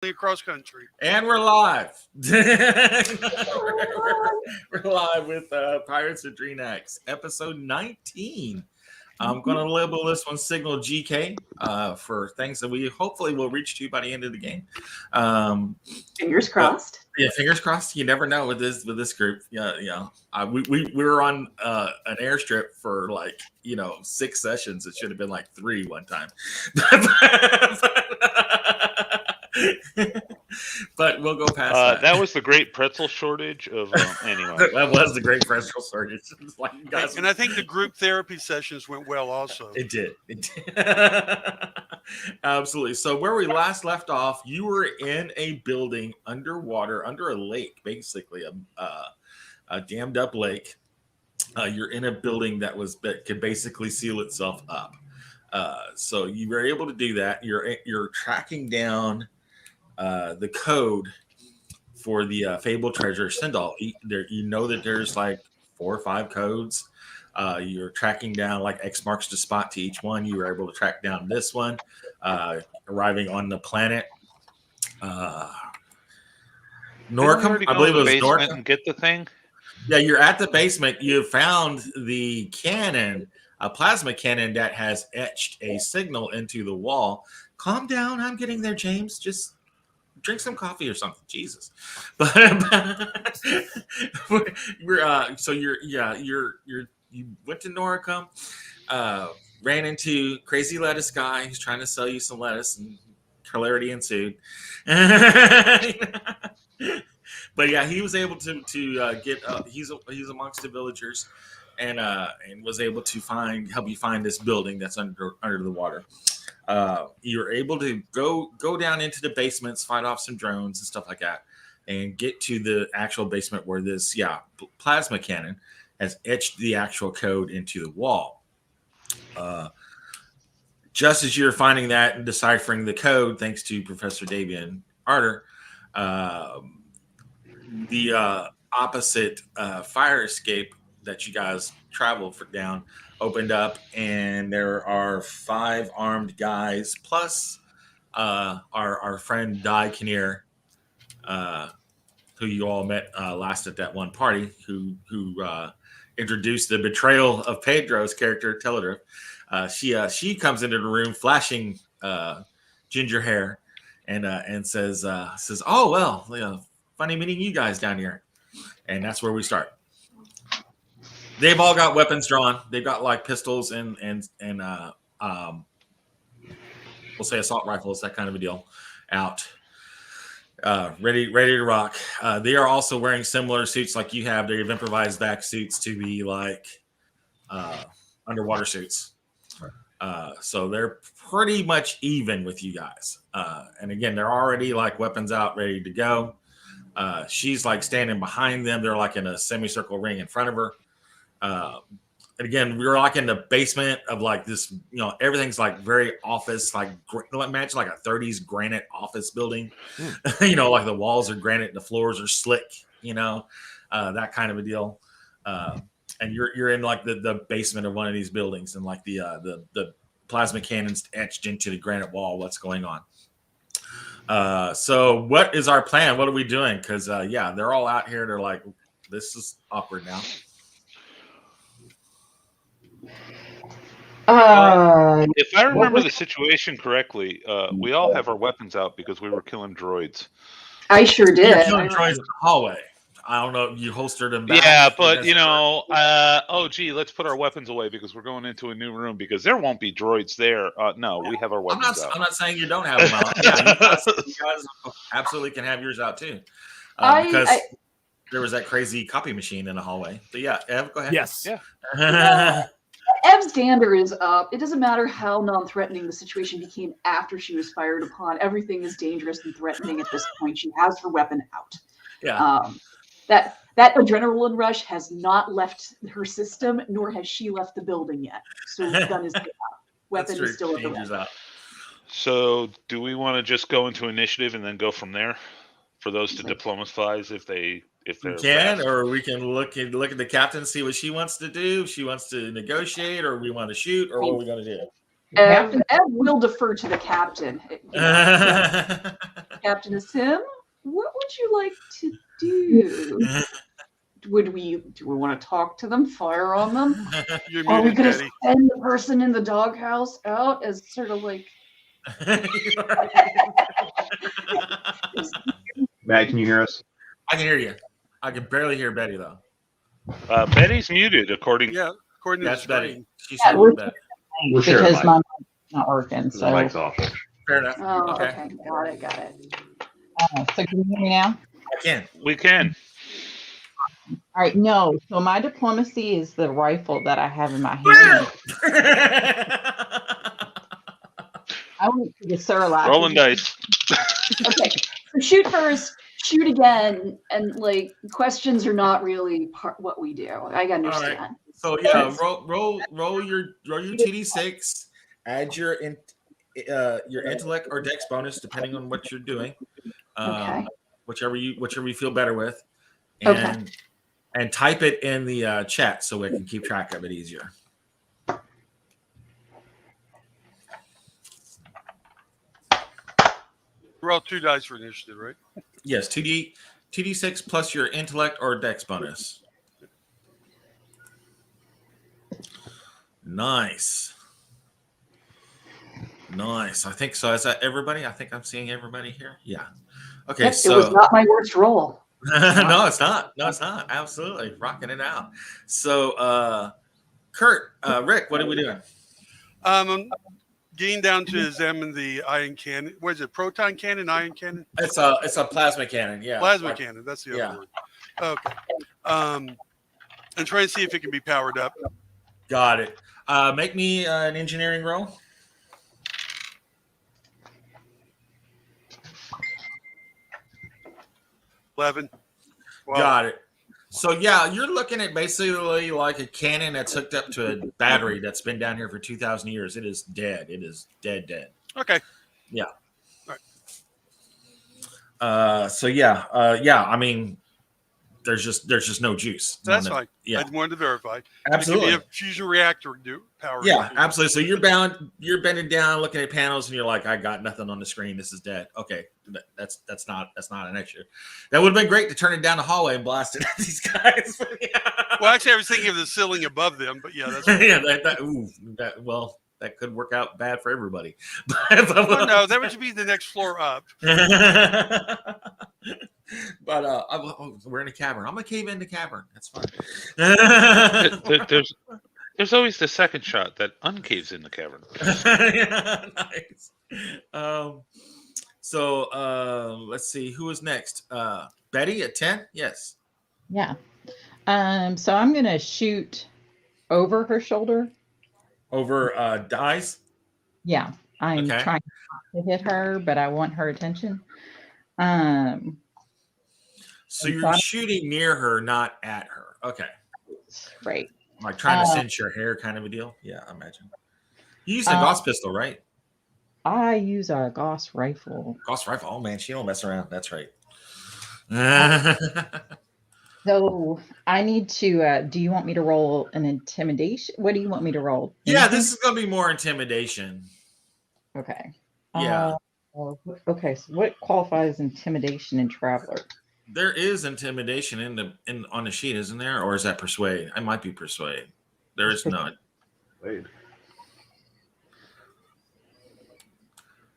across country. And we're live. We're live with Pirates of Drinax, episode 19. I'm going to label this one Signal GK for things that we hopefully will reach to by the end of the game. Fingers crossed. Yeah, fingers crossed. You never know with this group. Yeah. We were on an airstrip for 6 sessions. It should have been 3 one time. But we'll go past that. That was the great pretzel shortage of anyway. That was the great pretzel shortage. And I think the group therapy sessions went well also. It did. Absolutely. So where we last left off, you were in a building underwater, under a lake, basically a dammed up lake. You're in a building that could basically seal itself up. So you were able to do that. You're tracking down the code for the fabled Treasure of Sindal. You know that there's 4 or 5 codes. You're tracking down X marks the spot to each one. You were able to track down this one, arriving on the planet Norcom. I believe it was Norcom. And get the thing. Yeah, you're at the basement. You found the cannon, a plasma cannon that has etched a signal into the wall. Calm down. I'm getting there, James. Just drink some coffee or something. Jesus. But you went to Noricum, ran into crazy lettuce guy who's trying to sell you some lettuce, and hilarity ensued. But yeah, he was able to get he's amongst the villagers, and was able to help you find this building that's under the water. You're able to go down into the basements, fight off some drones and stuff like that, and get to the actual basement where this plasma cannon has etched the actual code into the wall. Just as you're finding that and deciphering the code, thanks to Professor Thebian Arter, the opposite fire escape that you guys traveled down opened up, and there are 5 armed guys plus our friend Di Kinnear, who you all met last at that one party, who introduced the betrayal of Pedro's character Teledrift. She comes into the room flashing ginger hair and says, "Oh well, funny meeting you guys down here." And that's where we start. They've all got weapons drawn. They've got pistols and we'll say assault rifles, that kind of a deal, out, ready to rock. They are also wearing similar suits like you have. They've improvised back suits to be underwater suits. So they're pretty much even with you guys. And again, they're already weapons out, ready to go. She's standing behind them. They're in a semicircle ring in front of her. And again, we were in the basement of this, everything's very office, imagine a 30s granite office building. The walls are granite, the floors are slick, that kind of a deal. And you're in the basement of one of these buildings, and the plasma cannons etched into the granite wall. What's going on? So what is our plan? What are we doing? Because they're all out here. They're this is awkward now. If I remember the situation correctly, we all have our weapons out because we were killing droids. I sure did. You're killing droids in the hallway. I don't know if you holstered them back. Yeah, but let's put our weapons away because we're going into a new room because there won't be droids there. No, we have our weapons out. I'm not saying you don't have them out. Yeah, you guys absolutely can have yours out too. Because there was that crazy copy machine in the hallway. But yeah, Ev, go ahead. Yes. Yeah. Ev's dander is up. It doesn't matter how non-threatening the situation became after she was fired upon. Everything is dangerous and threatening at this point. She has her weapon out. Yeah. That adrenaline rush has not left her system, nor has she left the building yet. So the gun is out. Weapon is still at the ready. So do we want to just go into initiative and then go from there for those to diplomatize if they're fast? Or we can look at the captain, see what she wants to do. If she wants to negotiate, or we want to shoot, or what are we going to do? Ed will defer to the captain. Captain Sim, what would you like to do? Do we want to talk to them, fire on them? You're Are we muted, going to Betty. send the person in the doghouse out as sort of like? Matt, can you hear us? I can hear you. I can barely hear Betty though. Betty's muted according. Yeah, according to the That's Betty. screen. She's Yeah, with Betty. We're sharing because mic. my mic's not working. The So, mic's off. Fair enough. Oh, Okay. okay, got it. so can you hear me now? I can. We can. All right, no. So my diplomacy is the rifle that I have in my hand. I went to the Surlac. Rolling dice. Okay, so shoot first, shoot again, and like questions are not really what we do. I understand. So yeah, roll your TD6. Add your intellect or dex bonus depending on what you're doing. Okay. Whichever you feel better with. Okay. And type it in the chat so we can keep track of it easier. Roll 2 dice for initiative, right? Yes, TD6 plus your intellect or dex bonus. Nice. I think so. Is that everybody? I think I'm seeing everybody here. Yeah. Okay, Yep, so it was not my worst roll. no, it's not. Absolutely rocking it out. So, Kurt, Rick, what are we doing? I'm getting down to examine the ion cannon. What is it? Proton cannon, ion cannon, It's a plasma cannon. Yeah, plasma cannon. That's the yeah. other word. Okay. And trying to see if it can be powered up. Got it. Make me an engineering roll. Wow. Got it. So yeah, you're looking at basically like a cannon that's hooked up to a battery that's been down here for 2,000 years. It is dead. It is dead. Okay. Yeah. All right. Yeah. I mean, there's just no juice. That's fine. Yeah. I wanted to verify. Absolutely. It could be a fusion reactor power. Yeah, absolutely. So you're bending down, looking at panels, and you're like, I got nothing on the screen. This is dead. Okay, that's not an issue. That would have been great to turn it down the hallway and blast it at these guys. Well, actually, I was thinking of the ceiling above them, but yeah, that's. That could work out bad for everybody. Oh, no, that would be the next floor up. But we're in a cavern. I'm gonna cave in the cavern. That's fine. There's always the second shot that uncaves in the cavern. Yeah, nice. So let's see who is next. Betty at 10. Yes. Yeah. So I'm gonna shoot over her shoulder. Over dies. Yeah, I'm Okay. trying to hit her, but I want her attention. So you're shooting near her, not at her. Okay. Right. Like trying to cinch your hair, kind of a deal. Yeah, I imagine. You use a Gauss pistol, right? I use a Gauss rifle. Gauss rifle. Oh man, she don't mess around. That's right. So I need to. Do you want me to roll an intimidation? What do you want me to roll? Yeah, Anything? this is gonna be more intimidation. Okay. Yeah. Okay. So what qualifies intimidation in Traveler? There is intimidation on the sheet, isn't there? Or is that persuade? I might be persuade. There is not. Wait.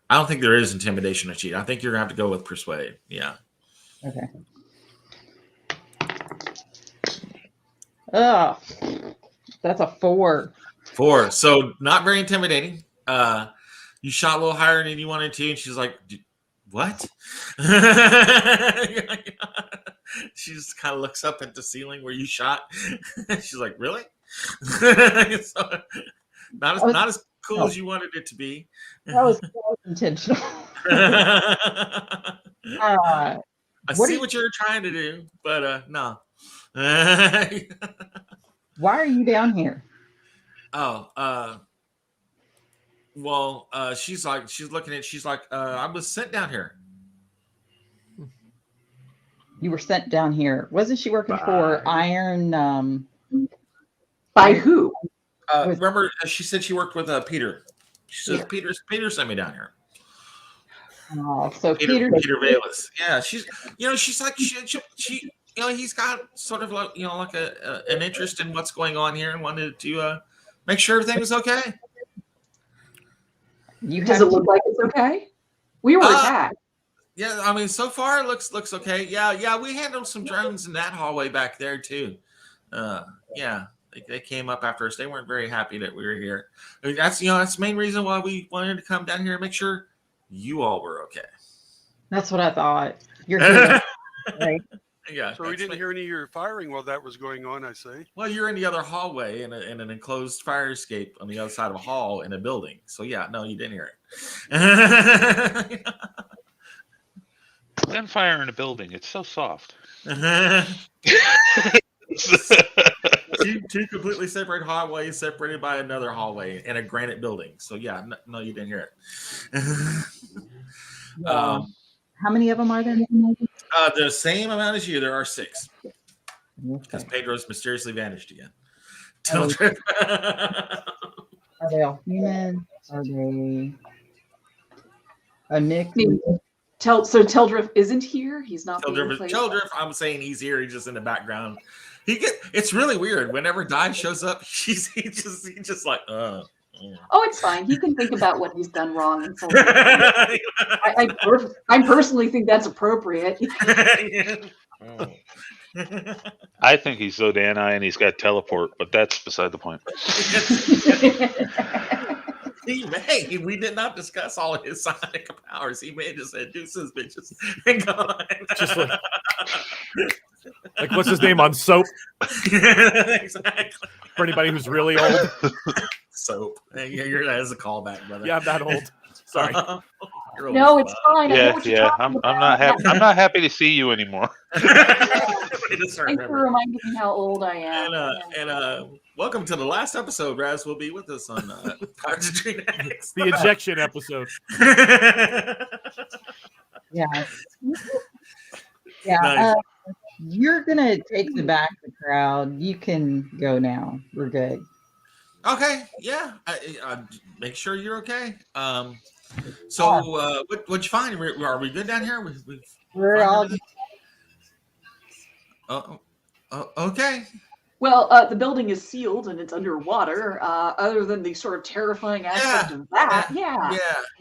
I don't think there is intimidation on the sheet. I think you're gonna have to go with persuade. Yeah. Okay. Oh, that's a 4. 4. So not very intimidating. You shot a little higher than you wanted to, and she's like, "What?" She just kind of looks up at the ceiling where you shot. She's like, "Really?" So, not as cool as you wanted it to be. That was intentional. I What see are what you're trying to do, but no. Why are you down here? She's like, I was sent down here. You were sent down here. Wasn't she working for Iron? By who? Remember, she said she worked with Peter. She said Peter sent me down here. So Peter Peter Bayless. Yeah, she's like she he's got sort of like like an interest in what's going on here and wanted to make sure everything was okay. you Does have it look like it's okay? We were attacked. Yeah, I mean, so far it looks okay. Yeah, we handled some drones in that hallway back there too. Yeah, they came up after us. They weren't very happy that we were here. I mean, that's the main reason why we wanted to come down here and make sure you all were okay. That's what I thought. You're here, right? Yeah. So we didn't hear any of your firing while that was going on, I say. Well, you're in the other hallway in an enclosed fire escape on the other side of a hall in a building. So yeah, no, you didn't hear it. Then fire in a building. It's so soft. two completely separate hallways separated by another hallway in a granite building. So yeah, no, you didn't hear it. How many of them are there? The same amount as you. There are 6. Because Okay. Pedro's mysteriously vanished again. Are they all human? Are they a mix? So Teldriff isn't here. He's not being played. Teldriff, I'm saying he's here. He's just in the background. It's really weird. Whenever Di shows up, he's just like, Oh, it's fine. He can think about what he's done wrong. And so I personally think that's appropriate. I think he's Zodani and he's got teleport, but that's beside the point. He may. We did not discuss all of his psionic powers. He may have just said deuces, bitches, and gone. Just like what's his name on Soap? Exactly. For anybody who's really old. Soap. Yeah, that's a callback, brother. Yeah, I'm that old. Sorry. You're old No, as it's fuck. fine. I know what you're talking I'm about. not happy. I'm not happy to see you anymore. Just Thanks for remember. reminding me how old I am. And welcome to the last episode. Raz will be with us on Pirates of Drinax. The ejection episode. Yeah. Yeah. Nice. You're gonna take the back of the crowd. You can go now. We're good. Okay, yeah. Make sure you're okay. So what'd you find? Are we good down here? We're all okay. Well, the building is sealed and it's underwater. Other than the sort of terrifying aspect of that,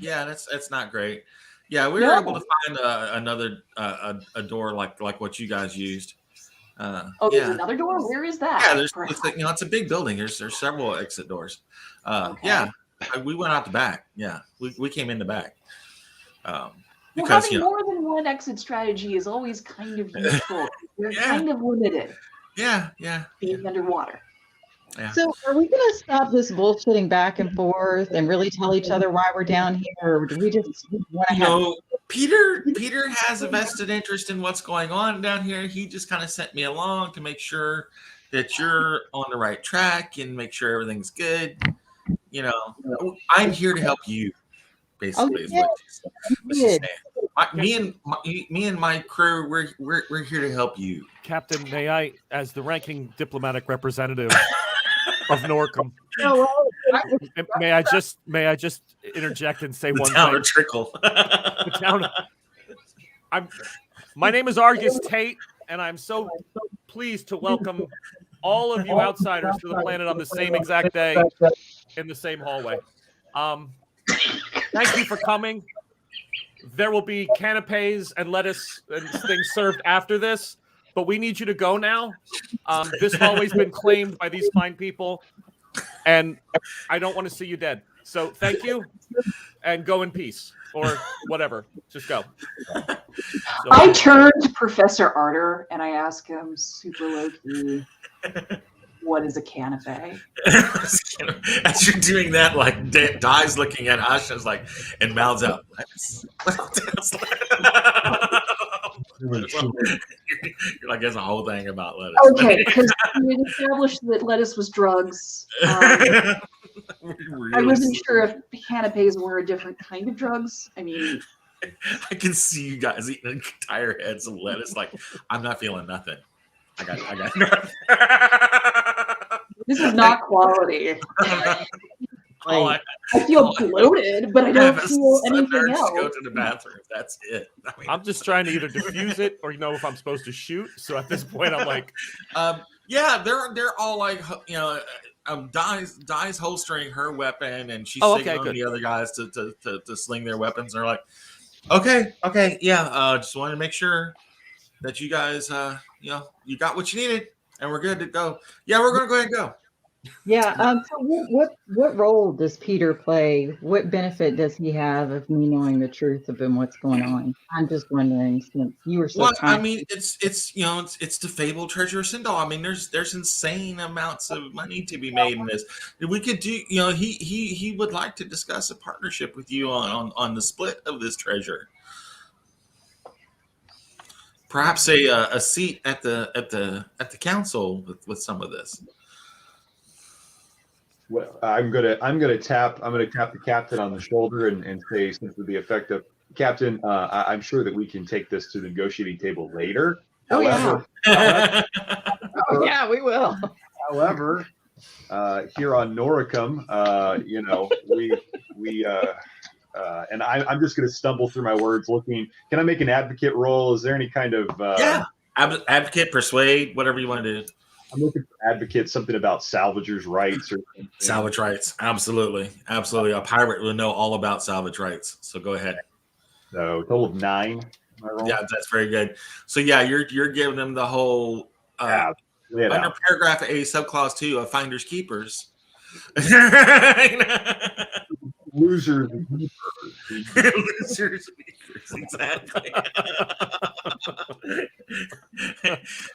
Yeah. That's not great. Yeah, we were able to find another door like what you guys used. There's another door. Where is that? Yeah, it's a big building. There's several exit doors. Okay. Yeah, we went out the back. Yeah, we came in the back. Because having more than one exit strategy is always kind of useful. We're kind of limited. Yeah. Being underwater. Yeah. So are we going to stop this bullshitting back and forth and really tell each other why we're down here? Or do we just want to have... Peter has a vested interest in what's going on down here. He just kind of sent me along to make sure that you're on the right track and make sure everything's good. I'm here to help you, basically. Oh, yeah. Me and my crew, we're here to help you. Captain, may I, as the ranking diplomatic representative of Norcom, may I just interject and say The one town thing? of Trickle. The town. My name is Argus Tate, and I'm so pleased to welcome all of you outsiders to the planet on the same exact day in the same hallway. Thank you for coming. There will be canapes and lettuce and things served after this, but we need you to go now. This hallway's been claimed by these fine people, and I don't want to see you dead. So thank you, and go in peace, or whatever. Just go. I turn to Professor Arter and I ask him super low key, what is a canape? As you're doing that, like Di's looking at Asha's and mouths out. You're like, there's a whole thing about lettuce. Okay, because we established that lettuce was drugs. I wasn't sure if canapes were a different kind of drugs. I mean, I can see you guys eating entire heads of lettuce. I'm not feeling nothing. I got nothing. this is not quality. Like, I feel bloated, but I don't have feel a anything urge to go else. to the bathroom. That's it. I mean, I'm just trying to either defuse it or if I'm supposed to shoot. So at this point, I'm like, yeah, they're all like, Di's holstering her weapon, and she's Oh, okay, signaling good. the other guys to sling their weapons. And they're like, okay, yeah, just wanted to make sure that you guys, you got what you needed, and we're good to go. Yeah, we're gonna go ahead and go. yeah. So what role does Peter play? What benefit does he have of me knowing the truth of what's going on? I'm just wondering, since you were so Well, I kind. mean, it's the fabled Treasure of Sindal. I mean, there's insane amounts of money to be made in this. We could do, he would like to discuss a partnership with you on the split of this treasure. Perhaps a seat at the council with some of this. Well, I'm gonna tap the captain on the shoulder and say, since with the effect of Captain, I'm sure that we can take this to the negotiating table later. Oh, yeah. However, Oh, yeah, we will. however, here on Noricum, we and I'm just going to stumble through my words. Looking, can I make an advocate roll? Is there any kind of Yeah, advocate, persuade, whatever you want to do. I'm looking for advocate, something about salvagers' rights or something. Salvage rights, absolutely. A pirate will know all about salvage rights. So go ahead. So total of 9. Am I wrong? Yeah, that's very good. So yeah, you're giving them the whole Yeah, lay it under out. paragraph A, subclause 2 of finders keepers. Losers. Losers, exactly.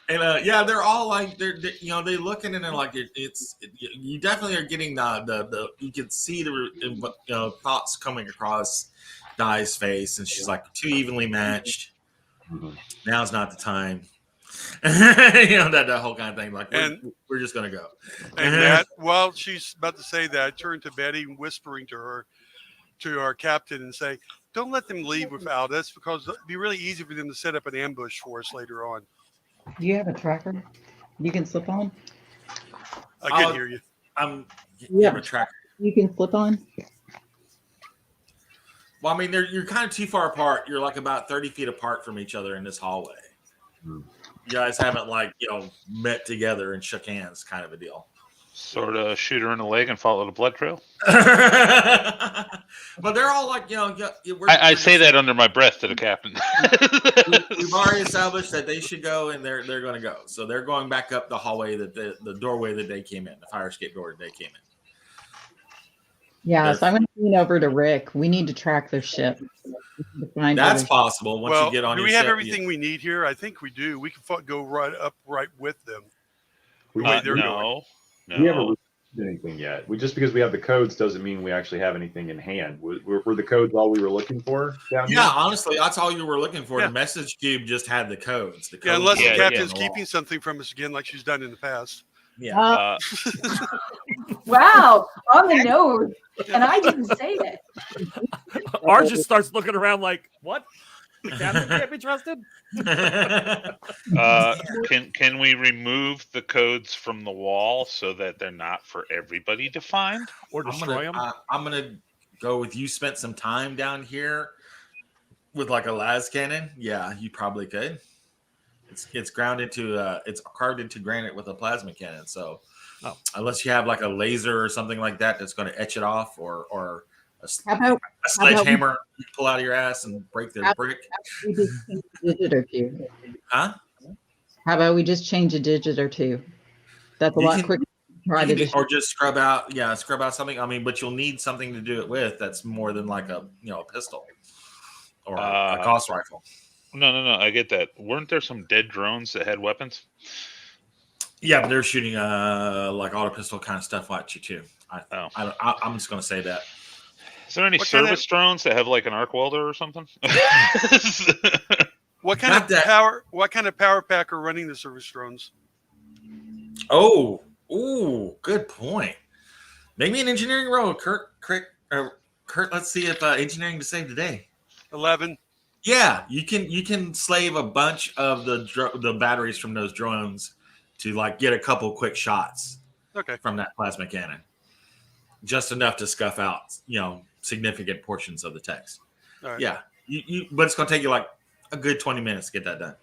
And yeah, they're all like they're they looking and they're like you definitely are getting the you can see the thoughts coming across Di's face, and she's like, too evenly matched. Mhm. Now's not the time. That whole kind of thing. Like, we're just gonna go. And that, while she's about to say that, I turned to Betty, whispering to our captain, and say, "Don't let them leave without us, because it'd be really easy for them to set up an ambush for us later on." Do you have a tracker you can slip on? I couldn't hear you. You have a tracker. You can slip on? Well, I mean, you're kind of too far apart. You're like about 30 feet apart from each other in this hallway. Hmm. You guys haven't met together and shook hands, kind of a deal. Sort of shoot her in the leg and follow the blood trail. But they're all like, I say that under my breath to the captain. We've already established that they should go, and they're going to go. So they're going back up the hallway the doorway that they came in, the fire escape door that they came in. Yeah, so I'm going to lean over to Rick. We need to track their ship. That's possible. Once you get on do your we have ship, everything we need here? I think we do. We can go right with them. No. We haven't received anything yet. Just because we have the codes doesn't mean we actually have anything in hand. Were the codes all we were looking for down here? Yeah, honestly, that's all you were looking for. Yeah. The message cube just had the codes. Yeah, unless the Yeah, captain's on the wall. keeping something from us again, like she's done in the past. Yeah. Wow, on the nose, and I didn't say it. R just starts looking around like, what? The captain can't be trusted? Can we remove the codes from the wall so that they're not for everybody to find? Or destroy them? I'm gonna go with you. Spent some time down here with like a las cannon. Yeah, you probably could. It's ground into it's carved into granite with a plasma cannon. So unless you have like a laser or something like that that's going to etch it off, or a sledgehammer you pull out of your ass and break the brick. We just change a digit or two. Huh? How about we just change a digit or two? That's a lot quicker. Or just scrub out something. I mean, but you'll need something to do it with that's more than like a pistol or a Gauss rifle. No. I get that. Weren't there some dead drones that had weapons? Yeah, but they're shooting like auto pistol kind of stuff at you too. I'm just going to say that. Is there any service drones that have like an arc welder or something? What kind of power? What kind of power pack are running the service drones? Oh, good point. Make me an engineering roll, Kurt. Let's see if engineering to save today. 11. Yeah, you can slave a bunch of the batteries from those drones to like get a couple quick shots. Okay. From that plasma cannon. just enough to scuff out, significant portions of the text. All right. Yeah, but it's going to take you like a good 20 minutes to get that done.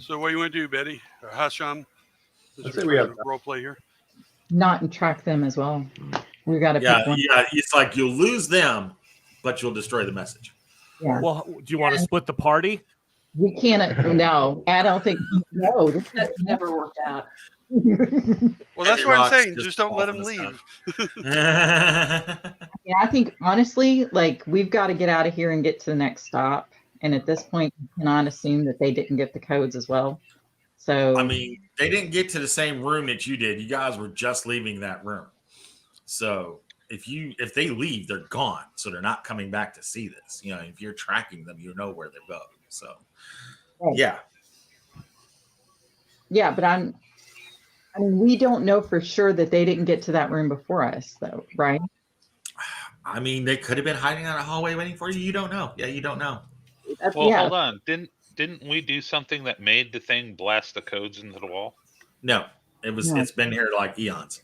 So what do you want to do, Betty? Or Hasham? Let's say we have role play here. Not and track them as well. We got to Yeah, pick one. yeah. It's like you'll lose them, but you'll destroy the message. Yeah. Well, do you want to split the party? We can't. No, I don't think. No, That never worked out. Well, that's what I'm Rocks saying. just Just don't let off them the leave. Yeah, I think honestly, like we've got to get out of here and get to the next stop. And at this point, we cannot assume that they didn't get the codes as well. So I mean, they didn't get to the same room that you did. You guys were just leaving that room. So if they leave, they're gone. So they're not coming back to see this. If you're tracking them, you know where they're going. So Right. yeah. yeah, but I mean, we don't know for sure that they didn't get to that room before us, though, right? I mean, they could have been hiding out a hallway waiting for you. You don't know. Yeah, you don't know. Well, yeah. hold on. Didn't we do something that made the thing blast the codes into the wall? No, it's been here like eons.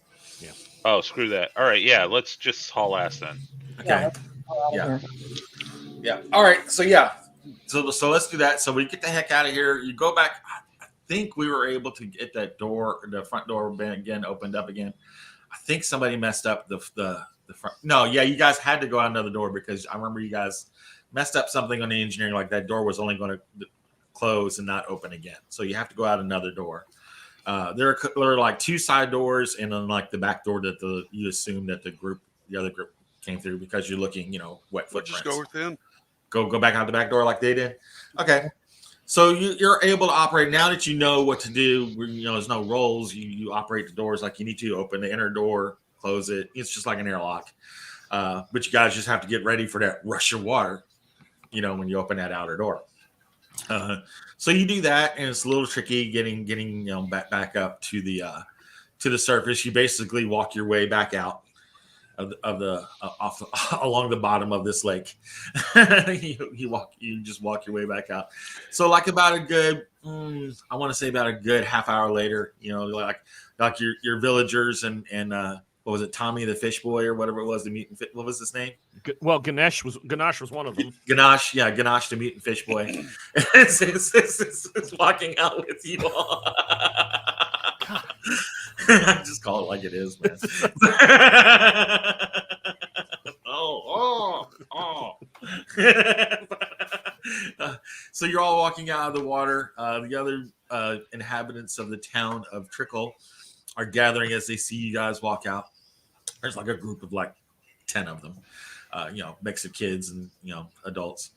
Oh, screw that. All right, yeah, let's just haul ass then. Okay. Yeah. Yeah. All right. So yeah. So let's do that. So we get the heck out of here. You go back. I think we were able to get that door, the front door again, opened up again. I think somebody messed up the front. No, yeah, you guys had to go out another door because I remember you guys messed up something on the engineering. Like that door was only going to close and not open again. So you have to go out another door. There are like two side doors and then like the back door that you assume that the other group came through because you're looking, wet We'll footprints. just go with them. Go back out the back door like they did. Okay. So you're able to operate now that you know what to do. There's no rolls. You operate the doors like you need to. Open the inner door, close it. It's just like an airlock. But you guys just have to get ready for that rush of water, when you open that outer door. So you do that, and it's a little tricky getting back up to the surface. You basically walk your way back out along the bottom of this lake. you just walk your way back out. So like about a good I want to say about a good half hour later, like your villagers and what was it, Tommy the fish boy or whatever it was, the mutant what was his name? Well, Ganesh was one of them. Ganache the mutant fish boy is walking out with you all. I just call it like it is, man. oh. So you're all walking out of the water. The other inhabitants of the town of Trickle are gathering as they see you guys walk out. There's like a group of like 10 of them, mix of kids and, adults.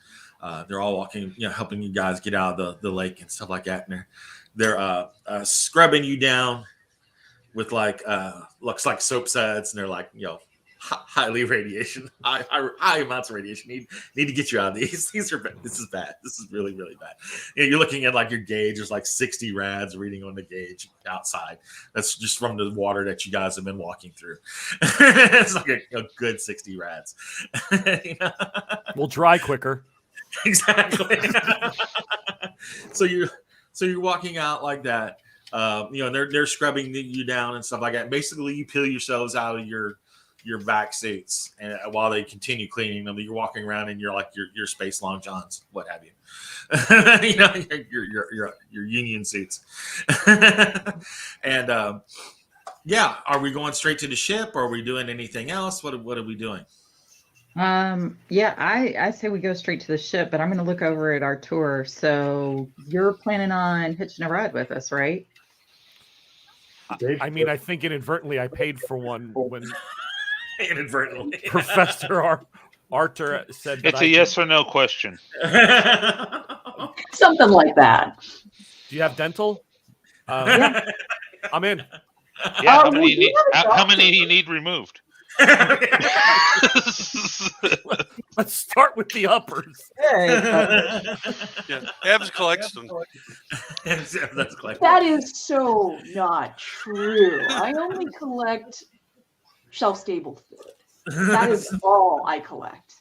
They're all walking, helping you guys get out of the lake and stuff like that. And they're scrubbing you down with like looks like soap suds, and they're like highly radiation, high amounts of radiation. Need to get you out of these. This is bad. This is really, really bad. You're looking at like your gauge. There's like 60 rads reading on the gauge outside. That's just from the water that you guys have been walking through. It's like a good 60 rads. We'll dry quicker. Exactly. So you're walking out like that. They're scrubbing you down and stuff like that. Basically, you peel yourselves out of your vac suits, and while they continue cleaning them, you're walking around in your space long johns, what have you. Your union suits. And are we going straight to the ship? Or are we doing anything else? What are we doing? I say we go straight to the ship, but I'm going to look over at our tour. So you're planning on hitching a ride with us, right? I mean, I think inadvertently I paid for one when Inadvertently. Professor Arthur said that It's a yes or no question. Something like that. Do you have dental? Yeah. I'm in. Yeah, Oh, we do have a how many doctor. do you need removed? Let's start with the uppers. Yeah, Evs collects them. That's like That is so not true. I only collect shelf-stable food. That is all I collect.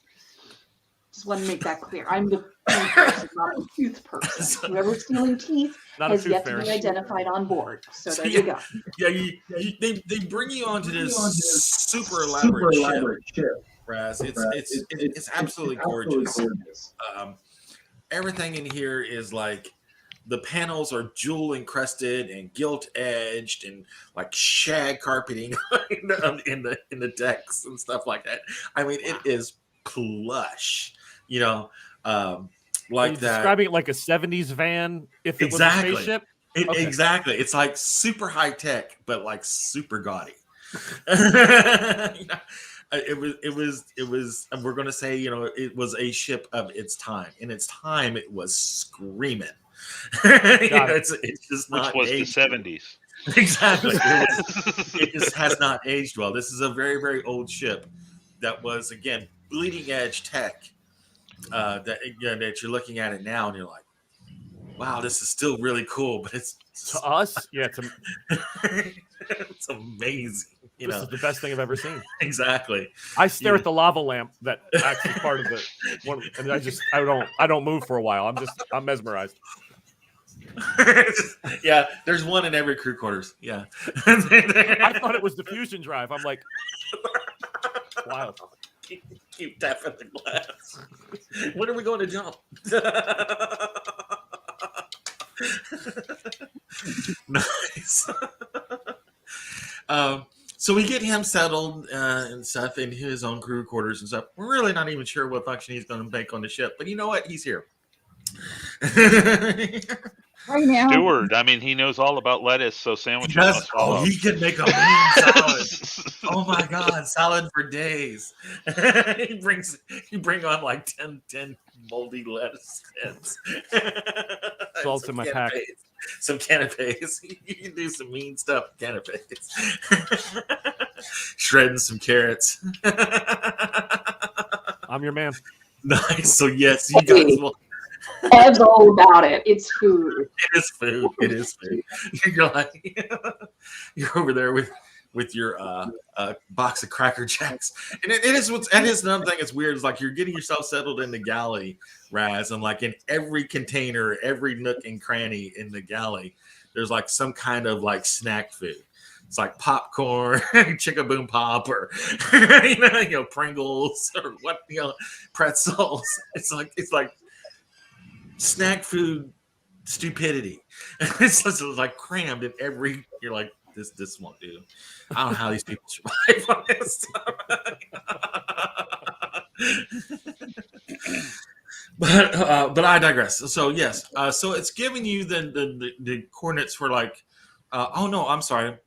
Just want to make that clear. I'm the food person, not the tooth person. Whoever's stealing teeth Not a has tooth yet fairy. to be identified on board. So there Yeah. you go. Yeah, they bring you onto this super elaborate ship, Raz. It's absolutely gorgeous. Everything in here is like the panels are jewel encrusted and gilt edged and like shag carpeting in the decks and stuff like that. I mean, it is plush, you know, Are like you that. describing it like a 70s van if it Exactly. was a spaceship? Okay. Exactly. It's like super high tech, but like super gaudy. You know, it was, and we're going to say, you know, it was a ship of its time. In its time, it was screaming. You know, it's just Which not was the aged. 70s. Exactly. It just has not aged well. This is a very, very old ship that was, again, bleeding edge tech. That you're looking at it now and you're like, wow, this is still really cool, but it's To us, yeah, it's amazing. You this know, is the best thing I've ever seen. exactly. I stare at the lava lamp that acts as part of the one, and I don't move for a while. I'm mesmerized. Yeah, there's one in every crew quarters. Yeah. I thought it was the fusion drive. I'm like, wow. Keep tapping the glass. When are we going to jump? Nice. So we get him settled and stuff in his own crew quarters and stuff. We're really not even sure what function he's going to make on the ship, but you know what? He's here. Right now, Steward. I mean, he knows all about lettuce, so sandwiches must follow. He can make a mean salad. Oh my God, salad for days. You bring on like 10 moldy lettuce heads. Salt's in my pack. Some canapes. You can do some mean stuff with canapes. Shredding some carrots. I'm your man. Nice. So yes, you guys will. Ev's all about it. It's food. It is food. It is food. You're like, you're over there with your box of Cracker Jacks, and it is another thing that's weird is like you're getting yourself settled in the galley, Raz, and like in every container, every nook and cranny in the galley, there's like some kind of like snack food. It's like popcorn, Chick-a-Boom Pop, or you know, Pringles, or what, you know, pretzels. It's like snack food stupidity. It's just like crammed in every. You're like, this won't do. I don't know how these people survive on this stuff. But I digress. So yes, so it's giving you the coordinates for like. Oh no, I'm sorry.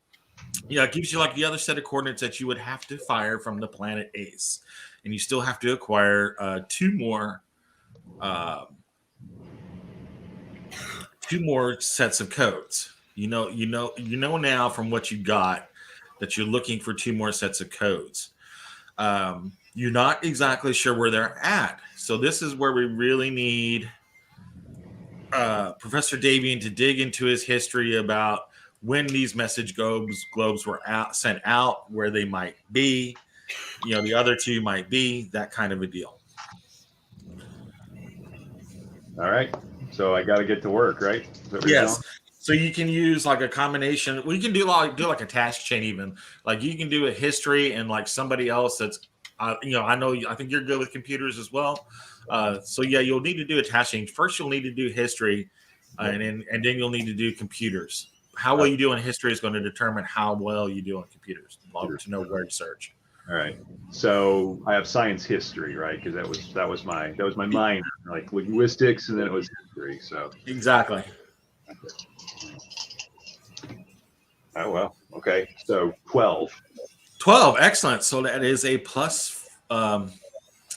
Yeah, it gives you like the other set of coordinates that you would have to fire from the planet Ace, and you still have to acquire two more sets of codes. You know now from what you got that you're looking for two more sets of codes. You're not exactly sure where they're at, so this is where we really need Professor Thebian to dig into his history about when these message globes were sent out, where they might be, you know, the other two might be, that kind of a deal. All right. So I got to get to work, right? Yes. So you can use like a combination. We can do like a task chain even. Like you can do a history and like somebody else that's, I think you're good with computers as well. So yeah, you'll need to do a task chain. First, you'll need to do history, and then you'll need to do computers. How well you do in history is going to determine how well you do on computers. To know where to search. All right. So I have science history, right? Because that was my minor, like linguistics, and then it was history. So exactly. Oh well. Okay. So 12. 12. Excellent. So that is a plus. Is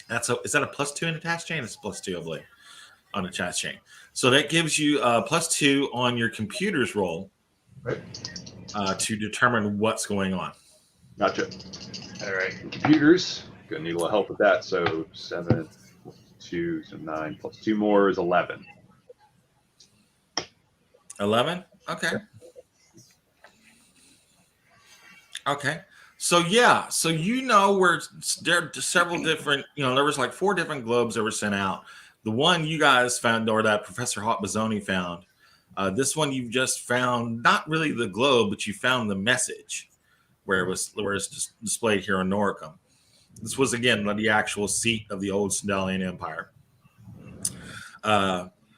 that a +2 in the task chain? It's +2, I believe, on the task chain. So that gives you +2 on your computer's roll, right, to determine what's going on. Gotcha. All right. Computers. Gonna need a little help with that. So 7, 2, so 9 plus 2 more is 11. 11. Okay. Okay. So yeah, so where there are several different, there was like 4 different globes that were sent out. The one you guys found, or that Professor Hot Bazzoni found, this one you've just found not really the globe, but you found the message where it's displayed here in Noricum. This was again the actual seat of the old Sindalian Empire.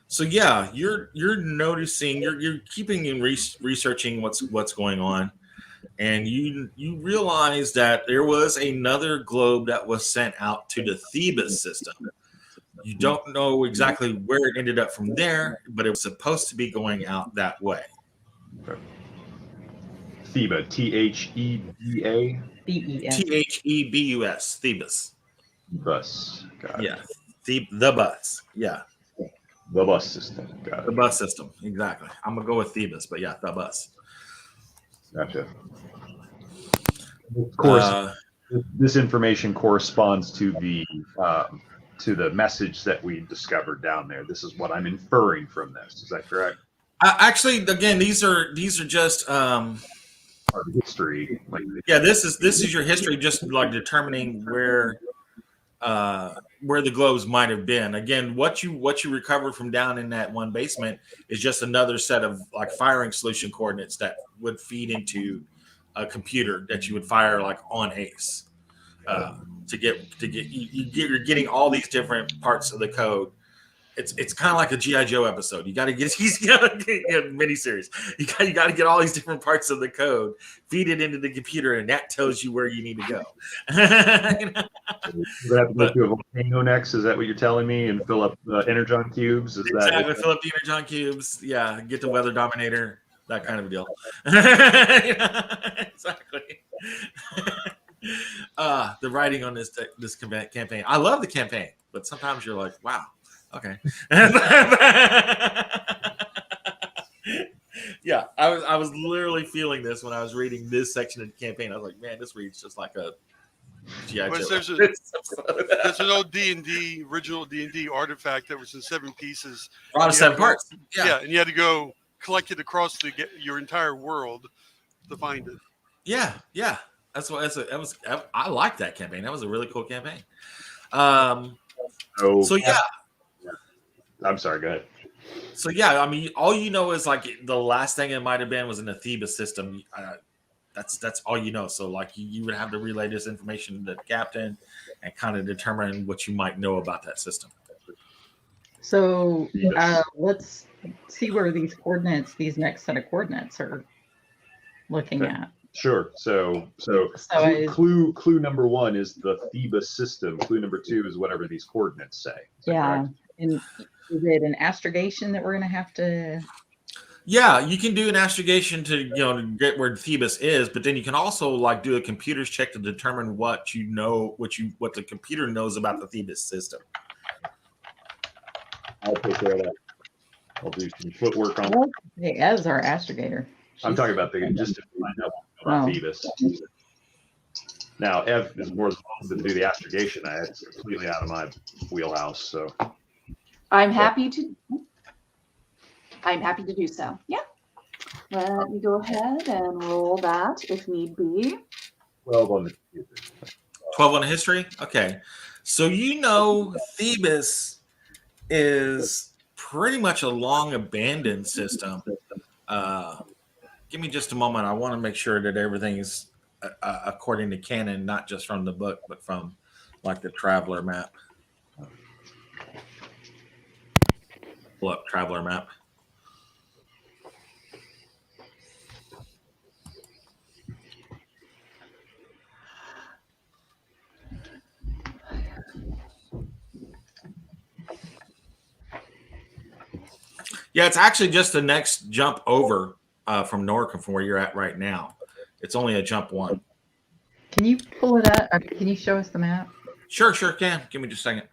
So yeah, you're noticing, you're keeping and researching what's going on. And you realize that there was another globe that was sent out to the Thebian System. You don't know exactly where it ended up from there, but it was supposed to be going out that way. Theba, Theba. BES. Thebus, Thebus. Bus. Got it. Yeah, the bus. Yeah, The bus system. Got the it. bus system. Exactly. I'm gonna go with Thebus, but yeah, the bus. Gotcha. Of course, this information corresponds to the message that we discovered down there. This is what I'm inferring from this. Is that correct? Actually, again, these are just Our history. yeah. This is your history, just like determining where the globes might have been. Again, what you recovered from down in that one basement is just another set of like firing solution coordinates that would feed into a computer that you would fire like on ACE you're getting all these different parts of the code. It's kind of like a GI Joe episode. You got to get miniseries. You got to get all these different parts of the code, feed it into the computer, and that tells you where you need to go. We're gonna have to go to a volcano next. Is that what you're telling me? And fill up energon cubes? Exactly. Fill up the energon cubes. Yeah. Get the weather dominator. That kind of a deal. Exactly. The writing on this campaign. I love the campaign, but sometimes you're like, wow. Okay. Yeah, I was literally feeling this when I was reading this section of the campaign. I was like, man, this reads just like a GI Joe. There's an old D&D, original D&D artifact that was in 7 pieces. A lot of 7 parts. Yeah, and you had to go collect it across your entire world to find it. Yeah. I liked that campaign. That was a really cool campaign. So yeah. I'm sorry, go ahead. So yeah, I mean, all you know is like the last thing it might have been was in the Thebian System. That's all you know. So like you would have to relay this information to the captain and kind of determine what you might know about that system. So let's see where these next set of coordinates are looking at. Sure. So clue number 1 is the Thebian System. Clue number 2 is whatever these coordinates say. Yeah. And is it an astrogation that we're going to have to? Yeah, you can do an astrogation to get where Thebus is, but then you can also like do a computer's check to determine what the computer knows about the Thebian system. I'll take care of that. I'll do some footwork on. Hey, as our astrogator. I'm talking about just to find out about Thebian. Now, Ev is more than welcome to do the astrogation. It's completely out of my wheelhouse. So I'm happy to do so. Yeah. Let me go ahead and roll that if need be. 12 on the computer. 12 on the history? Okay. So Thebus is pretty much a long abandoned system. Give me just a moment. I want to make sure that everything is according to canon, not just from the book, but from like the traveler map. Pull up traveler map. Yeah, it's actually just the next jump over from Noricum from where you're at right now. It's only a jump 1. Can you pull it up? Can you show us the map? Sure can. Give me just a second.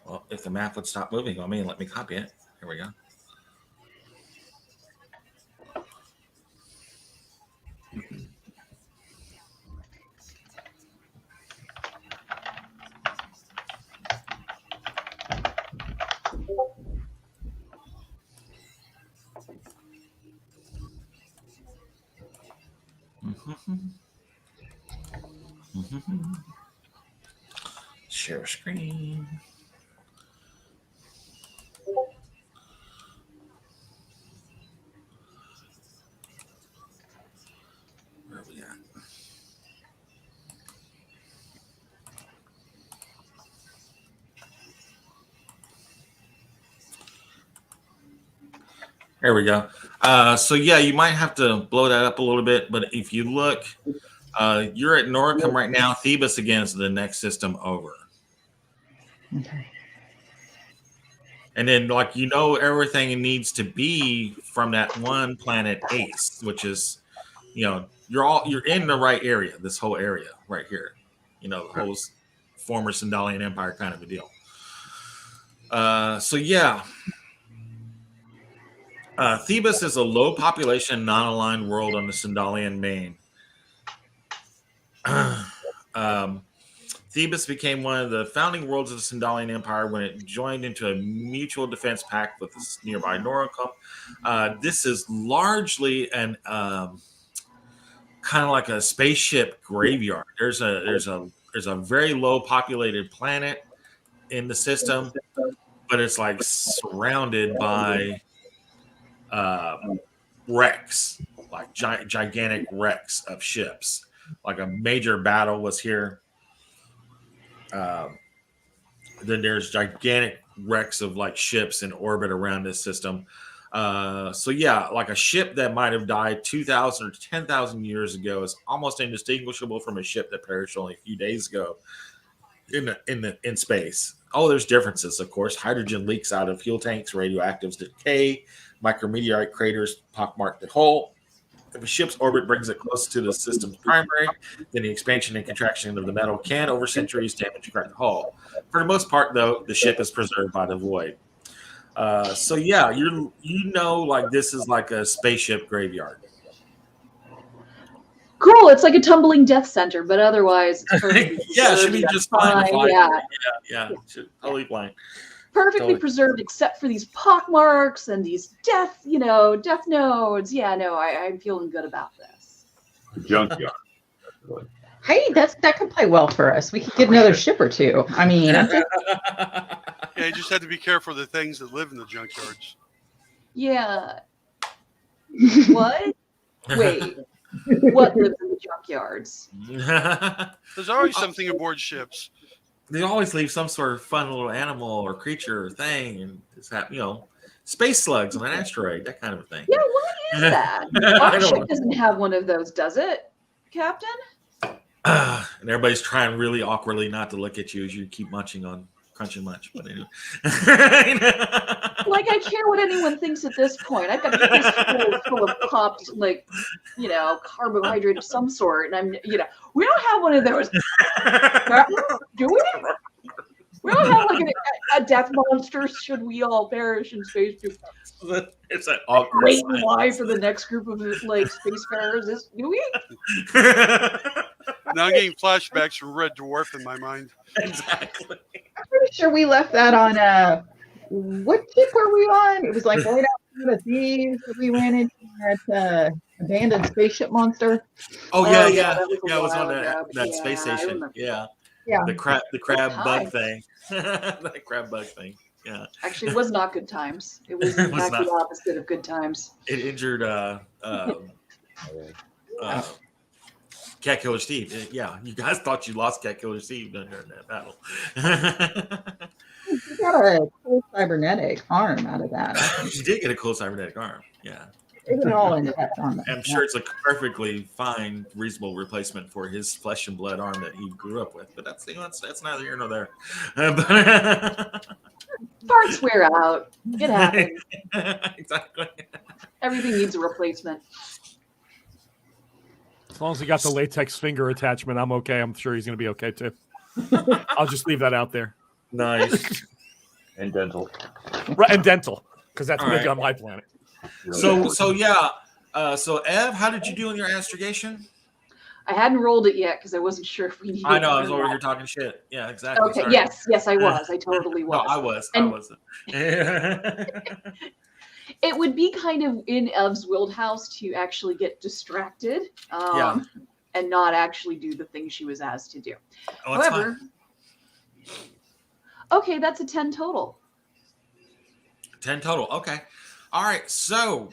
Well, if the map would stop moving on me and let me copy it. Here we go. Share screen. Where are we at? There we go. So yeah, you might have to blow that up a little bit, but if you look, you're at Noricum right now. Thebes again is the next system over. Okay. And then, like, everything needs to be from that one planet Ace, which is, you're in the right area. This whole area right here, the whole former Sindalian Empire kind of a deal. So yeah, Thebes is a low population, non-aligned world on the Sindalian main. Thebes became one of the founding worlds of the Sindalian Empire when it joined into a mutual defense pact with the nearby Noricum. This is largely an kind of like a spaceship graveyard. There's a very low populated planet in the system, but it's like surrounded by wrecks, like gigantic wrecks of ships. Like a major battle was here. Then there's gigantic wrecks of like ships in orbit around this system. So yeah, like a ship that might have died 2,000 or 10,000 years ago is almost indistinguishable from a ship that perished only a few days ago in space. Oh, there's differences, of course. Hydrogen leaks out of fuel tanks, radioactives decay, micrometeorite craters pockmark the hull. If a ship's orbit brings it close to the system's primary, then the expansion and contraction of the metal can, over centuries, damage and crack the hull. For the most part, though, the ship is preserved by the void. So yeah, like this is like a spaceship graveyard. Cool. It's like a tumbling death center, but otherwise, it's perfectly Yeah, it should be just fine. Yeah, totally fine. Perfectly Totally. preserved, except for these pockmarks and these death nodes. Yeah, no, I'm feeling good about this. Junkyard. Hey, that could play well for us. We could get another ship or two. I mean, I'm just, Yeah, you just have to be careful of the things that live in the junkyards. Yeah. What? Wait. What lives in the junkyards? There's always something aboard ships. They always leave some sort of fun little animal or creature or thing, and it's space slugs on an asteroid, that kind of a thing. Yeah, what is that? I Our don't know. ship doesn't have one of those, does it, Captain? And everybody's trying really awkwardly not to look at you as you keep crunching munch. But anyway. Like, I care what anyone thinks at this point. I've got this full of popped, carbohydrate of some sort, and I'm, we don't have one of those. Do we? We don't have like a death monster. Should we all perish in space? It's an awkward Wait, silence. why for the next group of spacefarers? Do we? Now I'm getting flashbacks from Red Dwarf in my mind. Exactly. I'm pretty sure we left that on what ship were we on? It was like right after the thieves that we ran into that abandoned spaceship monster. Oh yeah. that was a It was on while ago, that but space yeah, I station. remember. Yeah. Yeah. The crab bug times. thing. That crab bug thing. Yeah. Actually, it was not good times. It was It in was fact not. the opposite of good times. It injured Cat Killer Steve. Yeah, you guys thought you lost Cat Killer Steve during that battle. We got a cool cybernetic arm out of that. She did get a cool cybernetic arm. Yeah. It was all in that arm. I'm sure it's a perfectly fine, reasonable replacement for his flesh and blood arm that he grew up with. But that's neither here nor there. Parts wear out. It happens. Exactly. Everything needs a replacement. As long as he got the latex finger attachment, I'm okay. I'm sure he's going to be okay too. I'll just leave that out there. Nice. And dental. Right, and dental, because that's All big right. on my planet. So yeah. So Ev, how did you do in your astrogation? I hadn't rolled it yet because I wasn't sure if we needed. I know I to was do over that. here talking shit. Yeah, exactly. Okay. Sorry. Yes, I was. I totally No, was. I was. And- I wasn't. It would be kind of in Ev's wheelhouse to actually get distracted, Yeah. and not actually do the thing she was asked to do. Oh, that's fine. However, okay, that's a 10 total. 10 total. Okay. All right. So,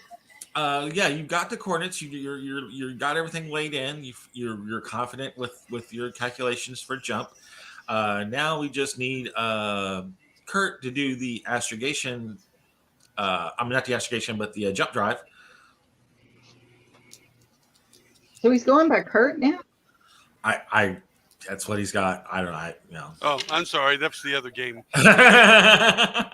yeah, you got the coordinates. You got everything laid in. You're confident with your calculations for jump. Now we just need Kurt to do the astrogation. I'm not the astrogation, but the jump drive. So he's going by Kurt now? I that's what he's got. I don't know. Oh, I'm sorry. That's the other game. I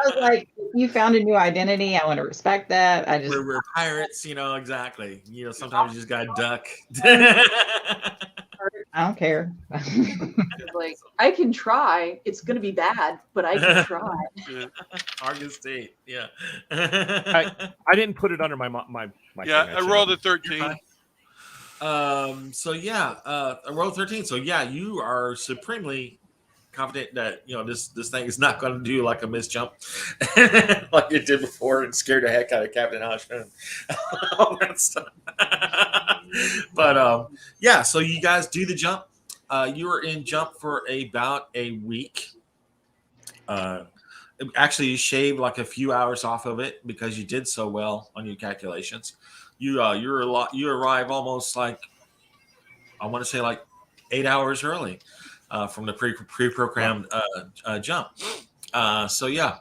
was like, you found a new identity. I want to respect that. I just we're pirates, exactly. Sometimes you just gotta duck. I don't care. Like, I can try. It's going to be bad, but I can try. Yeah, Argus State, yeah. I didn't put it under my yeah, thing, I rolled a 13. So yeah, I rolled 13. So yeah, you are supremely confident that this thing is not going to do like a miss jump like it did before and scared the heck out of Captain Ashman. All that stuff. But yeah, so you guys do the jump. You were in jump for about a week. Actually, you shaved like a few hours off of it because you did so well on your calculations. You arrive almost like, I want to say like 8 hours early from the pre-programmed jump. So yeah,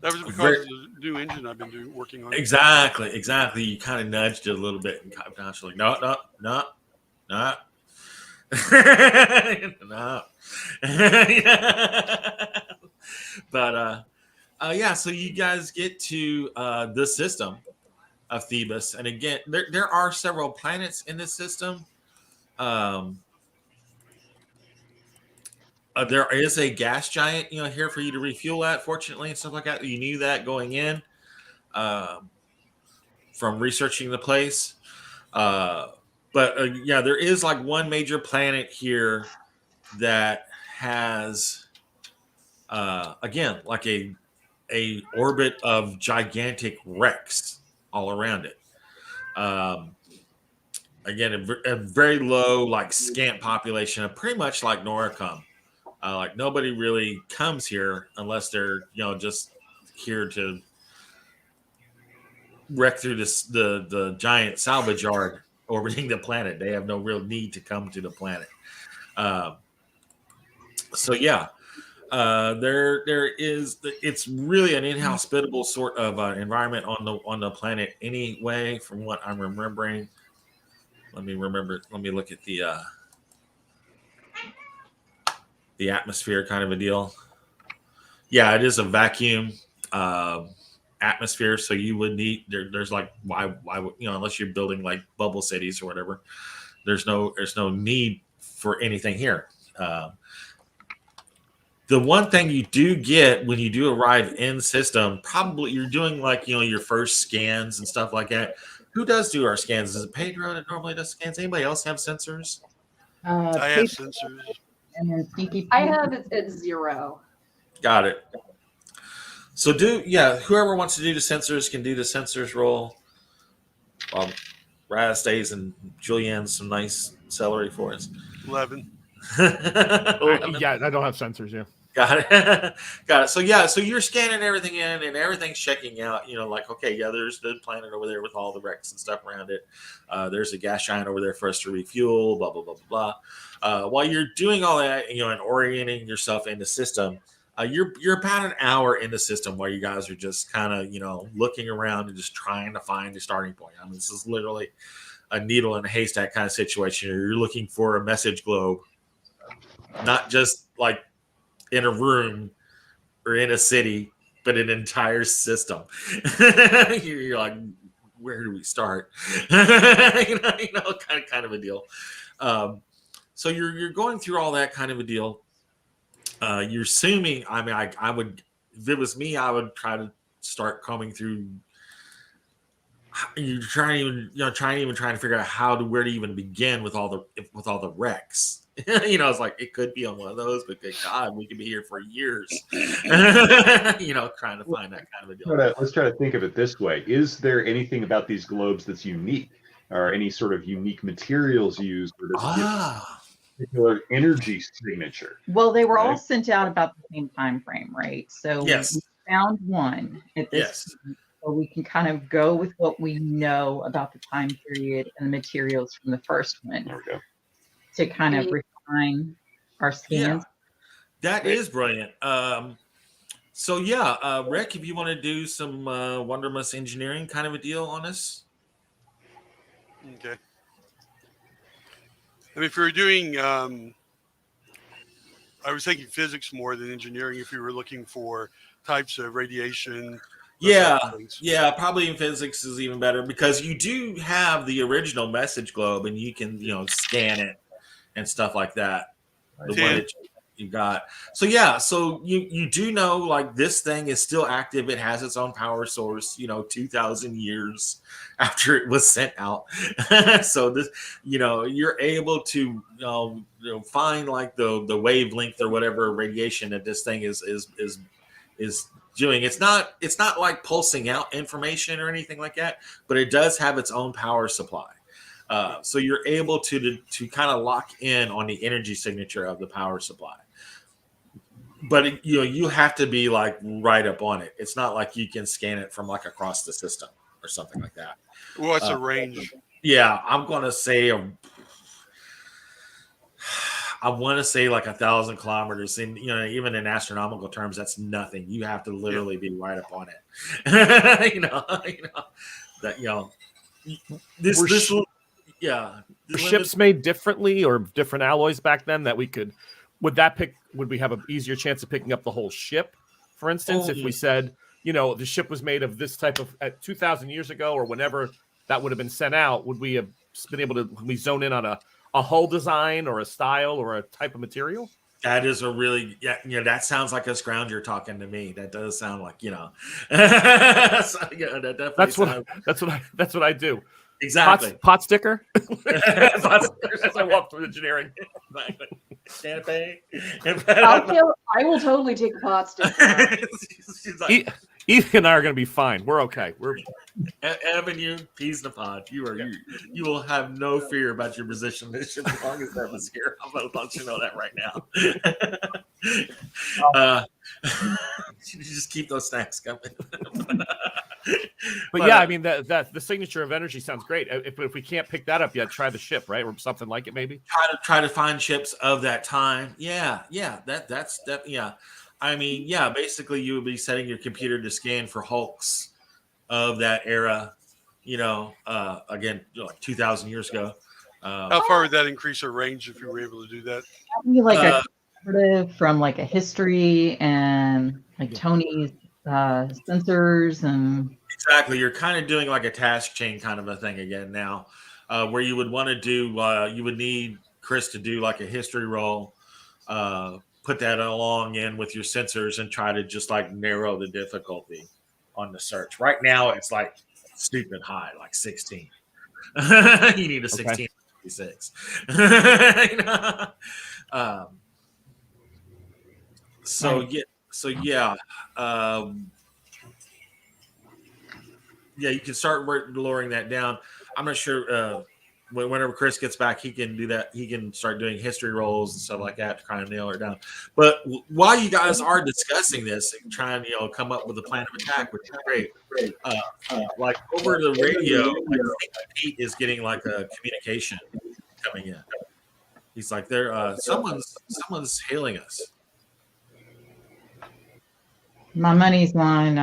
That was because of the new engine I've been working on. exactly. You kind of nudged it a little bit, and Captain Ash was like, no. No. But yeah, so you guys get to the system of Thebes, and again, there are several planets in this system. There is a gas giant, here for you to refuel at. Fortunately, and stuff like that. You knew that going in from researching the place. But yeah, there is like one major planet here that has, again, like a orbit of gigantic wrecks all around it. Again, a very low, like scant population, pretty much like Noricum. Like nobody really comes here unless they're just here to wreck through the giant salvage yard orbiting the planet. They have no real need to come to the planet. So yeah, there is. It's really an inhospitable sort of environment on the planet anyway. From what I'm remembering, let me look at the atmosphere kind of a deal. Yeah, it is a vacuum atmosphere, so you would need there's like why unless you're building like bubble cities or whatever, there's no need for anything here. The one thing you do get when you do arrive in system, probably you're doing like your first scans and stuff like that. Who does do our scans? Is it Pedro that normally does scans? Anybody else have sensors? I have sensors. And then Stinky I have it at 0. Got it. So whoever wants to do the sensors can do the sensors roll. Raz stays and Julianne's some nice celery for us. 11. 11. Yeah, I don't have sensors. Yeah. Got it. So yeah, so you're scanning everything in and everything's checking out. Like, okay, yeah, there's the planet over there with all the wrecks and stuff around it. There's a gas giant over there for us to refuel. Blah blah blah blah blah. While you're doing all that, and orienting yourself in the system, you're about an hour in the system while you guys are just kind of looking around and just trying to find the starting point. I mean, this is literally a needle in a haystack kind of situation. You're looking for a message globe, not just like in a room or in a city, but an entire system. You're like, where do we start? kind of a deal. So you're going through all that kind of a deal. You're assuming. I mean, I would, if it was me, I would try to start combing through. You're trying to figure out where to even begin with all the wrecks. It's like it could be on one of those, but good God, we could be here for years. Trying to find that kind of a deal. Let's try to think of it this way. Is there anything about these globes that's unique, or any sort of unique materials used, or does it give a particular energy signature? Well, they were all Right. sent out about the same time frame, right? So Yes. we found one at this Yes. point, so we can kind of go with what we know about the time period and the materials from the first one There we go. to kind of refine our scans. That is brilliant. So yeah, Rick, if you want to do some Wonderless engineering kind of a deal on this. Okay. I mean, if you were doing, I was thinking physics more than engineering. If you were looking for types of radiation. those types of things. Yeah, probably in physics is even better because you do have the original message globe and you can, scan it and stuff like that. The one that you got. So yeah, so you do know like this thing is still active. It has its own power source, 2,000 years after it was sent out. So this, you're able to find like the wavelength or whatever radiation that this thing is doing. It's not like pulsing out information or anything like that, but it does have its own power supply. So you're able to kind of lock in on the energy signature of the power supply. But you have to be like right up on it. It's not like you can scan it from like across the system or something like that. What's the range? Yeah, I'm gonna say I want to say like 1,000 kilometers, and even in astronomical terms, that's nothing. You have to literally be right up on it. Were ships made differently or different alloys back then that we could? Would we have an easier chance of picking up the whole ship? For instance, if we said, the ship was made of this type of 2,000 years ago or whenever that would have been sent out, would we have been able to zone in on a hull design or a style or a type of material? That is a really that sounds like a scrounger talking to me. That does sound like so, that definitely that's what I do. Exactly. Pot sticker. As I walk through engineering. I will totally take a pot sticker. Like, Ethan and I are going to be fine. We're okay. Evan, you peas in the pod. You will have no fear about your position as long as Evan's here. I'm going to let you know that right now. You just keep those snacks coming. But yeah, I mean that the signature of energy sounds great. If we can't pick that up yet, try the ship, right, or something like it, maybe. Try to find ships of that time. Yeah. That's. I mean, basically you would be setting your computer to scan for hulks of that era, again, like 2,000 years ago. How far would that increase our range if you were able to do that? Maybe like a collaborative from like a history and like Tony's sensors and. Exactly. You're kind of doing like a task chain kind of a thing again now, where you would want to do, you would need Chris to do like a history roll, put that along in with your sensors and try to just like narrow the difficulty on the search. Right now, it's like stupid high, like 16. You need a 16 56. You can start lowering that down. I'm not sure whenever Chris gets back, he can do that. He can start doing history rolls and stuff like that to kind of nail it down. But while you guys are discussing this and trying to come up with a plan of attack, which is great, like over the radio, like Pete is getting like a communication coming in. He's like, "There, someone's hailing us." My money's on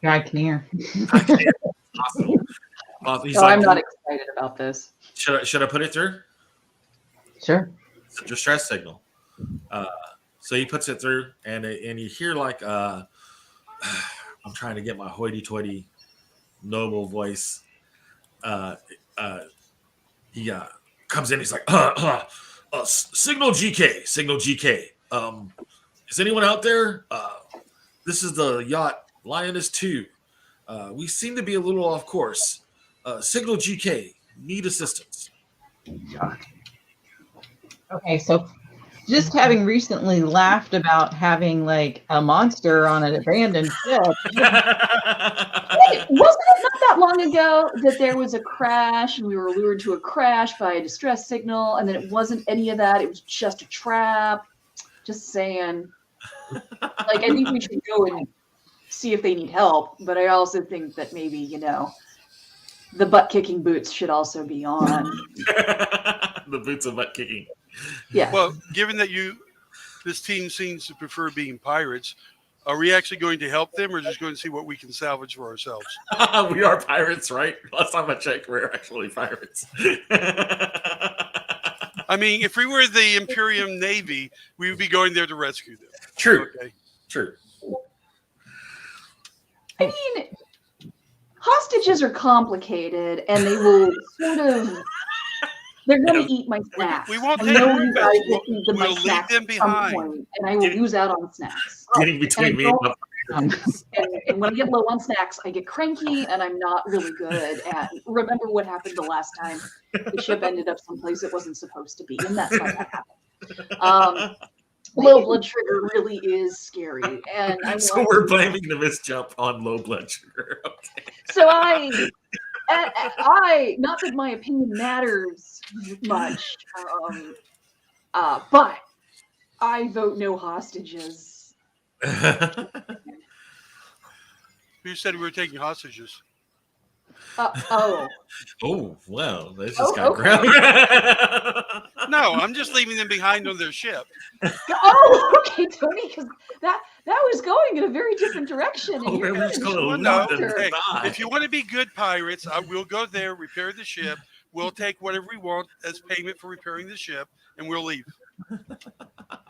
Guy Kinnear. Awesome. He's I'm not excited about this. Should I put it through? Sure. It's a distress signal. So he puts it through, and you hear like I'm trying to get my hoity-toity noble voice. He comes in. He's like, signal GK. Is anyone out there? This is the yacht Lioness 2. We seem to be a little off course. Signal GK. Need assistance. Yeah. Okay, so just having recently laughed about having like a monster on an abandoned ship. Wasn't it not that long ago that there was a crash and we were lured to a crash by a distress signal, and then it wasn't any of that, it was just a trap? Just saying. Like, I think we should go and see if they need help, but I also think that maybe, the butt-kicking boots should also be on. The boots of butt kicking. Yeah. Well, given that this team seems to prefer being pirates, are we actually going to help them, or just going to see what we can salvage for ourselves? We are pirates, right? Last time I checked, we're actually pirates. I mean, if we were the Imperium Navy, we would be going there to rescue them. True. Okay. True. I mean, hostages are complicated, and they will they're going to eat my snacks. We won't I take know them you with guys us. will feed them my We'll leave snacks them at some behind. point, and I will lose out on snacks. Getting between me and my And when I get low on snacks, I get cranky, and I'm not really good at. Remember what happened the last time? The ship ended up someplace it wasn't supposed to be, and that's why that happened. Low blood sugar really is scary, and So we're blaming the misjump on low blood sugar. Okay. So I, not that my opinion matters much, but I vote no hostages. Who said we were taking hostages? Oh, Oh, well, this just Oh, got okay. ground. No, I'm just leaving them behind on their ship. okay, Tony, because that was going in a very different direction. And Oh, you're we're just kind of gonna the no, leave them doctor. Hey, die. if you want to be good pirates, we'll go there, repair the ship. We'll take whatever we want as payment for repairing the ship, and we'll leave.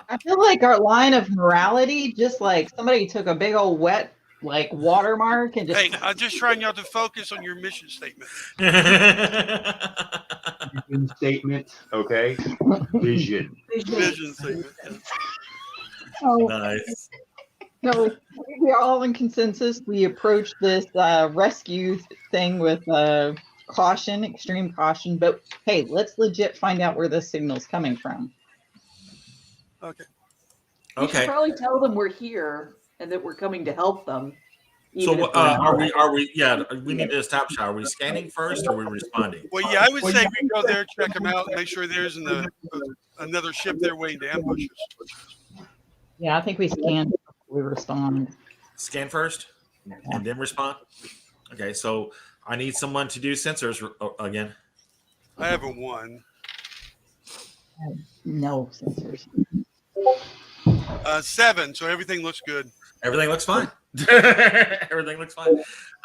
I feel like our line of morality, just like somebody took a big old wet watermark and just Hey, I'm just trying y'all to focus on your mission statement. Vision statement. Okay. Vision. Vision statement. oh, Nice. no, we're all in consensus. We approach this rescue thing with caution, extreme caution. But hey, let's legit find out where this signal's coming from. Okay. You should Okay. probably tell them we're here and that we're coming to help them. So even if we're not. are we? Yeah, we need to establish. Are we scanning first, or are we responding? Well, yeah, I would say we go there, check them out, and make sure there isn't another ship there waiting to ambush us. Yeah, I think we scan before we respond. Scan first, and then respond. Okay, so I need someone to do sensors again. I have a 1. No sensors. 7, so everything looks good. Everything looks fine. Everything looks fine.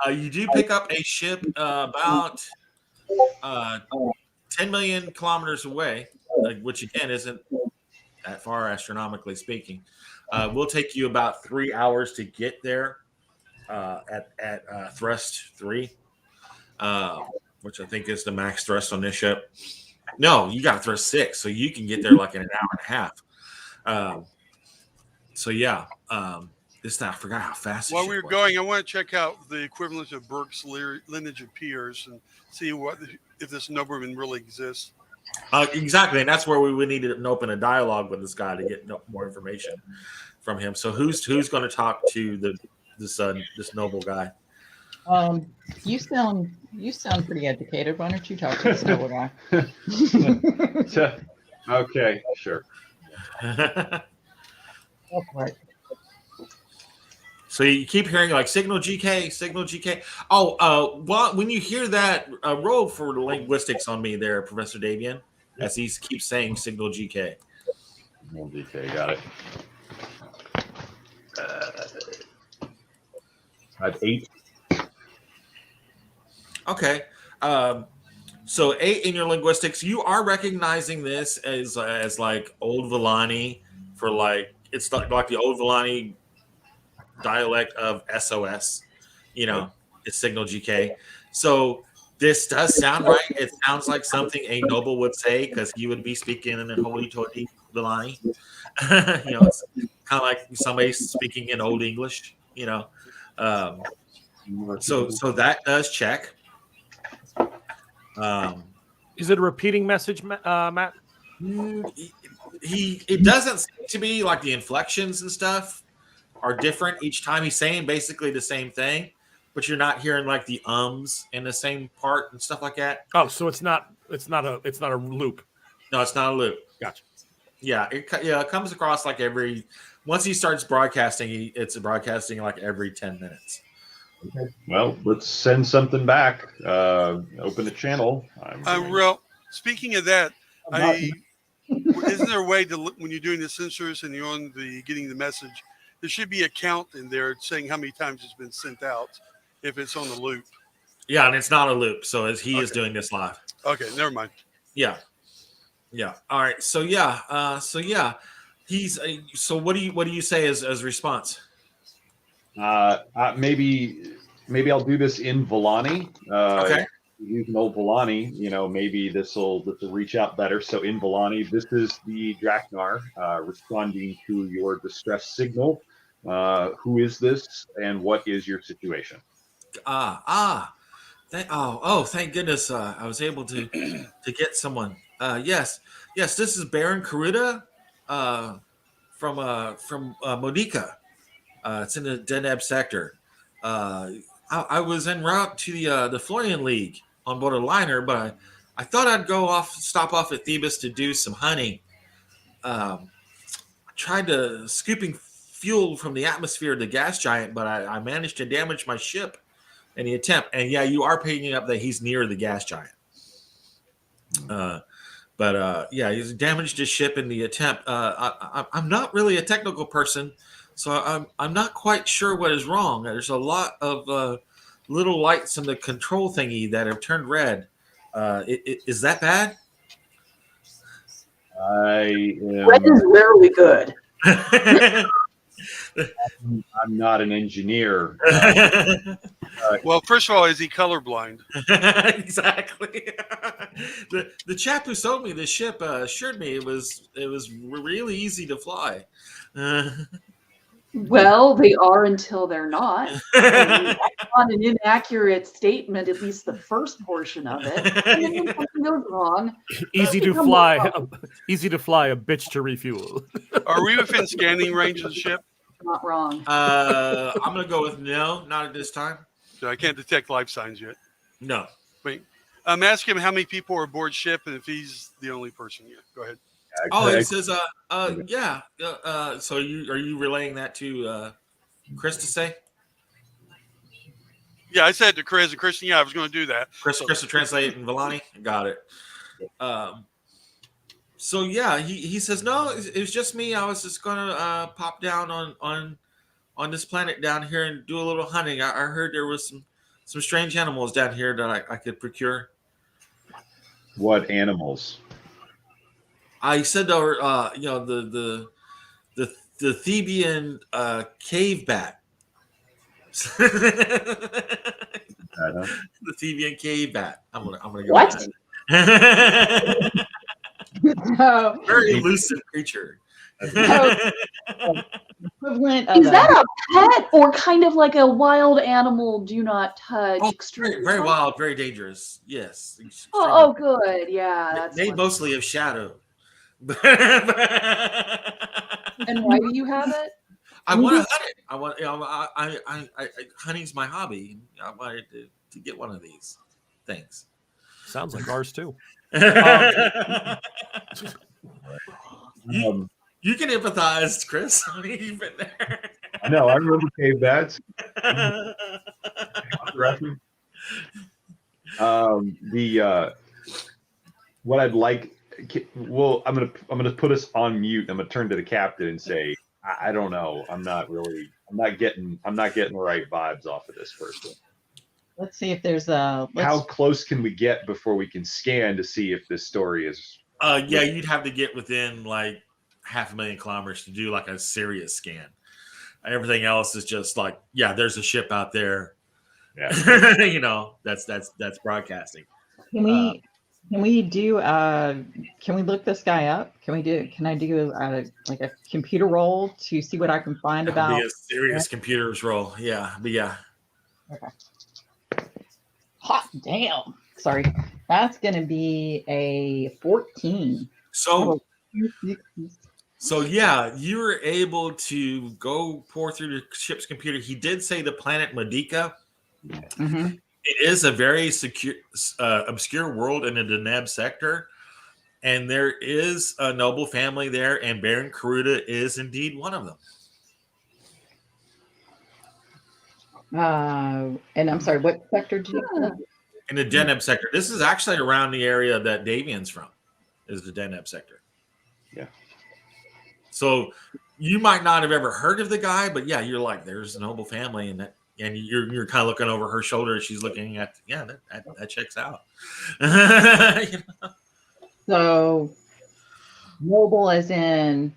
You do pick up a ship about 10 million kilometers away, which again isn't that far astronomically speaking. Will take you about 3 hours to get there at thrust 3, which I think is the max thrust on this ship. No, you got thrust 6, so you can get there like in an hour and a half. So yeah, I forgot how fast. While we were going, I want to check out the equivalent of Burke's lineage of peers and see if this nobleman really exists. Exactly, and that's where we would need to open a dialogue with this guy to get more information from him. So who's going to talk to this noble guy? You sound pretty educated. Why don't you talk to this noble guy? Okay, sure. Go for it. So you keep hearing like signal GK, signal GK. Oh, well, when you hear that, roll for the linguistics on me there, Professor Davian, as he keeps saying signal GK. GK, got it. I have 8. Okay. So 8 in your linguistics, you are recognizing this as like Old Villani for like it's like the Old Villani dialect of SOS. It's signal GK. So this does sound right. It sounds like something a noble would say because he would be speaking in Holy Toity Villani. It's kind of like somebody speaking in Old English. So that does check. Is it a repeating message, Matt? It doesn't seem to be like the inflections and stuff are different each time he's saying basically the same thing, but you're not hearing like the ums in the same part and stuff like that. Oh, so it's not a loop. No, it's not a loop. Gotcha. Yeah, it comes across like once he starts broadcasting, it's broadcasting like every 10 minutes. Okay. Well, let's send something back. Open the channel. Speaking of that, isn't there a way to, when you're doing the sensors and you're on the getting the message, there should be a count in there saying how many times it's been sent out if it's on the loop. Yeah, and it's not a loop, so he is doing this live. Okay, never mind. Yeah. All right. So he's. So what do you say as response? Maybe I'll do this in Volani. Okay. Using old Volani, maybe this will reach out better. So in Volani, this is the Dragnar responding to your distress signal. Who is this, and what is your situation? Thank goodness I was able to get someone. Yes, this is Baron Karuda from Monica. It's in the Deneb sector. I was en route to the Florian League on board a liner, but I thought I'd stop off at Thebes to do some hunting. I tried to scooping fuel from the atmosphere of the gas giant, but I managed to damage my ship in the attempt. And yeah, you are picking up that he's near the gas giant. He's damaged his ship in the attempt. I'm not really a technical person, so I'm not quite sure what is wrong. There's a lot of little lights in the control thingy that have turned red. Is that bad? Red is rarely good. I'm not an engineer. Well, first of all, is he colorblind? Exactly. The chap who sold me this ship assured me it was really easy to fly. Well, they are until they're not. That's not an inaccurate statement, at least the first portion of it. And then when something goes wrong, Easy to fly, a bitch to refuel. Are we within scanning range of the ship? not wrong. I'm gonna go with no, not at this time. So I can't detect life signs yet. No. Wait. Ask him how many people are aboard ship and if he's the only person. Yeah, go ahead. Oh, it says, yeah. So are you relaying that to Chris to say? Yeah, I said to Chris and Christian, yeah, I was going to do that. Chris will translate in Villani. Got it. So yeah, he says, no, it was just me. I was just going to pop down on this planet down here and do a little hunting. I heard there was some strange animals down here that I could procure. What animals? I said there were, the Thebian cave bat. The Thebian cave bat. I'm gonna go. What? With that. So, Very elusive creature. equivalent of Is that a pet or kind of like a wild animal? Do not touch. Oh, extreme. very wild, very dangerous. Yes. Oh, good. Yeah, that's made wonderful. mostly of shadow. And why do you have it? I want to hunt it. I want. Hunting's my hobby. I wanted to get one of these things. Sounds like ours too. You can empathize, Chris. You've been there. I know. I remember cave bats. What I'd like. Well, I'm gonna put us on mute. I'm gonna turn to the captain and say, I don't know. I'm not getting the right vibes off of this person. Let's see if there's a. How close can we get before we can scan to see if this story is? Yeah, you'd have to get within like 500,000 kilometers to do like a serious scan. Everything else is just like, yeah, there's a ship out there. Yeah. That's broadcasting. Can we do? Can we look this guy up? Can I do like a computer roll to see what I can find That would about? be a serious computer's roll. Yeah, but yeah. Okay. Hot damn. Sorry. That's going to be a 14. So Oh. So yeah, you were able to go pour through the ship's computer. He did say the planet Modica. Mhm. It is a very secure, obscure world in the Deneb sector, and there is a noble family there, and Baron Karuta is indeed one of them. And I'm sorry, what sector did you say? In the Deneb sector, this is actually around the area that Davian's from, is the Deneb sector. Yeah. So you might not have ever heard of the guy, but yeah, you're like, there's a noble family, and you're kind of looking over her shoulder. She's looking at, yeah, that checks out. You know? So noble as in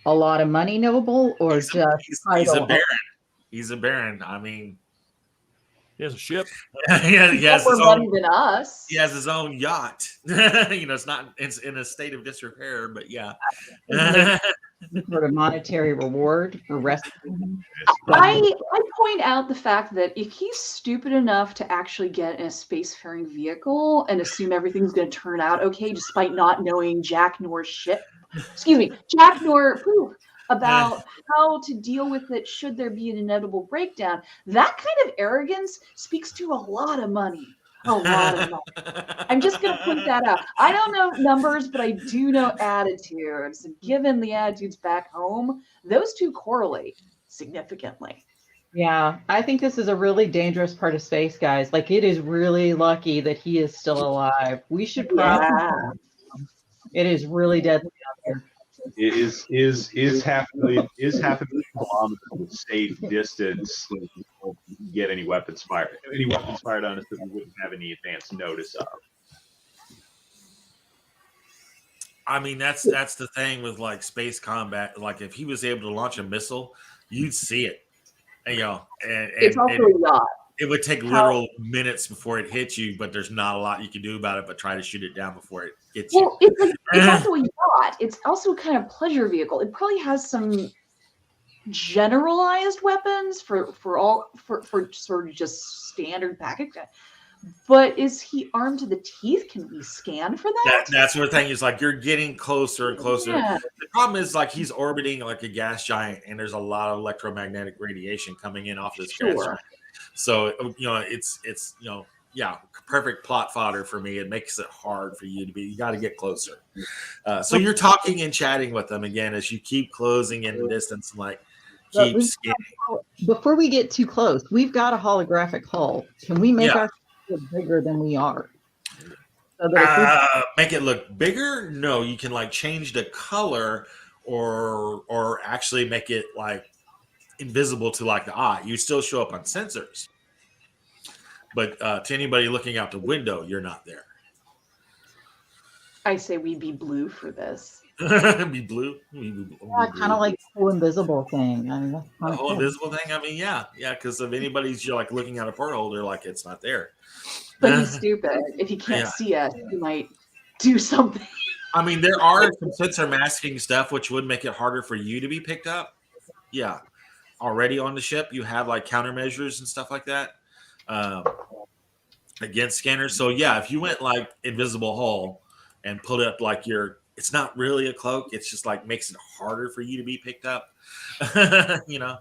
a lot of money noble, or He's just a title? baron. He's a baron. I mean, He has a ship. he has More his money own. than us. He has his own yacht. You know, it's in a state of disrepair, but yeah. Sort of monetary reward for rescuing him? I point out the fact that if he's stupid enough to actually get in a spacefaring vehicle and assume everything's going to turn out okay, despite not knowing Jack nor poop about how to deal with it should there be an inevitable breakdown, that kind of arrogance speaks to a lot of money. A lot of money. I'm just going to point that out. I don't know numbers, but I do know attitudes. And given the attitudes back home, those two correlate significantly. Yeah, I think this is a really dangerous part of space, guys. Like, it is really lucky that he is still alive. We should probably. Yeah. It is really deadly out there. It is half a million kilometers of safe distance. Get any weapons fired on us that we wouldn't have any advance notice of. I mean, that's the thing with like space combat. Like, if he was able to launch a missile, you'd see it. And, you know, and It's also a yacht. it would take literal minutes before it hits you, but there's not a lot you can do about it but try to shoot it down before it hits you. Well, it's also a yacht. It's also a kind of pleasure vehicle. It probably has some generalized weapons for sort of just standard package. But is he armed to the teeth? Can we scan for that? That's the thing. Is like you're getting closer and closer. Yeah. The problem is like he's orbiting like a gas giant, and there's a lot of electromagnetic radiation coming in off this gas Sure. giant. So you know, it's you know, yeah, perfect plot fodder for me. It makes it hard for you to be. You got to get closer. So you're talking and chatting with them again as you keep closing in the distance, and like keep scanning. Before we get too close, we've got a holographic hull. Can we make our look bigger than we are? So that Make it look bigger? No, you can like change the color or actually make it like invisible to like the eye. You still show up on sensors, but to anybody looking out the window, you're not there. I say we be blue for this. Be blue. kind of like the whole invisible thing. I mean, that's The kinda whole cool. invisible thing. I mean, yeah. Because if anybody's you're like looking at a porthole, they're like, it's not there. But he's stupid. If he can't Yeah. see us, he might do something. I mean, there are some sensor masking stuff which would make it harder for you to be picked up. Yeah. Already on the ship, you have like countermeasures and stuff like that against scanners. So yeah, if you went like invisible hull and put up like it's not really a cloak. It's just like makes it harder for you to be picked up. You know,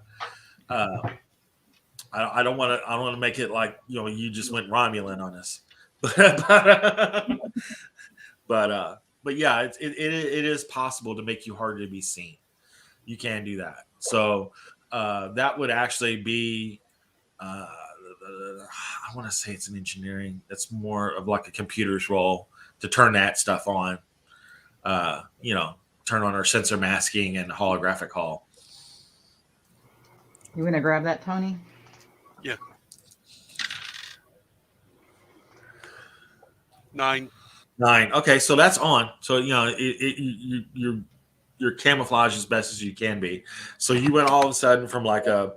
I don't want to make it like, you know, you just went Romulan on us. But yeah, it is possible to make you harder to be seen. You can do that. So that would actually be, I want to say it's an engineering. That's more of like a computer's role to turn that stuff on. You know, turn on our sensor masking and holographic hull. You want to grab that, Tony? Yeah. 9. 9. Okay, so that's on. So you know, you're camouflaged as best as you can be. So you went all of a sudden from like a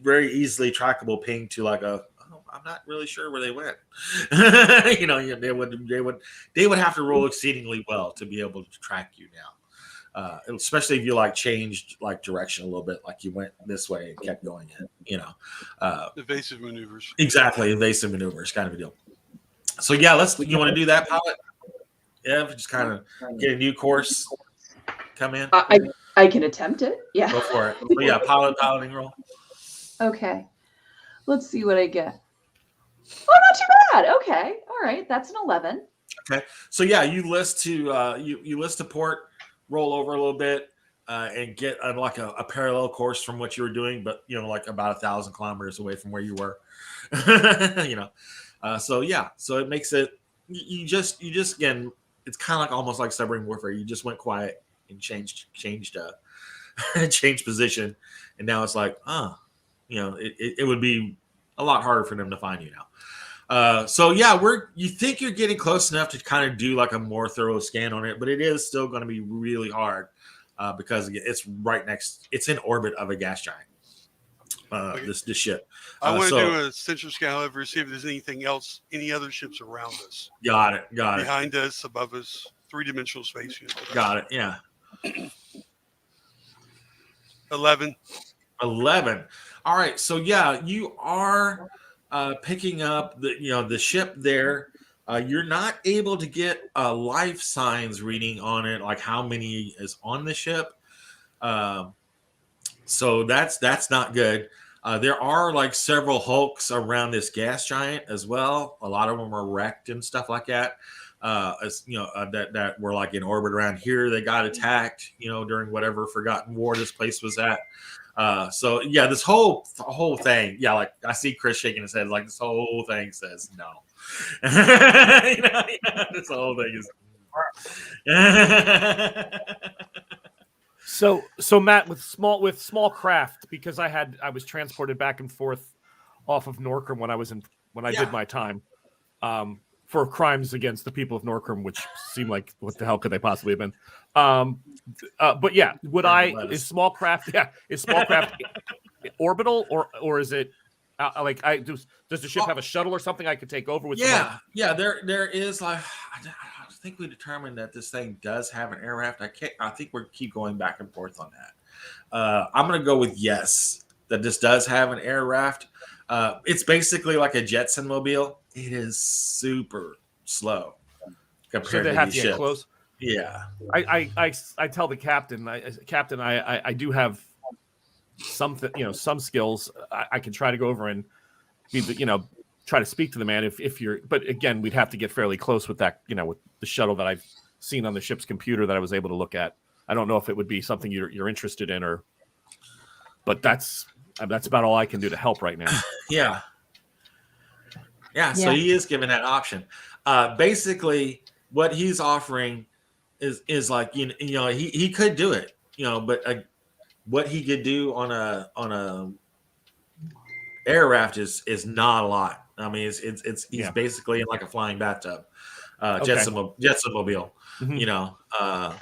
very easily trackable ping to like I'm not really sure where they went. You know, they would have to roll exceedingly well to be able to track you now. Especially if you like changed like direction a little bit, like you went this way and kept going in, you know. Evasive maneuvers. Exactly, evasive maneuvers, kind of a deal. So yeah, you want to do that, pilot? Yeah, just kind of get a new course. Come in. I can attempt it. Yeah. Go for it. So yeah, piloting roll. Okay. Let's see what I get. Oh, not too bad. Okay. All right. That's an 11. Okay. So yeah, you list to you list to port, roll over a little bit, and get like a parallel course from what you were doing, but like about 1,000 kilometers away from where you were. So yeah, so it makes it you just again, it's kind of like almost like submarine warfare. You just went quiet and changed changed position, and now it's like it would be a lot harder for them to find you now. So yeah, you think you're getting close enough to kind of do like a more thorough scan on it, but it is still going to be really hard because it's it's in orbit of a gas giant. This ship. I want to do a sensor scan, however, see if there's anything else, any other ships around us. Got it. Behind us, above us, three-dimensional space. Got it. Yeah. 11. All right. So yeah, you are picking up the ship there. You're not able to get a life signs reading on it, like how many is on the ship. So that's not good. There are like several hulks around this gas giant as well. A lot of them are wrecked and stuff like that. That were like in orbit around here. They got attacked, during whatever forgotten war this place was at. So yeah, this whole thing, yeah, like I see Chris shaking his head, like this whole thing says no. This whole thing is. So Matt, with small craft, because I was transported back and forth off of Norcom when I did my time, for crimes against the people of Norcom, which seemed like what the hell could they possibly have been? But yeah, is small craft orbital or is it does the ship have a shuttle or something I could take over with? Yeah, there is like I think we determined that this thing does have an air raft. I think we keep going back and forth on that. I'm gonna go with yes, that this does have an air raft. It's basically like a Jetson mobile. It is super slow compared to these ships. Close. Yeah, I tell the captain, I do have something, some skills. I can try to go over and try to speak to the man if you're. But again, we'd have to get fairly close with that, with the shuttle that I've seen on the ship's computer that I was able to look at. I don't know if it would be something you're interested in, but that's about all I can do to help right now. Yeah. So he is given that option. Basically, what he's offering is like he could do it, but what he could do on a air raft is not a lot. I mean, he's basically in like a flying bathtub, Jetson mobile. Mm-hmm.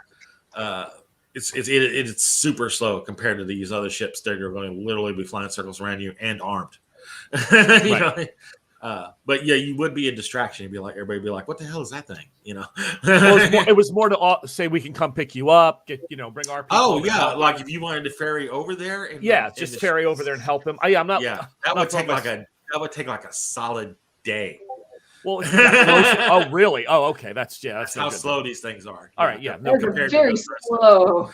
It's super slow compared to these other ships that are going to literally be flying circles around you and armed. Right. But yeah, you would be a distraction. Everybody would be like, "What the hell is that thing?" Well, it was more to say we can come pick you up, bring our people. Oh yeah, like if you wanted to ferry over there. And, just ferry over there and help them. I'm not. Yeah, that would take like a solid day. Well, oh really? Oh, okay. That's how slow these things are. All right, yeah. No, very slow.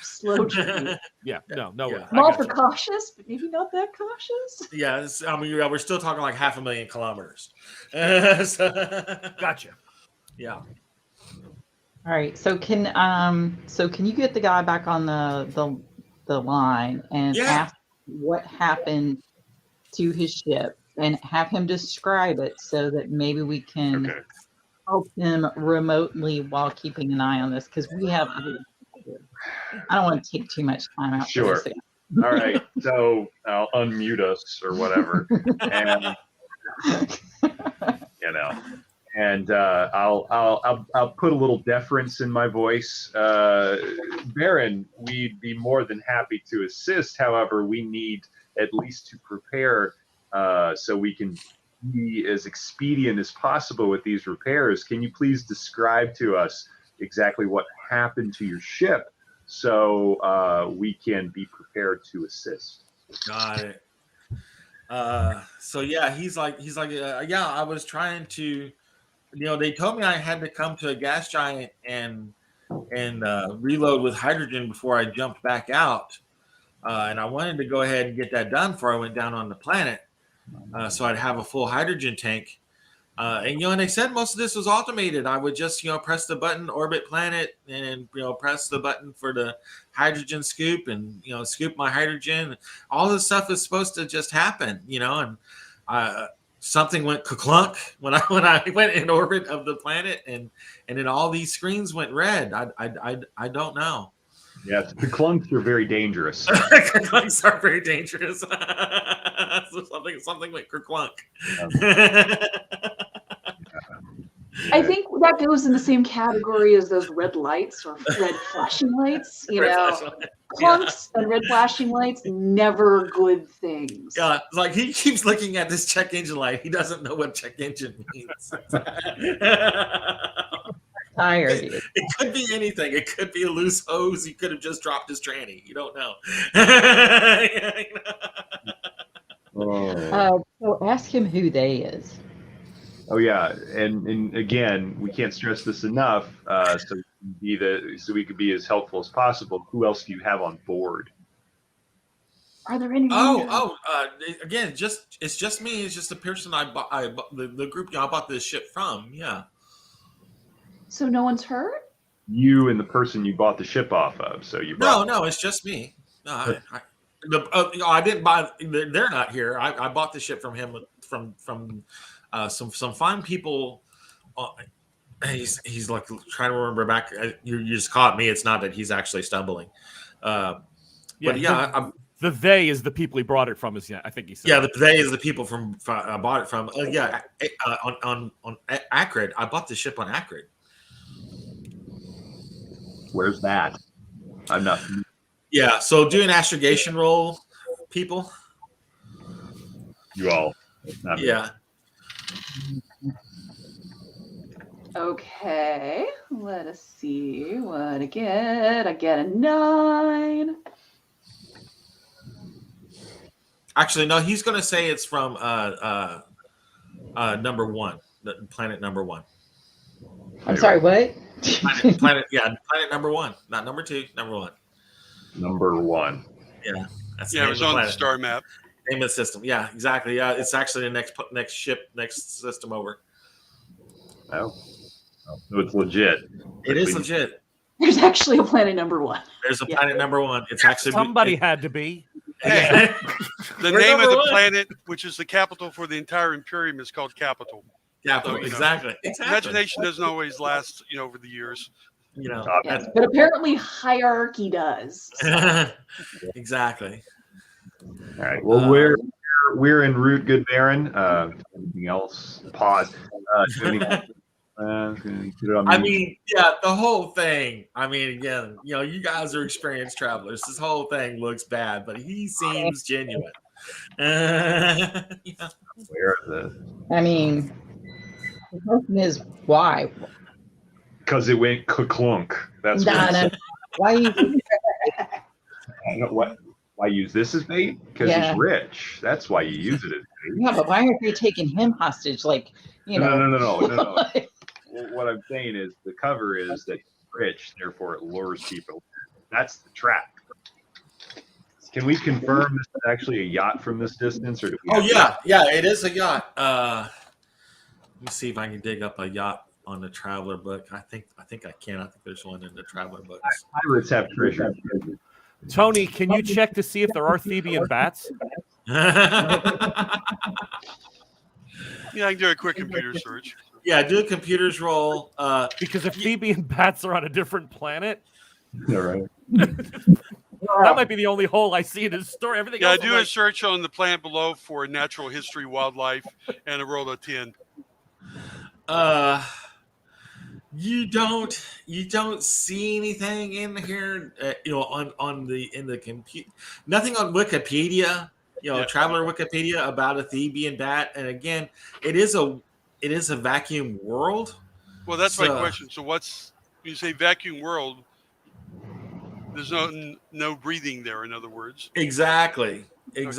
Yeah, no. Yeah. I'm all for cautious, but maybe not that cautious. Yeah, we're still talking like 500,000 kilometers. Gotcha. Yeah. All right. So can you get the guy back on the line and ask what happened to his ship and have him describe it so that maybe we can help him remotely while keeping an eye on this, because we have. I don't want to take too much time out. Sure. For this. All right. So I'll unmute us or whatever, and and I'll put a little deference in my voice. Baron, we'd be more than happy to assist. However, we need at least to prepare so we can be as expedient as possible with these repairs. Can you please describe to us exactly what happened to your ship so we can be prepared to assist? Got it. So yeah, he's like, I was trying to they told me I had to come to a gas giant and reload with hydrogen before I jumped back out. And I wanted to go ahead and get that done before I went down on the planet, so I'd have a full hydrogen tank. And they said most of this was automated. I would just press the button, orbit planet, and press the button for the hydrogen scoop, and scoop my hydrogen. All this stuff is supposed to just happen, and something went clunk when I went in orbit of the planet, and then all these screens went red. I don't know. Yes, the clunks are very dangerous. Clunks are very dangerous. So something went kerclunk. I think that goes in the same category as those red lights or red flashing lights. Clunks and red flashing lights, never good things. Yeah, like he keeps looking at this check engine light. He doesn't know what check engine means. Tired. It could be anything. It could be a loose hose. He could have just dropped his tranny. You don't know. So ask him who they is. Oh yeah, and again, we can't stress this enough. So we could be as helpful as possible. Who else do you have on board? Are there any? Again, it's just me. It's just the person I bought the group I bought this ship from. Yeah. So no one's hurt? You and the person you bought the ship off of. So you brought No, it's just me. No, I didn't buy. They're not here. I bought the ship from him from some fine people. He's like trying to remember back. You just caught me. It's not that he's actually stumbling. But yeah, the they is the people he brought it from. I think he said. Yeah, the they is the people from I bought it from. On Acrid. I bought the ship on Acrid. Where's that? I'm not. Yeah, so do an astrogation roll, people. You all. Yeah. Okay, let us see what I get. I get a 9. Actually, no, he's going to say it's from number 1, planet number 1. I'm sorry, what? Planet number 1, not number 2, number 1. Number 1. Yeah, that's it was on the star map. Name of the system. Yeah, exactly. Yeah, it's actually the next ship, next system over. Oh, so it's legit. It is legit. There's actually a planet number 1. There's a planet number 1. It's actually Somebody had to be. Hey, the We're name of the 1. planet, which is the capital for the entire Imperium, is called Capital. Capital, So, exactly. Imagination doesn't always last, over the years. Yes, but apparently hierarchy does. Exactly. All right. Well, we're en route, good Baron. Anything else? Pause. I mean, yeah, the whole thing. I mean, again, you guys are experienced travelers. This whole thing looks bad, but he seems genuine. Where is it? I mean, the question is why? Because it went clunk. That's No. Why? Why use this as bait? Because he's rich. That's why you use it as bait. Yeah, but why are you taking him hostage? Like, No. What I'm saying is the cover is that he's rich, therefore it lures people. That's the trap. Can we confirm this is actually a yacht from this distance, or do we? Yeah, it is a yacht. Let me see if I can dig up a yacht on the Traveler book. I think I can. I think there's one in the Traveler books. Pirates have treasure. Tony, can you check to see if there are Thebian bats? Yeah, I can do a quick computer search. Yeah, do a computer's roll. Because if Thebian bats are on a different planet, All right. that might be the only hole I see in his story. Everything Yeah, I else do a search on the planet below for natural history, wildlife, and a roll of 10. You don't see anything in here. In the computer, nothing on Wikipedia. Traveler Wikipedia about a Thebian bat, and again, it is a vacuum world. Well, that's my question. So when you say vacuum world, there's no breathing there, in other words. Exactly. And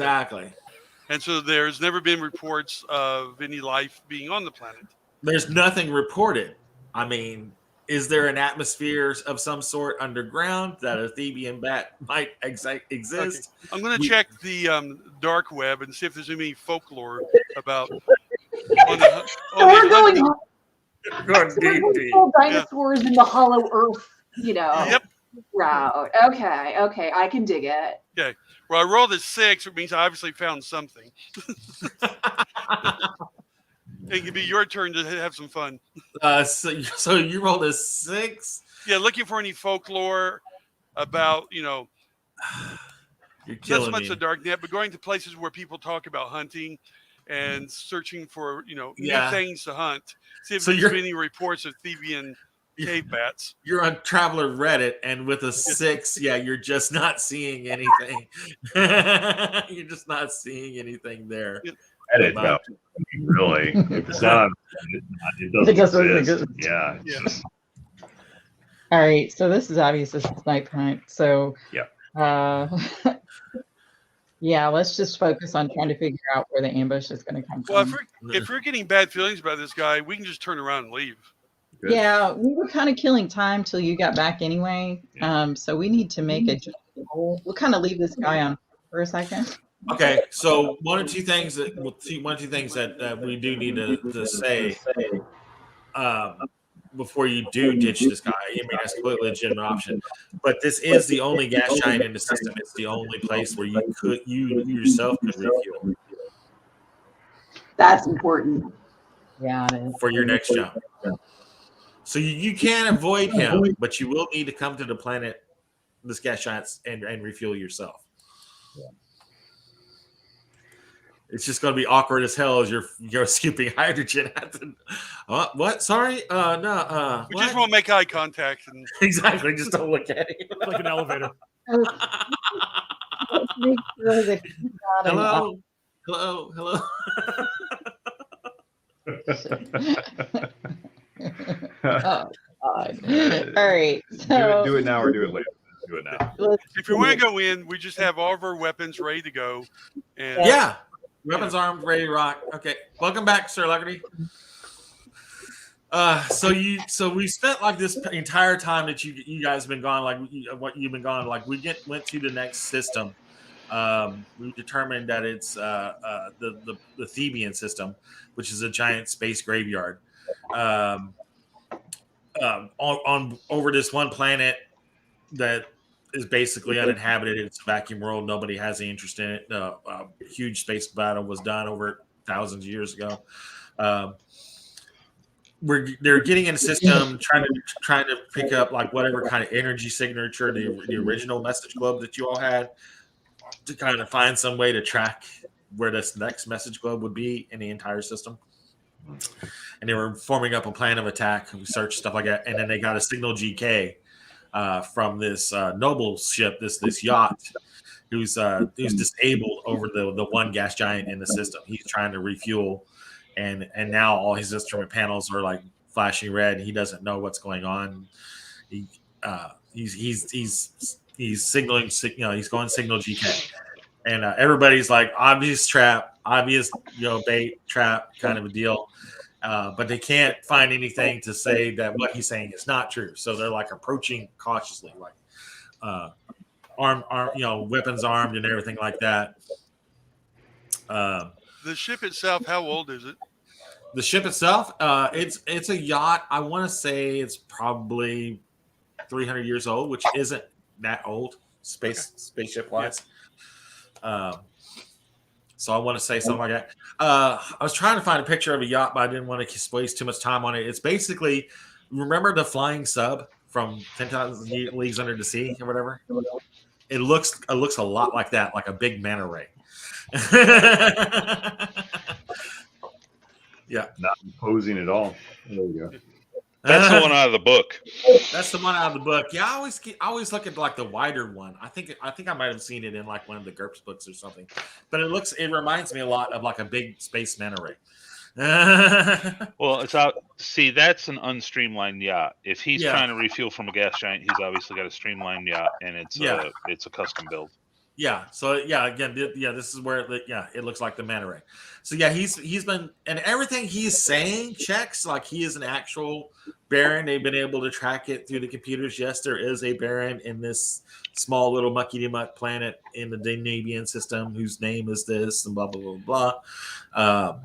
so there's never been reports of any life being on the planet. There's nothing reported. I mean, is there an atmosphere of some sort underground that a Thebian bat might exist? I'm going to check the dark web and see if there's any folklore about on the, So we're going Good full dinosaurs in the hollow earth, Yep. route. Okay, I can dig it. Well, I rolled a 6, which means I obviously found something. It can be your turn to have some fun. So you rolled a 6? Yeah, looking for any folklore about, You're not killing so much me. the dark net, but going to places where people talk about hunting and searching for, new things to hunt. See if So there's any reports of Thebian cave bats. You're on Traveler Reddit, and with a 6, you're just not seeing anything. You're just not seeing anything there. Edit though. Really, if it's not, it doesn't exist. Yeah. Yeah. All right, so this is obviously a snipe hunt. So yeah, let's just focus on trying to figure out where the ambush is going to come Well, from. if we're getting bad feelings about this guy, we can just turn around and leave. Good. Yeah, we were kind of killing time till you got back anyway. So we need to make a goal. We'll kind of leave this guy on for a second. Okay, so one or two things that we do need to say before you do ditch this guy. I mean, that's a completely legitimate option, but this is the only gas giant in the system. It's the only place where you yourself could refuel That's important. Yeah, it is. for your next jump. So you can avoid him, but you will need to come to the planet, this gas giant, and refuel yourself. It's just going to be awkward as hell as you're scooping hydrogen at the. What? Sorry. No. We What? just won't make eye contact. And Exactly. Just don't look at him. Like an elevator. Let's make sure that he's not an Hello. Oh, God. All right. So do it now or do it later. Do it now. if we want to go in, we just have all of our weapons ready to go. And Yeah. Weapons armed, ready to rock. Okay. Welcome back, Sir Luckety. So we spent like this entire time that you guys have been gone, like what you've been gone, like we went to the next system. We determined that it's the Thebian System, which is a giant space graveyard. On over this one planet that is basically uninhabited. It's a vacuum world. Nobody has any interest in it. A huge space battle was done over thousands of years ago. They're getting in a system, trying to pick up like whatever kind of energy signature the original message globe that you all had, to kind of find some way to track where this next message globe would be in the entire system. And they were forming up a plan of attack, research, stuff like that. And then they got a signal GK from this noble ship, this yacht, who's disabled over the one gas giant in the system. He's trying to refuel, and now all his instrument panels are like flashing red. He doesn't know what's going on. He's signaling, he's going signal GK, and everybody's like obvious trap, obvious bait trap kind of a deal. But they can't find anything to say that what he's saying is not true. So they're like approaching cautiously, like armed, weapons armed and everything like that. the ship itself, how old is it? The ship itself, it's a yacht. I want to say it's probably 300 years old, which isn't that old spaceship wise. So I want to say something like that. I was trying to find a picture of a yacht, but I didn't want to waste too much time on it. It's basically, remember the flying sub from 10,000 Leagues Under the Sea or whatever? It looks a lot like that, like a big manta ray. Yeah. Not imposing at all. There you go. That's the one out of the book. That's the one out of the book. Yeah, I always look at like the wider one. I think I might have seen it in like one of the GURPS books or something. But it reminds me a lot of like a big space manta ray. Well, it's out. See, that's an unstreamlined yacht. If he's Yeah. trying to refuel from a gas giant, he's obviously got a streamlined yacht, and it's a custom build. Yeah. So yeah, again, this is where it looks like the manta ray. So yeah, he's been, and everything he's saying checks. Like, he is an actual Baron. They've been able to track it through the computers. Yes, there is a Baron in this small little mucky-muck planet in the Thebian system whose name is this, and blah blah blah blah.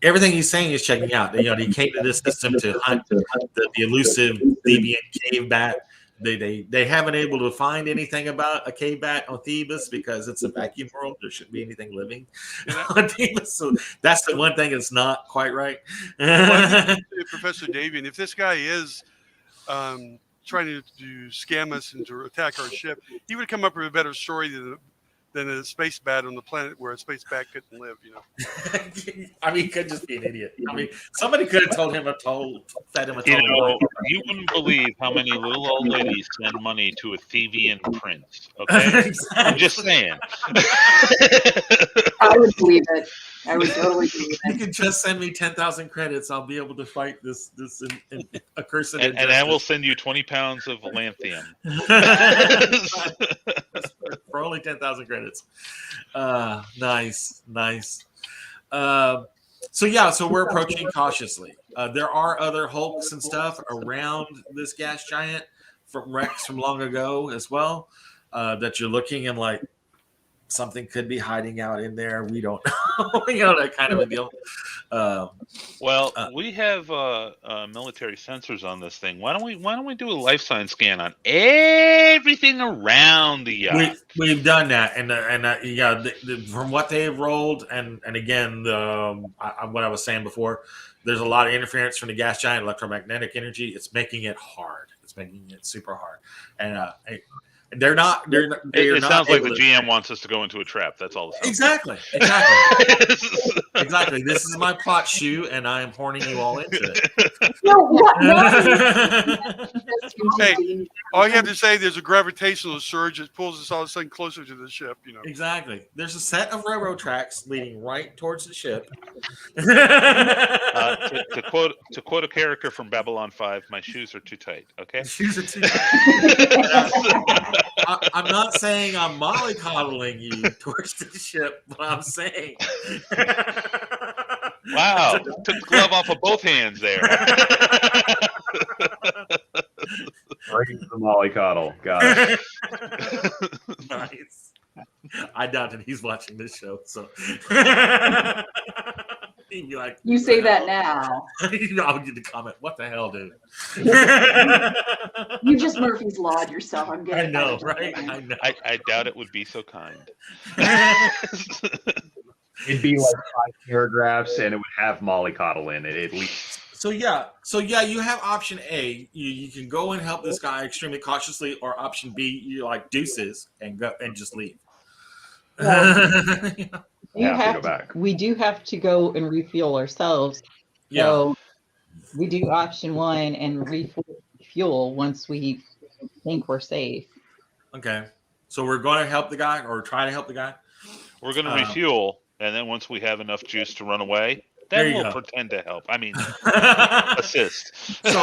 Everything he's saying is checking out. He came to this system to hunt the elusive Thebian cave bat. They haven't able to find anything about a cave bat on Thebes because it's a vacuum world. There shouldn't be anything living on Thebes. So that's the one thing that's not quite right. Professor Davian, if this guy is trying to scam us and to attack our ship, he would come up with a better story than a space bat on the planet where a space bat couldn't live, I mean, he could just be an idiot. I mean, somebody could have fed him a total. You wouldn't believe how many little old ladies send money to a Thebian prince. Okay, I'm just saying. I would believe it. I would totally believe You it. can just send me 10,000 credits. I'll be able to fight this accursed. And I will send you 20 pounds of lanthium. For only 10,000 credits. Nice. So we're approaching cautiously. There are other hulks and stuff around this gas giant from wrecks from long ago as well, that you're looking and like, something could be hiding out in there. We don't know. That kind of a deal. We have military sensors on this thing. Why don't we do a life sign scan on everything around the yacht? We've done that, and from what they have rolled, and again, what I was saying before, there's a lot of interference from the gas giant, electromagnetic energy. It's making it hard. It's making it super hard, and they're not. It sounds like the GM wants us to go into a trap. That's all. Exactly. Exactly. This is my plot shoe, and I am horning you all into it. Hey, all you have to say, there's a gravitational surge that pulls us all of a sudden closer to the ship. Exactly. There's a set of railroad tracks leading right towards the ship. To quote a character from Babylon 5, my shoes are too tight. Okay. Shoes are too tight. I'm not saying I'm mollycoddling you towards the ship, but I'm saying. Wow, took the glove off of both hands there. Right into the mollycoddle. Got it. Nice. I doubt that he's watching this show, so. He'd be like, You say that now. I'll get the comment. What the hell, dude? You just Murphy's Law'd yourself. I'm getting. I know, right? I know. I doubt it would be so kind. It'd be like 5 paragraphs, and it would have mollycoddle in it at least. So you have option A. You can go and help this guy extremely cautiously, or option B, you like deuces and go and just leave. We do have to go and refuel ourselves. Yeah. So we do option 1 and refuel once we think we're safe. Okay. So we're going to help the guy, or try to help the guy. We're going to refuel, and then once we have enough juice to run away, then we'll pretend to help. I mean, assist. So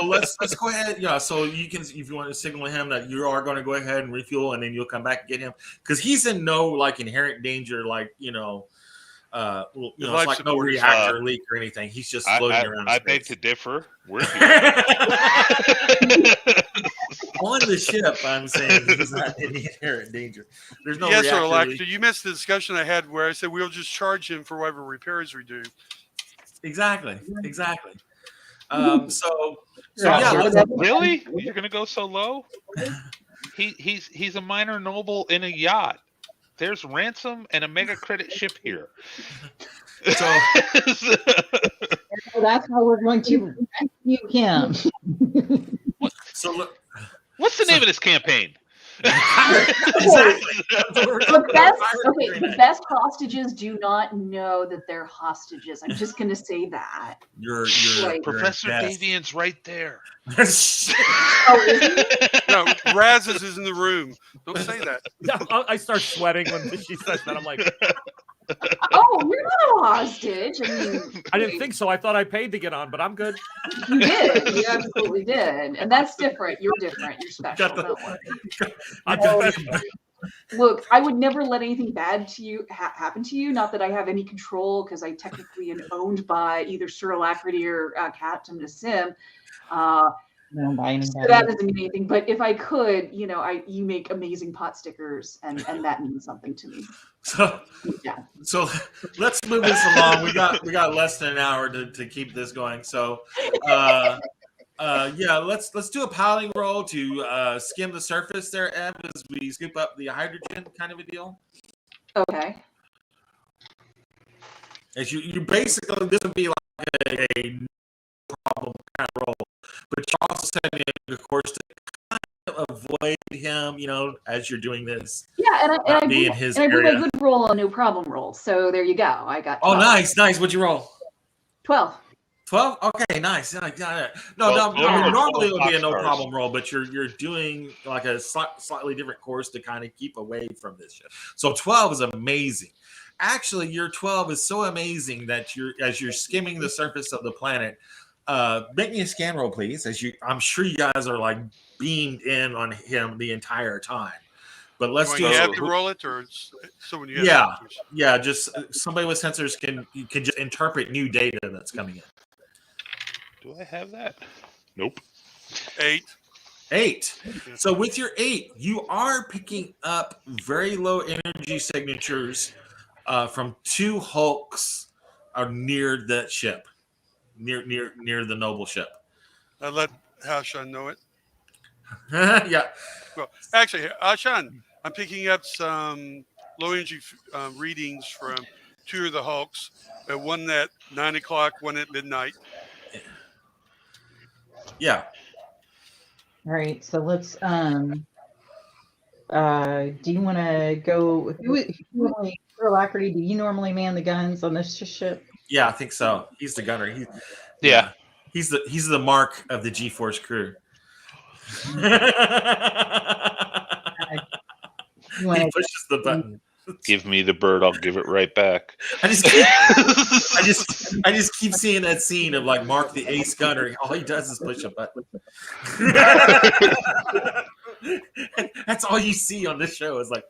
let's go ahead. Yeah. So you can, if you want to signal him that you are going to go ahead and refuel, and then you'll come back and get him, because he's in no like inherent danger, like it's like no reactor leak or anything. He's just floating around. I beg to differ. We're here. On the ship, I'm saying he's not in inherent danger. There's no yes, reactor sir, Alex. leak. You missed the discussion I had where I said we'll just charge him for whatever repairs we do. Exactly. Really? You're going to go so low? He's a minor noble in a yacht. There's ransom and a mega credit ship here. So that's how we're going to rescue him. What's the name of this campaign? The best hostages do not know that they're hostages. I'm just going to say that. You're Professor Davian's right there. Oh, is he? No, Razes is in the room. Don't say that. I start sweating when she says that. I'm like, oh, you're not a hostage. I didn't think so. I thought I paid to get on, but I'm good. You did. You absolutely did. And that's different. You're different. You're special. Don't worry. look, I would never let anything bad to you happen to you. Not that I have any control, because I technically am owned by either Sir Alacrity or Captain Nassim. I don't buy So anybody. that doesn't mean anything. But if I could, you make amazing pot stickers, and that means something to me. So, Yeah. so let's move this along. We got less than an hour to keep this going. So, yeah, let's do a piloting roll to skim the surface there, Ev, as we scoop up the hydrogen, kind of a deal. Okay. As you basically, this would be like a no problem kind of roll, but you're also setting it, of course, to kind of avoid him, as you're doing this. Yeah, and I be blew in his my area. good roll on no problem roll. So there you go. I got 12. Oh, nice. What'd you roll? 12. 12? Okay, nice. Yeah, I got it. Well, Normally it would be a box no cars. problem roll, but you're doing like a slightly different course to kind of keep away from this shit. So 12 is amazing. Actually, your 12 is so amazing that as you're skimming the surface of the planet, make me a scan roll, please. I'm sure you guys are like beamed in on him the entire time. But let's do you it. have to roll it, or someone you have Yeah, sensors? yeah. Just somebody with sensors can just interpret new data that's coming in. Do I have that? Nope. 8. 8. So with your 8, you are picking up very low energy signatures from 2 hulks near that ship, near the noble ship. I let Hashan know it. Yeah. Well, actually, Hashan, I'm picking up some low energy readings from 2 of the hulks. One at 9 o'clock, one at midnight. Yeah. All right, so let's. Do you want to go? For Alacrity, do you normally man the guns on this ship? Yeah, I think so. He's the gunner. Yeah. He's the mark of the G-Force crew. He pushes the button. Give me the bird, I'll give it right back. I just keep seeing that scene of like Mark the Ace Gunner. All he does is push a button. That's all you see on this show. Is like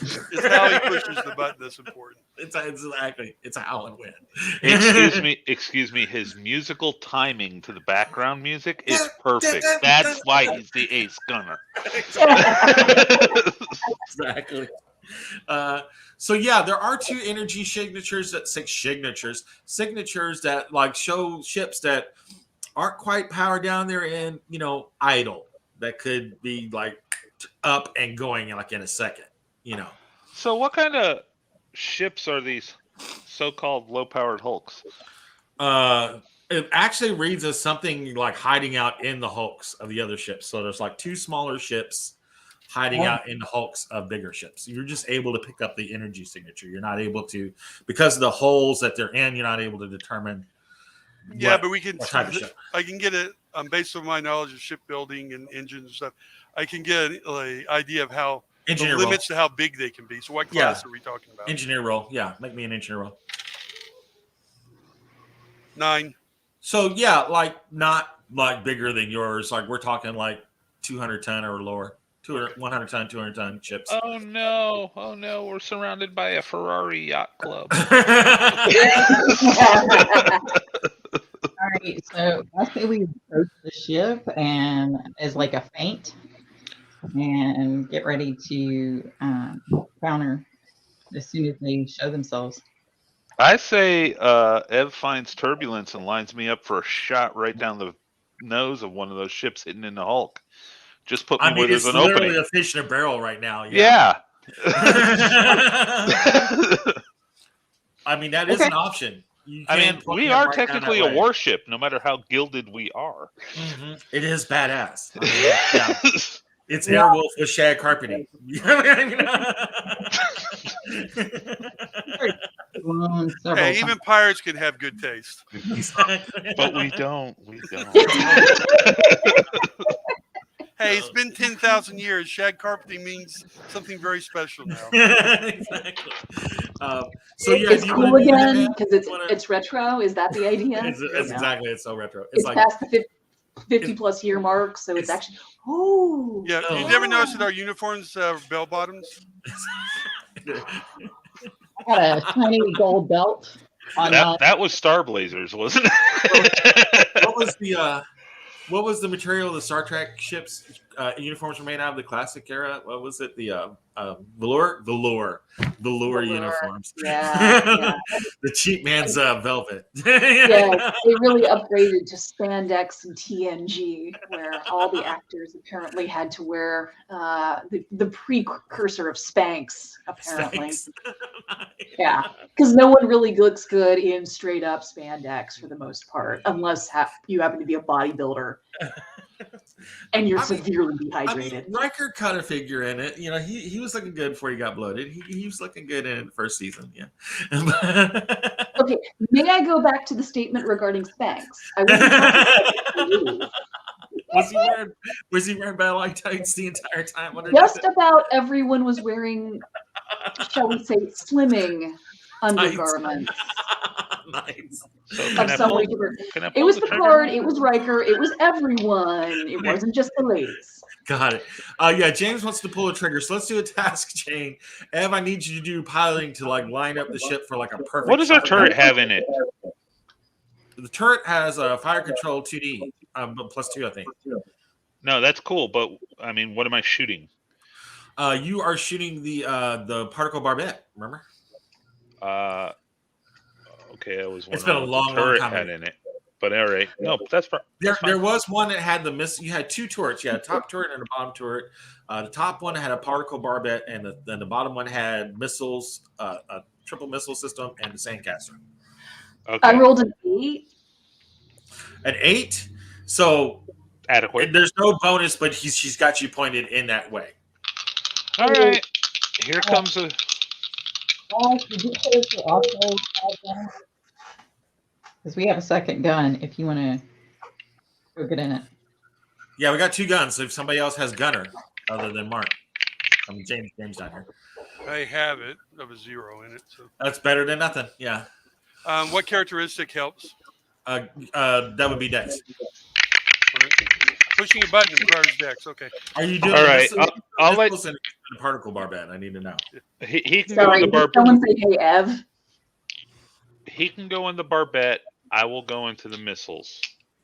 It's how he pushes the button that's important. it's how and when. Excuse me. His musical timing to the background music is perfect. That's why he's the ace gunner. Exactly. So yeah, there are 2 energy signatures that like show ships that aren't quite powered down. They're in, idle. That could be like up and going like in a second. So what kind of ships are these so-called low-powered hulks? It actually reads as something like hiding out in the hulks of the other ships. So there's like 2 smaller ships hiding out in the hulks of bigger ships. You're just able to pick up the energy signature. You're not able to, because of the holes that they're in, you're not able to determine. Yeah, but we can. What type of ship. I can get it based on my knowledge of shipbuilding and engines and stuff. I can get an idea of how Engineer the limits to how big they can be. So what class are we talking about? Engineer roll. Yeah, make me an engineer roll. 9. So yeah, like not like bigger than yours. Like we're talking like 200 ton or lower. 100 ton, 200 ton ships. Oh no! We're surrounded by a Ferrari yacht club. All right, so I say we approach the ship and as like a feint, and get ready to counter as soon as they show themselves. I say Ev finds turbulence and lines me up for a shot right down the nose of one of those ships hidden in the Hulk. Just put me where there's an opening. Literally a fish in a barrel right now. Yeah. I mean, that is an option. We are technically a warship, no matter how gilded we are. Mm-hmm. It is badass. I mean, yeah. It's Airwolf with shag carpeting. Hey, even pirates can have good taste. But we don't. Hey, it's been 10,000 years. Shag carpeting means something very special now. Exactly. So yeah, it's cool again because it's retro. Is that the idea? It's exactly. It's so retro. It's past the 50+ year mark. So it's actually, oh. Yeah, Oh. you never noticed that our uniforms bell bottoms? I got a tiny gold belt on That was Star Blazers, wasn't it? what was the material the Star Trek ships uniforms were made out of, the classic era? What was it? The velour uniforms. Yeah. The cheap man's velvet. Yeah, they really upgraded to spandex and TNG, where all the actors apparently had to wear the precursor of Spanx, apparently. Thanks. Yeah, because no one really looks good in straight up spandex for the most part, unless you happen to be a bodybuilder and you're severely dehydrated. Riker cut a figure in it. You know, he was looking good before he got bloated. He was looking good in the first season. Yeah. Okay, may I go back to the statement regarding Spanx? I wasn't talking about was he wearing battle tights the entire time? just about everyone was wearing, shall we say, slimming undergarments. Nice. So Of can I some pull- way different. can I It pull was the the trigger? Picard, it was Riker, it was everyone. It wasn't just the ladies. Got it. Yeah, James wants to pull a trigger, so let's do a task chain. Ev, I need you to do piloting to like line up the ship for like a perfect. What does our shot. turret have in it? The turret has a fire control 2D, but +2, I think. No, that's cool, but I mean, what am I shooting? You are shooting the particle barbette. Remember? Okay, I was. It's been a wondering what long, the long turret time had ago. in it, but all right. No, that's fine. There was one that had the miss. You had two turrets. You had a top turret and a bottom turret. The top one had a particle barbette, and then the bottom one had missiles, a triple missile system, and the sandcaster. I Okay, rolled an 8. An 8. So adequate. there's no bonus, but she's got you pointed in that way. All right, here comes a. Because we have a second gun if you want to go get in it. Yeah, we got 2 guns. So if somebody else has gunner other than Mark, I mean James down here. I have it. I have a 0 in it. So, That's better than nothing. Yeah. what characteristic helps? That would be Dex. Pushing a button requires Dex. Okay. Are you doing All right, missiles- I'll let. missiles and the particle barbette? I need to know. He can go Sorry, in the did bar. someone say, hey, Ev? He can go in the barbette. I will go into the missiles.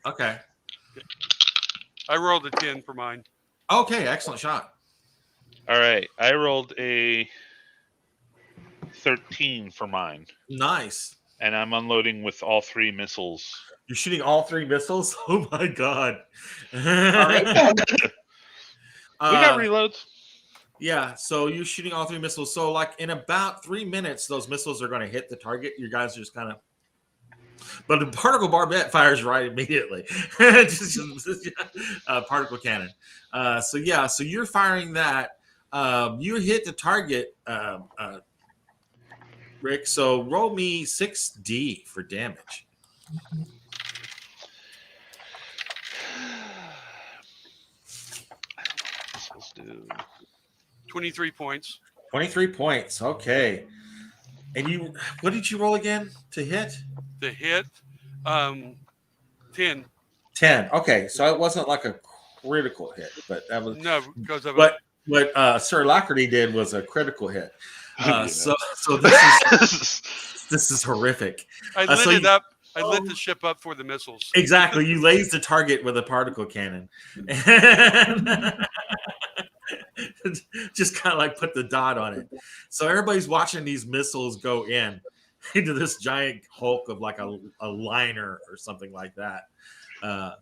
Okay. I rolled a 10 for mine. Okay, excellent shot. All right, I rolled a 13 for mine, Nice. and I'm unloading with all 3 missiles. You're shooting all 3 missiles? Oh my god. All right, then. We got reloads. Yeah, so you're shooting all 3 missiles. So like in about 3 minutes, those missiles are going to hit the target. You guys are just kind of. But the particle barbette fires right immediately. Just particle cannon. So you're firing that. You hit the target, Rick. So roll me 6D for damage. Missiles do. 23 points. 23 points. Okay. And what did you roll again to hit? The hit, 10. 10. Okay, so it wasn't like a critical hit, but that was. No, because of But what Sir Lockerty did was a critical hit. Yeah. So this is horrific. I lit so it you- up. I lit the ship up for the missiles. Exactly. You laze the target with a particle cannon. Just kind of like put the dot on it. So everybody's watching these missiles go into this giant hulk of like a liner or something like that.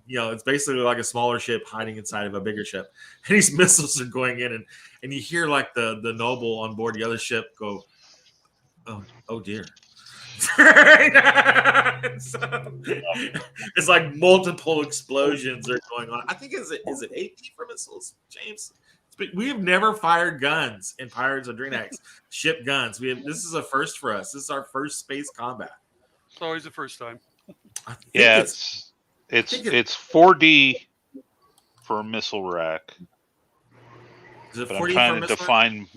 It's basically like a smaller ship hiding inside of a bigger ship. And these missiles are going in and you hear like the noble on board the other ship go, oh dear. It's like multiple explosions are going on. I think is it 18 for missiles, James? We have never fired guns in Pirates of Drinax. Ship guns. This is a first for us. This is our first space combat. It's always the first time. I think Yeah, it's it's 4D for a missile rack, is it but 40 I'm trying for to missile? define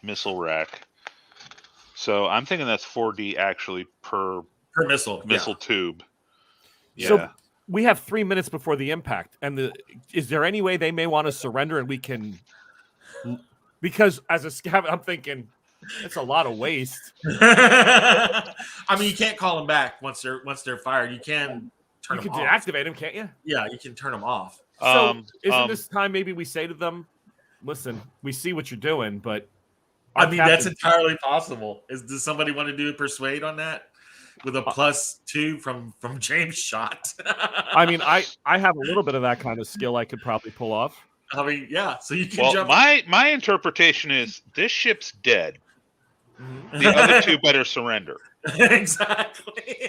missile rack. So I'm thinking that's 4D actually per per missile. missile tube. Yeah. So we have 3 minutes before the impact, and is there any way they may want to surrender and we can? Because as a scav, I'm thinking it's a lot of waste. I mean, you can't call them back once they're fired. You can turn You them can off. deactivate them, can't you? Yeah, you can turn them off. So isn't this time maybe we say to them, "Listen, we see what you're doing, but I mean that's entirely possible. Does somebody want to do a persuade on that with a +2 from James' shot? I mean, I have a little bit of that kind of skill I could probably pull off. I mean, yeah. So you can Well, jump. my interpretation is this ship's dead. The other two better surrender. Exactly.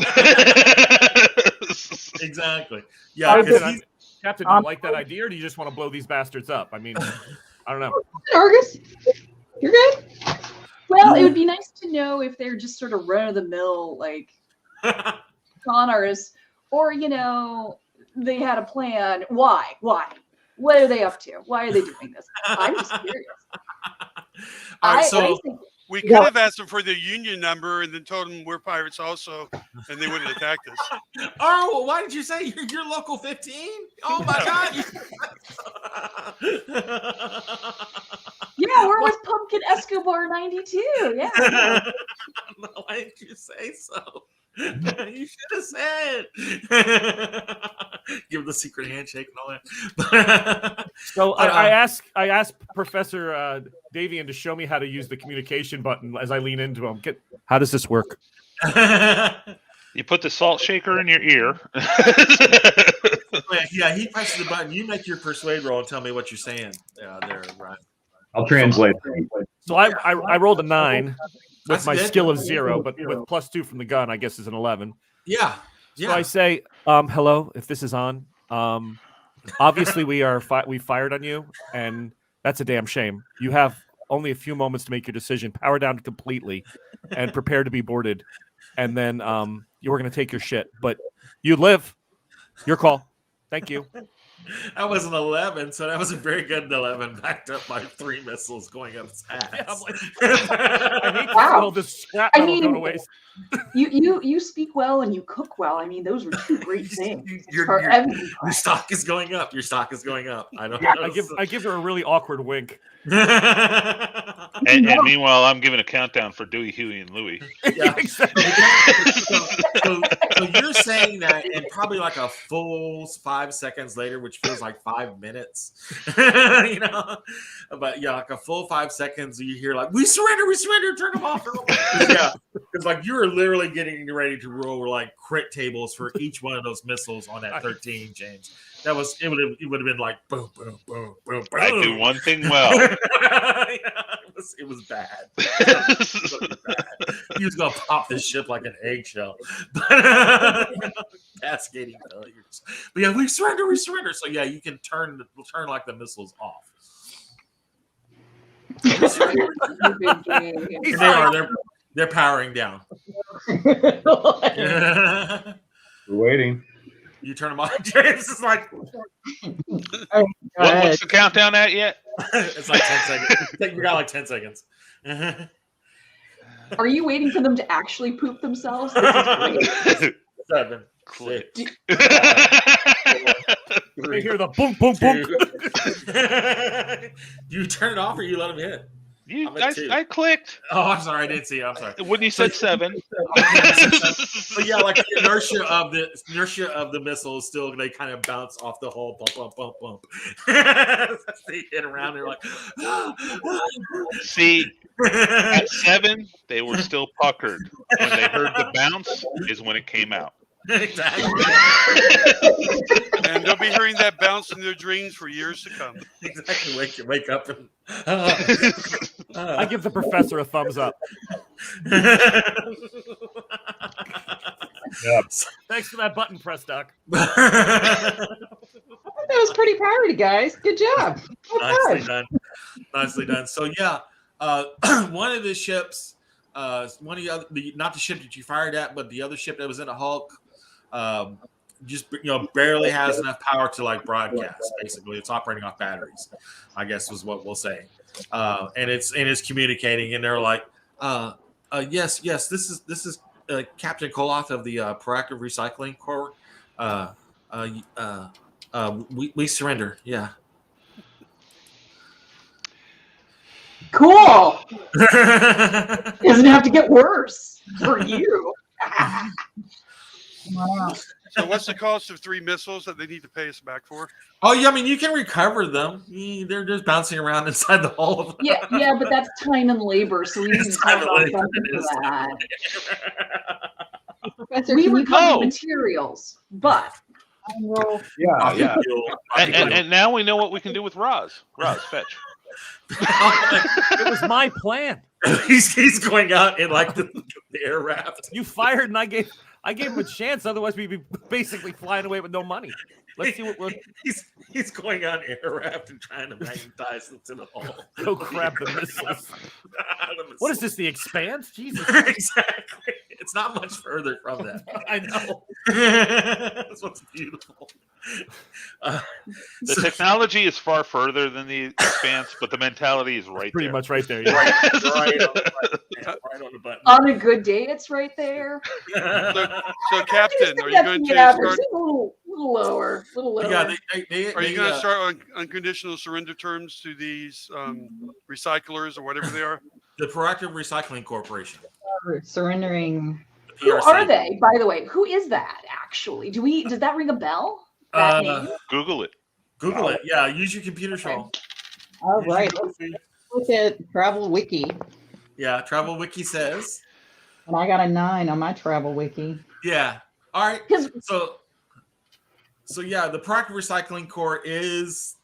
Exactly. Yeah. Captain, do you like that idea, or do you just want to blow these bastards up? I mean, I don't know. Argus, you're good. Well, it would be nice to know if they're just sort of run of the mill, like con artists, or they had a plan. Why? What are they up to? Why are they doing this? I'm just curious. All right, I so think We could have asked them for their union number and then told them we're pirates also, and they wouldn't have attacked us. oh, well, why did you say you're local 15? Oh my God! yeah, we're with Pumpkin Escobar 92. Yeah. No, why didn't you say so? You should have said. Give the secret handshake and all that. So I asked Professor Thebian to show me how to use the communication button as I lean into him. How does this work? You put the salt shaker in your ear. Yeah, he presses the button. You make your persuade roll and tell me what you're saying. There, right. I'll translate. So I rolled a 9 with That's my good. skill of 0, but with +2 from the gun, I guess is an 11. Yeah. So I say, hello, if this is on. Obviously, we fired on you, and that's a damn shame. You have only a few moments to make your decision. Power down completely, and prepare to be boarded. And then you were going to take your shit, but you live. Your call. Thank you. That was an 11, so that was a very good 11, backed up by 3 missiles going up its ass. Yeah, I'm like, I hate to Wow. smell this scrap I metal mean, going to waste. You speak well and you cook well. I mean, those were two great things. Your stock is going up. Your stock is going up. I don't know. I give her a really awkward wink. And meanwhile, I'm giving a countdown for Dewey, Huey, and Louie. Yeah. Exactly. So you're saying that in probably like a full 5 seconds later, which feels like 5 minutes, but yeah, like a full 5 seconds, you hear like, we surrender, turn them off. Yeah, because like you were literally getting ready to roll like crit tables for each one of those missiles on that 13, James. It would have been like boom, boom, boom, boom, boom. I do one thing well. It was bad. He was gonna pop this ship like an eggshell. Cascading failures. But yeah, we surrender. So yeah, you can turn like the missiles off. They're powering down. We're waiting. You turn them off. James is like, What's the countdown at yet? it's like 10 seconds. We got like 10 seconds. Are you waiting for them to actually poop themselves? 7, Click. 6, You hear the boom, boom, boom. You turn it off or you let them hit? I clicked. Oh, I'm sorry, I didn't see it. I'm sorry. When you said 7. But yeah, like the inertia of the missile is still, they kind of bounce off the hull, bump. As they hit around, they're like, See, at 7, they were still puckered. When they heard the bounce is when it came out. Exactly. And they'll be hearing that bounce in their dreams for years to come. Exactly. Wake up and I give the professor a thumbs up. Thanks for that button press, Doc. That was pretty priority, guys. Good job. Nicely done. So yeah, one of the ships, one of the other, not the ship that you fired at, but the other ship that was in a Hulk, just barely has enough power to like broadcast. Basically, it's operating off batteries, I guess was what we'll say. And it's communicating, and they're like, yes, this is Captain Koloth of the Proactive Recycling Corps. we surrender. Yeah. Cool. Doesn't have to get worse for you. Wow. So what's the cost of 3 missiles that they need to pay us back for? Oh yeah, I mean you can recover them. They're just bouncing around inside the hull of Yeah, but that's time and labor, so we need to It's talk time and about labor. something It for is that. Professor, We can you recover No. materials, but roll? Yeah. And now we know what we can do with Roz. Roz, fetch. It was my plan. he's going out in like the air raft. You fired, and I gave him a chance. Otherwise, we'd be basically flying away with no money. Let's see what we're He's going on air raft and trying to magnetize them to the hull. go grab the missiles. What is this? The Expanse? Jesus. Exactly. It's not much further from that. I know. That's what's beautiful. The technology is far further than the Expanse, but the mentality is right Pretty there. much right there. Yeah. right on the button. Yeah, right on the button. on a good day, it's right there. So Captain, are you That's going the to average. start? Just a little lower, little lower. Yeah, Are you going to start on unconditional surrender terms to these recyclers or whatever they are? the Proactive Recycling Corporation. Surrendering. the Who PRC. are they, by the way? Who is that actually? Does that ring a bell? That name? Google it. Google it. Yeah, use your computer scroll. All right, let's look at Travel Wiki. Yeah, Travel Wiki says. And I got a 9 on my Travel Wiki. Yeah. All right. 'Cause- So yeah, the Proactive Recycling Corps is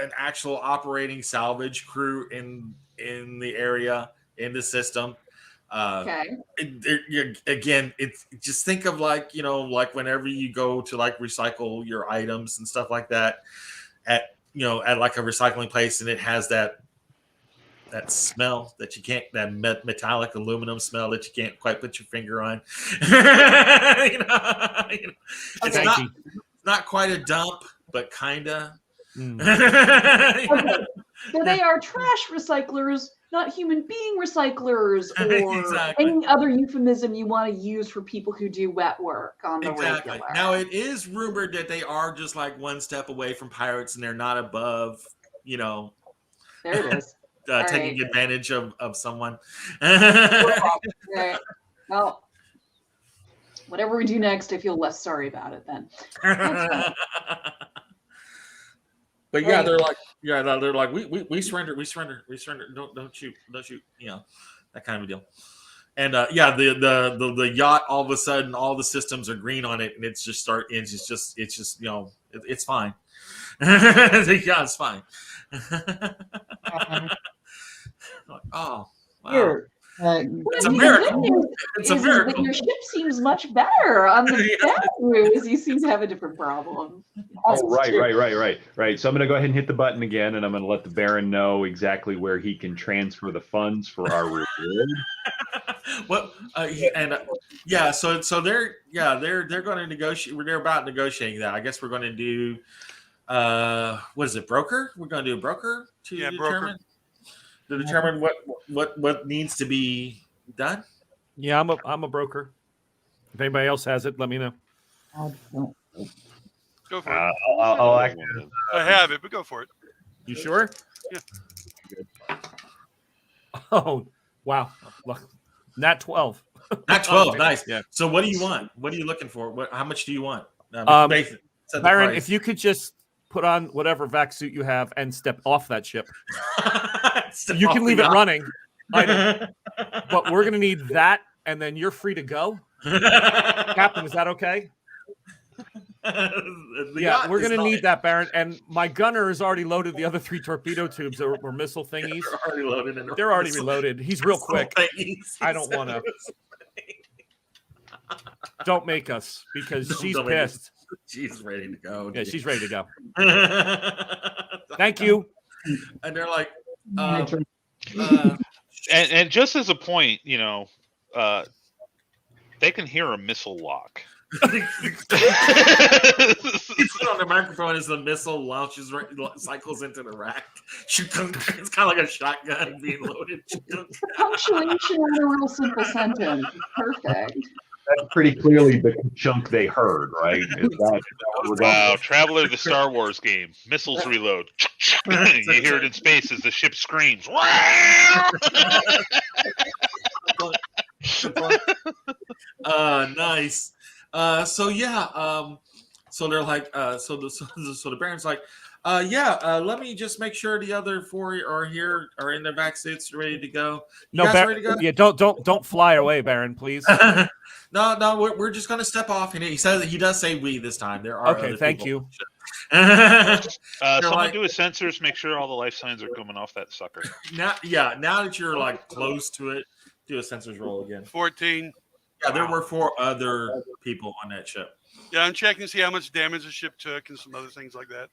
an actual operating salvage crew in the area, in the system. Okay. Again, it's just think of like whenever you go to like recycle your items and stuff like that at like a recycling place, and it has that smell that you can't, that metallic aluminum smell that you can't quite put your finger on. It's Thank not quite a dump, but kinda. Mm. Okay. So they are trash recyclers, not human being recyclers, or Exactly. any other euphemism you want to use for people who do wet work on the Exactly. regular. Now it is rumored that they are just like one step away from pirates, and they're not above, There it is. taking advantage of someone. Right. Well, whatever we do next, I feel less sorry about it then. But yeah, they're like, we surrender, don't shoot, that kind of a deal. And the yacht, all of a sudden, all the systems are green on it, and it's just it's fine. Yeah, it's fine. Oh, wow. Here. It's a The miracle. good news It's a is miracle. that your ship seems much better. On the Yeah. bad news, you seem to have a different problem. Oh, right. So I'm going to go ahead and hit the button again, and I'm going to let the Baron know exactly where he can transfer the funds for our reward. Well, so they're going to negotiate. They're about negotiating that. I guess we're going to do, what is it, broker? We're going to do a broker to broker. determine what needs to be done. Yeah, I'm a broker. If anybody else has it, let me know. Go for it. I'll act. I have it, but go for it. You sure? Yeah. Oh, wow. Look, Nat 12. Not 12. Nice. Yeah. So what do you want? What are you looking for? How much do you want? Set the Byron, price. if you could just put on whatever vac suit you have and step off that ship. You can leave it running. I know. But we're going to need that, and then you're free to go. Captain, is that okay? Yeah, we're going to need that, Baron. And my gunner has already loaded the other 3 torpedo tubes or missile thingies. They're already loaded. They're already reloaded. He's real quick. I don't want to. Don't make us, because she's Don't make us. pissed. She's ready to go. Yeah, she's ready to go. Thank you. And they're like, And just as a point, they can hear a missile lock. he put on the microphone as the missile launches, cycles into the rack. It's kind of like a shotgun being loaded. Punctuation in a real simple sentence. Perfect. That's pretty clearly the chunk they heard, right? Is that what we're going Wow, Traveler, the Star Wars game. Missiles reload. You hear it in space as the ship screams. Nice. So yeah, so they're like, so the Baron's like, let me just make sure the other 4 are here, are in their vac suits, ready to go. You No, guys ready to go? yeah, don't fly away, Baron, please. No, we're just gonna step off. And he says he does say we this time. There are Okay, other thank people. you. Someone like- do his sensors, make sure all the life signs are coming off that sucker. Now that you're like close to it, do a sensors roll again. 14. Yeah, there were 4 other people on that ship. Yeah, I'm checking to see how much damage the ship took and some other things like that.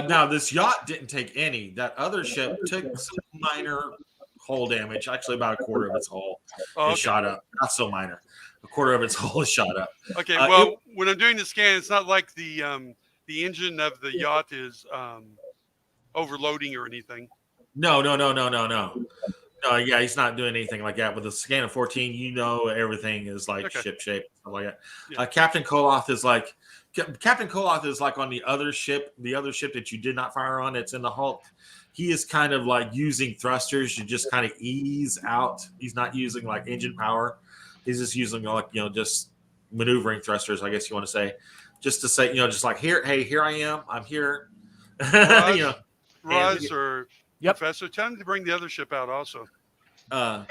Now this yacht didn't take any. That other ship took some minor hull damage. Actually, about a quarter of its hull Oh, is shot up. Not so minor. A quarter of its hull is shot up. Okay, well, when I'm doing the scan, it's not like the engine of the yacht is overloading or anything. No. No, yeah, he's not doing anything like that. With a scan of 14, you know everything is like Okay. ship shape, stuff like that. Yeah. Captain Koloth is like on the other ship that you did not fire on. It's in the Hulk. He is kind of like using thrusters to just kind of ease out. He's not using like engine power. He's just using like just maneuvering thrusters, I guess you want to say, just to say just like here I am, I'm here. Roz or Yep. Professor, tell them to bring the other ship out also. The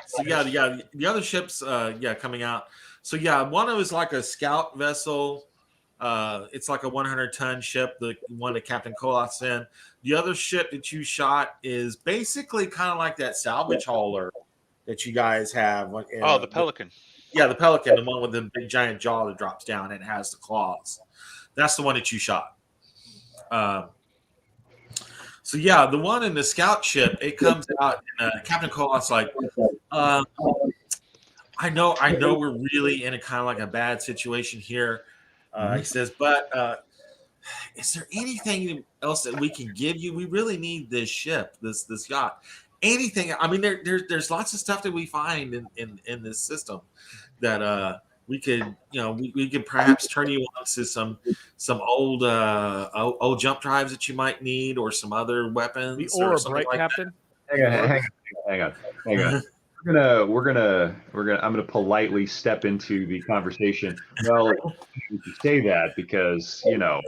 other ships coming out. So yeah, one of them is like a scout vessel. It's like a 100-ton ship, the one that Captain Koloth's in. The other ship that you shot is basically kind of like that salvage hauler that you guys have. Oh, the Pelican. Yeah, the Pelican, the one with the big giant jaw that drops down and has the claws. That's the one that you shot. So yeah, the one in the scout ship, it comes out, and Captain Koloth's like, I know we're really in a kind of like a bad situation here. He says, but is there anything else that we can give you? We really need this ship, this yacht. Anything? I mean, there's lots of stuff that we find in this system that we could, we could perhaps turn you on to some old jump drives that you might need, or some other weapons. The or orb, something right, like Captain? hang on. We're gonna I'm gonna politely step into the conversation. Well, you say that because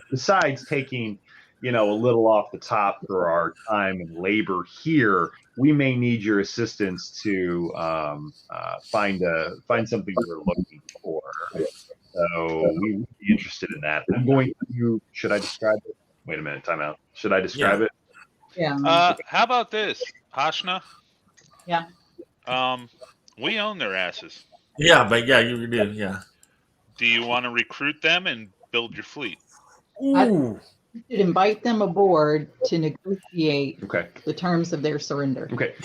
besides taking a little off the top for our time and labor here, we may need your assistance to find something we're looking for. So we would be interested in that. I'm going to. Should I describe it? Wait a minute. Time out. Should I describe it? Yeah. How about this, Hashna? Yeah. We own their asses. Yeah, but yeah, you do. Yeah. Do you want to recruit them and build your fleet? Ooh. You should invite them aboard to negotiate Okay. the terms of their surrender. Okay.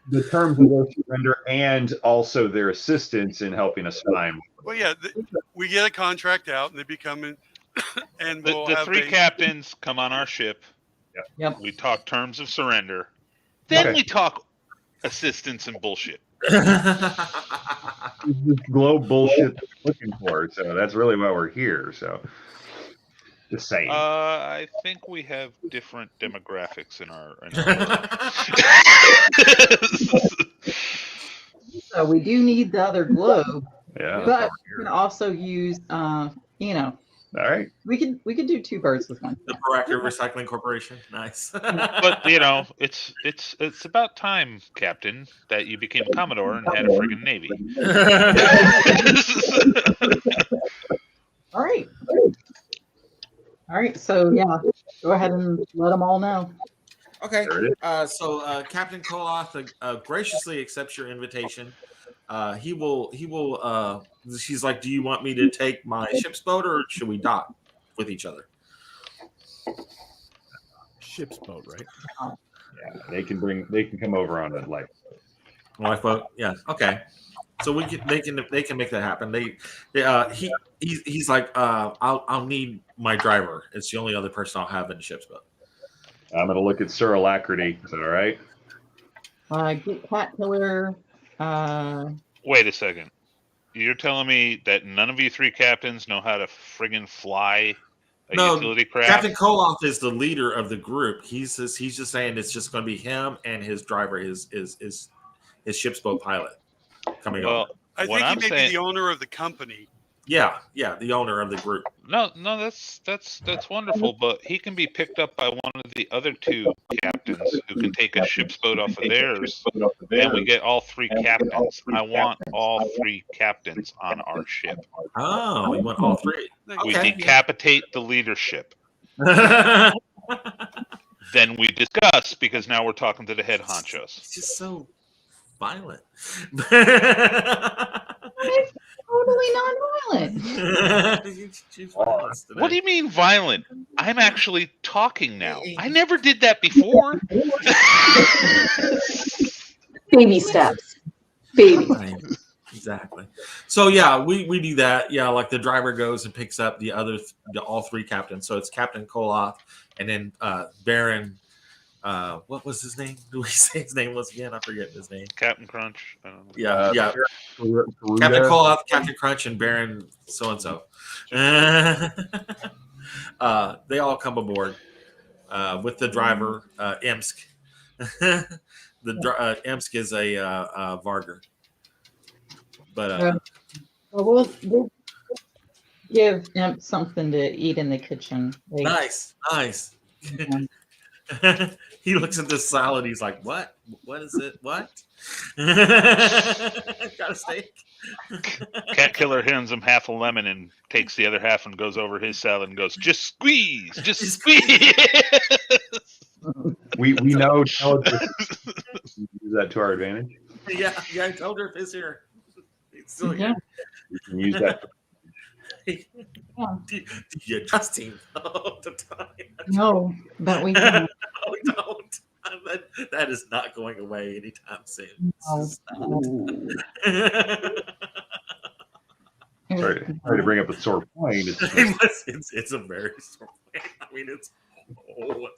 The terms of their surrender and also their assistance in helping us find. Well, yeah, we get a contract out, and they become in, and The, we'll the have three a- captains come on our ship. Yep. We talk terms of surrender. Then Okay. we talk assistance and bullshit. This globe bullshit that we're looking for. So that's really why we're here. So just saying. I think we have different demographics in our. So we do need the other globe, Yeah. but we can also use, All right. we could do 2 birds with one. The Proactive Recycling Corporation. Nice. But it's about time, Captain, that you became a Commodore and had a friggin' navy. All right. All right. So yeah, go ahead and let them all know. Okay. There it is. So Captain Koloth graciously accepts your invitation. He will. She's like, "Do you want me to take my ship's boat, or should we dock with each other?" Ship's boat, right? Yeah, they can come over on a Lifeboat. Yeah. Okay. So they can make that happen. He's like, I'll need my driver. It's the only other person I'll have in the ship's boat. I'm gonna look at Sir Alacrity. Is that all right? Get Caterpillar. Wait a second. You're telling me that none of you three captains know how to friggin' fly a No, utility craft? Captain Koloff is the leader of the group. He's just saying it's just going to be him and his driver, his ship's boat pilot coming Well, over. I what think I'm he may saying, be the owner of the company. Yeah, the owner of the group. no, that's wonderful, but he can be picked up by one of the other two captains who can take a ship's boat off of theirs, and we get all three captains. I want all three captains on our ship. Oh, you want all three? We Okay. decapitate the leadership. Then we discuss, because now we're talking to the head honchos. It's just so violent. It's totally non-violent. She's violent today. What do you mean violent? I'm actually talking now. I never did that before. Baby steps. Baby. Right. Exactly. So yeah, we do that. Yeah, like the driver goes and picks up all three captains. So it's Captain Koloff, and then Baron. What was his name? Do we say his name was again? I forget his name. Captain Crunch. I don't know. Yeah. Peruda. Captain Koloff, Captain Crunch, and Baron so and so. They all come aboard with the driver, Emsk. Emsk is a Varger. But We'll give Imp something to eat in the kitchen. nice. He looks at this salad. He's like, "What? What is it? What? Got a steak?" Cat Killer hands him half a lemon and takes the other half and goes over his salad and goes, "Just squeeze, just squeeze." We know use that to our advantage. Yeah. I told her if it's here. It's still here. We can use that. Do you trust him all the time? No, but we can. No, we don't. That is not going away anytime soon. It's Sorry to bring up a sore point. it's a very sore point. I mean, it's horrible.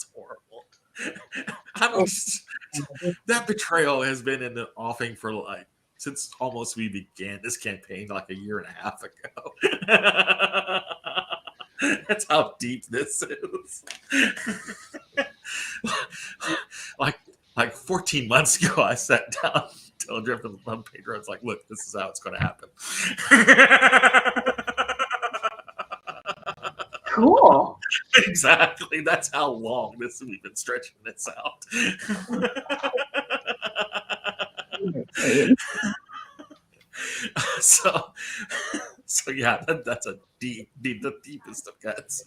That betrayal has been in the offing for since almost we began this campaign like a year and a half ago. That's how deep this is. like 14 months ago, I sat down, told Jeff and Pedro, it's like, look, this is how it's going to happen. Cool. Exactly. That's how long we've been stretching this out. So yeah, that's a the deepest of cuts.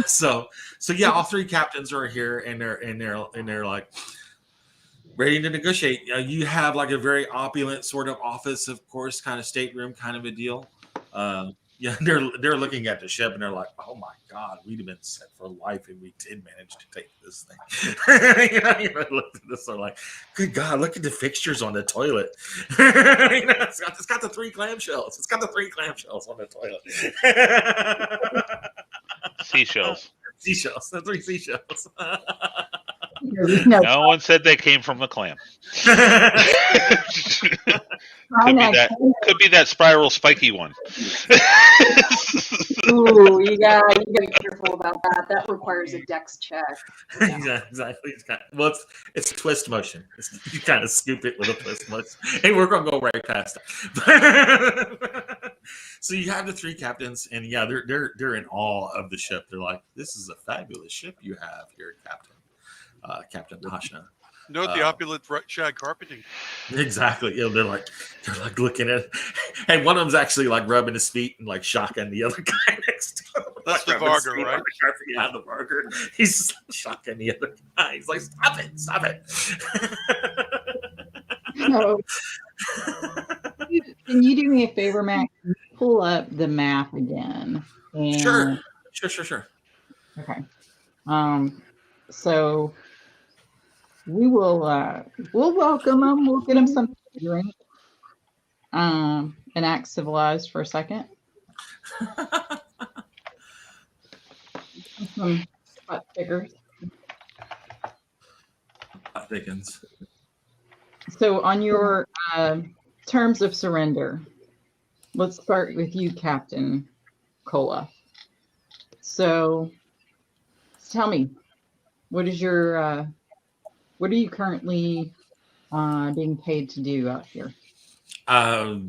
So yeah, all three captains are here, and they're like ready to negotiate. You have like a very opulent sort of office, of course, kind of stateroom kind of a deal. Yeah, they're looking at the ship and they're like, "Oh my God, we'd have been set for life if we did manage to take this thing." Look at this, they're like, "Good God, look at the fixtures on the toilet." It's got the three clamshells. It's got the three clamshells on the toilet. Seashells. The three seashells. No one said they came from the clam. Could be that spiral spiky one. Ooh, you gotta be careful about that. That requires a dex check. Yeah, exactly. It's a twist motion. You kind of scoop it with a twist motion. Hey, we're gonna go right past it. So you have the three captains, and yeah, they're in awe of the ship. They're like, "This is a fabulous ship you have here, Captain." Captain Hashna. Note the opulent shag carpeting. Exactly. They're like looking at it. Hey, one of them's actually like rubbing his feet and like shocking the other guy next to him. That's like the Varger, right? Yeah, the Varger. He's just like shocking the other guy. He's like, "Stop it." No. Can you do me a favor, Matt? Can you pull up the map again? And, Sure. Okay. So we will we'll welcome them. We'll get them something to drink. And act civilized for a second. Some butt figures. Dickens. So on your terms of surrender. Let's start with you, Captain Cola. So tell me, what is your what are you currently being paid to do out here?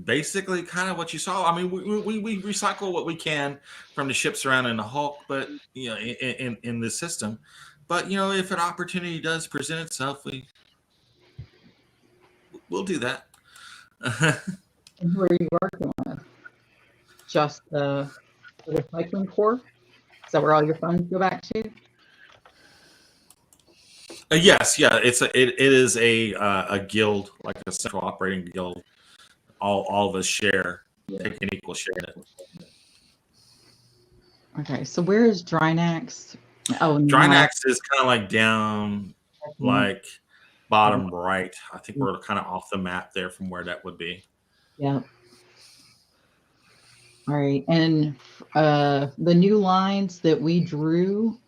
Basically, kind of what you saw. I mean, we recycle what we can from the ships around in the Hulk, but you know, in the system. But you know, if an opportunity does present itself, we'll do that. And who are you working with? Just the recycling corps? Is that where all your funds go back to? Yes, yeah, it is a guild, like a central operating guild. All of us share, take an equal share in it. Okay, so where is Drinax? Oh, Drinax is kind of like down, like bottom right. I think we're kind of off the map there from where that would be. Yeah. All right, and the new lines that we drew.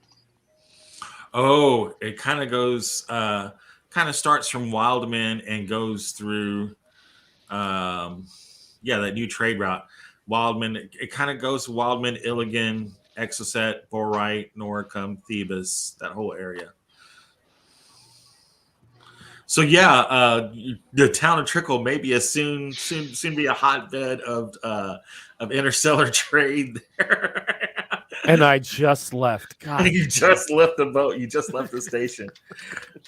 Oh, it kind of goes, kind of starts from Wildman and goes through, that new trade route. Wildman, it kind of goes Wildman, Illigan, Exocet, Borite, Noricum, Thebes, that whole area. So the town of Trickle may be soon be a hotbed of interstellar trade there. And I just left. God. You just left the boat. You just left the station.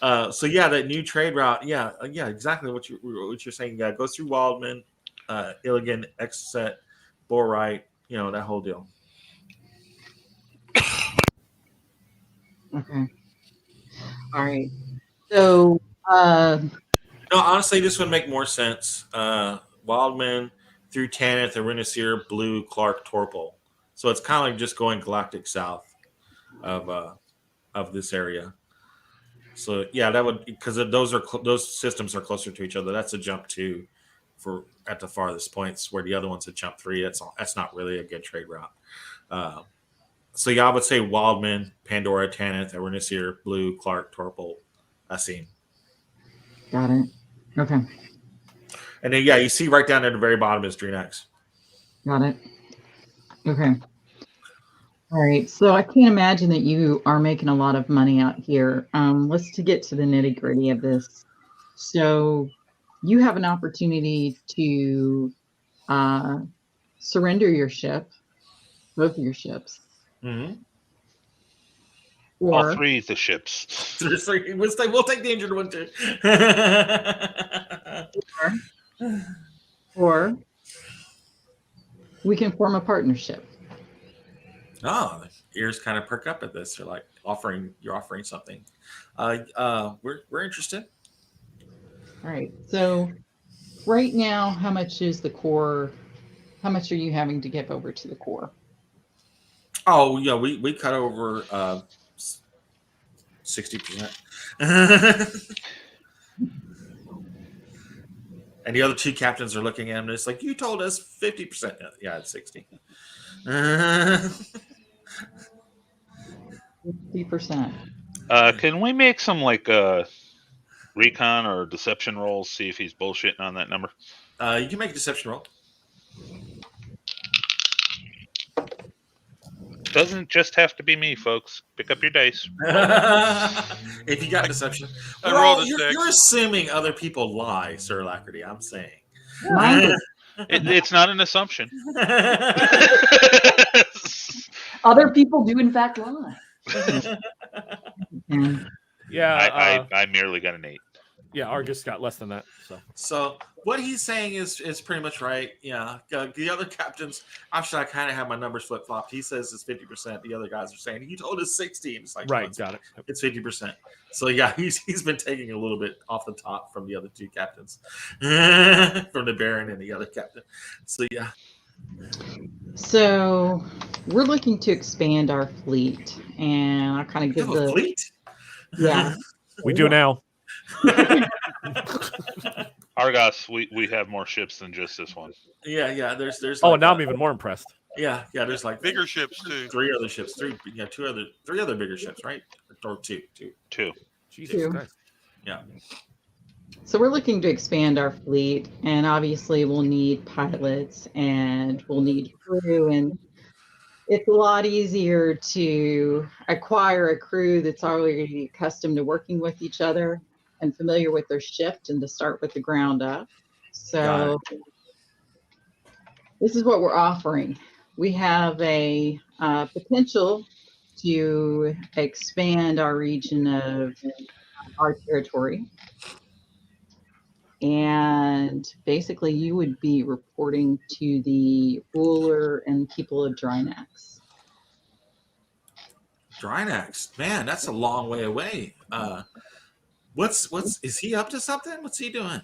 That new trade route. Exactly what you're saying. Yeah, goes through Waldman, Illigan, Exocet, Borite. You know, that whole deal. Okay. All right. So. No, honestly, this would make more sense. Wildman through Tanith, Arenisir, Blue, Clark, Torpal. So it's kind of like just going galactic south of this area. So yeah, that would, because those systems are closer to each other. That's a jump 2 for at the farthest points, where the other one's a jump 3. That's not really a good trade route. I would say Wildman, Pandora, Tanith, Arenisir, Blue, Clark, Torpal, Asim. Got it. Okay. And then you see right down at the very bottom is Drinax. Got it. Okay. All right. So I can't imagine that you are making a lot of money out here. Let's get to the nitty gritty of this. So you have an opportunity to surrender your ship, both of your ships. Mm-hmm. All 3 of the ships. We'll take the injured one too. Or we can form a partnership. Oh, the ears kind of perk up at this. They're like you're offering something. We're interested. All right. So right now, how much is the core? How much are you having to give over to the core? Oh yeah, we cut over 60%. And the other 2 captains are looking at him and it's like, you told us 50%. Yeah, it's 60. 50%. Can we make some recon or deception rolls, see if he's bullshitting on that number? You can make a deception roll. Doesn't just have to be me, folks. Pick up your dice. If you got deception. I rolled a 6. You're assuming other people lie, Sir Lacrity. I'm saying. It's not an assumption. Other people do, in fact, lie. Yeah. I merely got an 8. Yeah, Argus got less than that. So what he's saying is pretty much right. Yeah, the other captains, actually, I kind of have my numbers flip flopped. He says it's 50%. The other guys are saying he told us 60. And it's like, right, got it. It's 50%. So yeah, he's been taking a little bit off the top from the other 2 captains, from the Baron and the other captain. So yeah. So we're looking to expand our fleet, and I kind of give the fleet. Yeah, we do now. Argos, we have more ships than just this one. Yeah. There's. Oh, now I'm even more impressed. Yeah. There's like bigger ships too. 3 other ships. 3 other bigger ships, right? Or 2. Jesus Christ. Yeah. So we're looking to expand our fleet, and obviously we'll need pilots and we'll need crew, and it's a lot easier to acquire a crew that's already accustomed to working with each other and familiar with their shift and to start with the ground up. So this is what we're offering. We have a potential to expand our region of our territory. And basically, you would be reporting to the ruler and people of Drinax. Drinax, man, that's a long way away. What's is he up to something? What's he doing?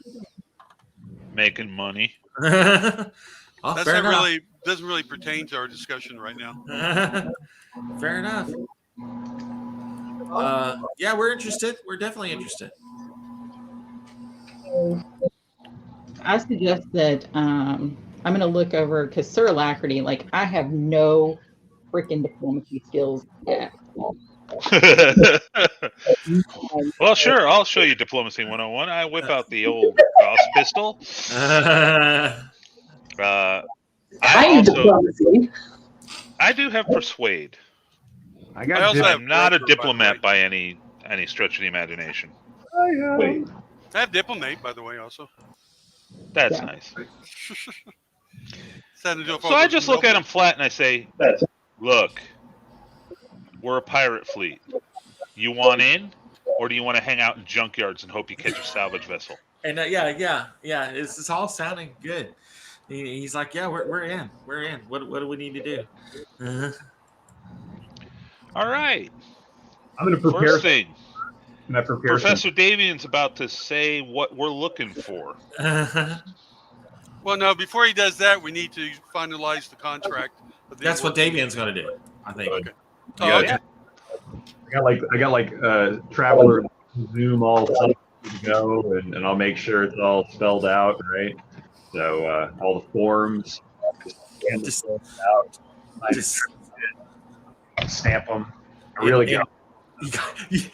Making money. Oh, That's fair not enough. really doesn't really pertain to our discussion right now. Fair enough. Yeah, we're interested. We're definitely interested. I suggest that I'm going to look over because Sir Alacrity, like, I have no freaking diplomacy skills at all. Well, sure. I'll show you Diplomacy 101. I whip out the old Gauss pistol. I do have Persuade. I got. I also have I'm not a Broker, by the diplomat way. by any stretch of the imagination. Wait. I have Diplomate, by the way, also. That's Yeah. nice. So I just look at him flat and I say, look, we're a pirate fleet. You want in, or do you want to hang out in junkyards and hope you catch a salvage vessel? And yeah. It's all sounding good. He's like, yeah, we're in. We're in. What do we need to do? All right. I'm going to prepare. First thing, Can I prepare? Professor Davian's about to say what we're looking for. Well, no. Before he does that, we need to finalize the contract. That's what Davian's going to do, I think. Okay. Oh, Oh, yeah. okay. I got like Traveler Zoom all set to go, and I'll make sure it's all spelled out, right? So all the forms, just scan the forms out, stamp them. I really got.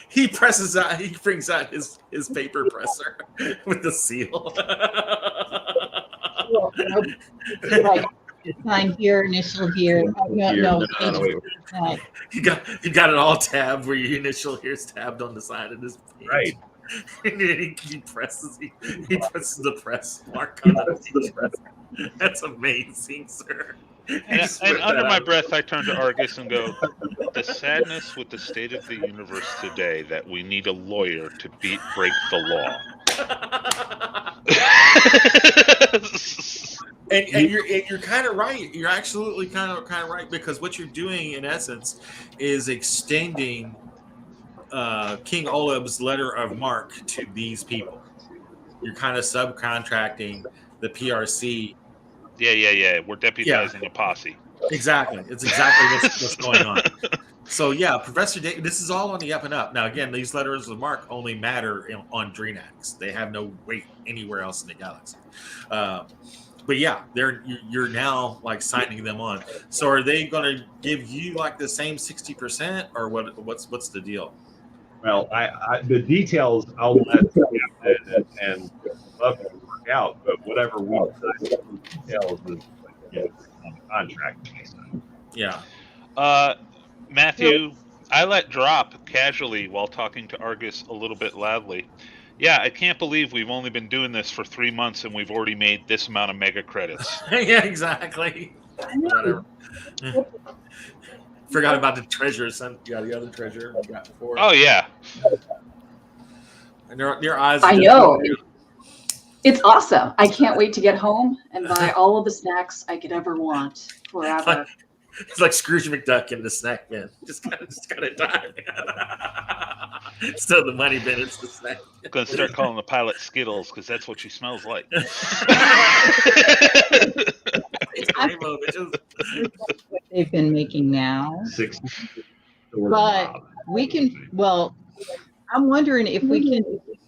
He presses out. He brings out his paper presser with the seal. Like, sign here, initial here. No. Wait. You got it all tabbed where your initial here's tabbed on the side of this page. Right. And then he presses the press mark on the press. That's amazing, sir. And under my breath, I turn to Argus and go, the sadness with the state of the universe today that we need a lawyer to break the law. And you're kind of right. You're absolutely kind of right, because what you're doing in essence is extending King Oleb's letter of marque to these people. You're kind of subcontracting the PRC. Yeah. We're deputizing a posse. Exactly. It's exactly what's going on. So yeah, Professor Dave, this is all on the up and up. Now again, these letters of marque only matter on Drinax. They have no weight anywhere else in the galaxy. But yeah, you're now like signing them on. So are they going to give you like the same 60%, or what's the deal? Well, I the details I'll let and love to work out, but whatever we decide, the details is on the contract. Yeah. Matthew, I let drop casually while talking to Argus a little bit loudly. Yeah, I can't believe we've only been doing this for 3 months and we've already made this amount of mega credits. Yeah, exactly. Whatever. Forgot about the treasure. Yeah, the other treasure we got before. Oh yeah. And your eyes. I know. It's awesome. I can't wait to get home and buy all of the snacks I could ever want forever. It's like Scrooge McDuck in the snack bin. Just gotta die. Still the money bin. It's the snack bin. I'm gonna start calling the pilot Skittles because that's what she smells like. It's rainbow, bitches. What they've been making now. 60. But we can, well, I'm wondering if we can increase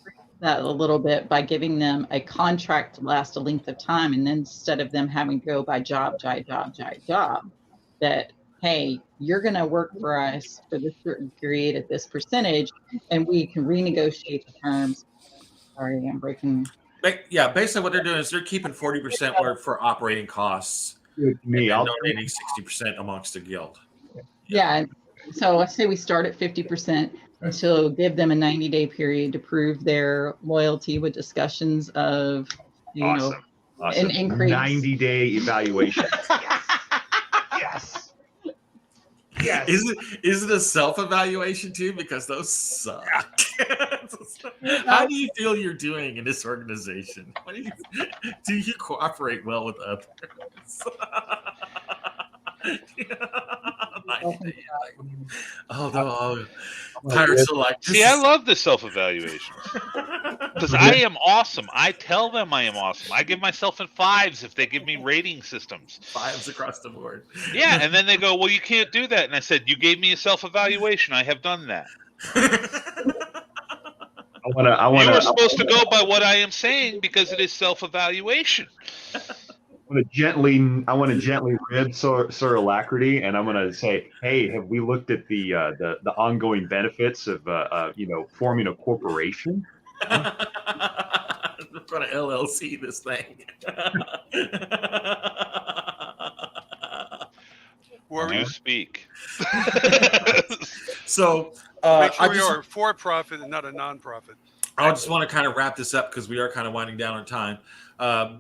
that a little bit by giving them a contract to last a length of time, and then instead of them having to go by job, that, hey, you're going to work for us for this certain period at this percentage, and we can renegotiate the terms Sorry, I'm breaking. Yeah, basically what they're doing is they're keeping 40% word for operating costs, Good to and me. then I'll donating 60% amongst the guild. Yeah. So let's say we start at 50%, and she'll give them a 90-day period to prove their loyalty with discussions of, awesome. an increase. 90-day evaluation. Yes. Yes. Is it a self-evaluation too? Because those suck. How do you feel you're doing in this organization? Do you cooperate well with others? Pirates are like, See, I love the self-evaluations because I am awesome. I tell them I am awesome. I give myself in 5s if they give me rating systems. 5s across the board. Yeah, and then they go, "Well, you can't do that." And I said, "You gave me a self-evaluation. I have done that. You are supposed to go by what I am saying because it is self-evaluation." I want to gently rib Sir Alacrity, and I'm going to say, hey, have we looked at the ongoing benefits of forming a corporation? I'm going to LLC this thing. Where You speak. So make sure we are for profit and not a non-profit. I just want to kind of wrap this up because we are kind of winding down on time.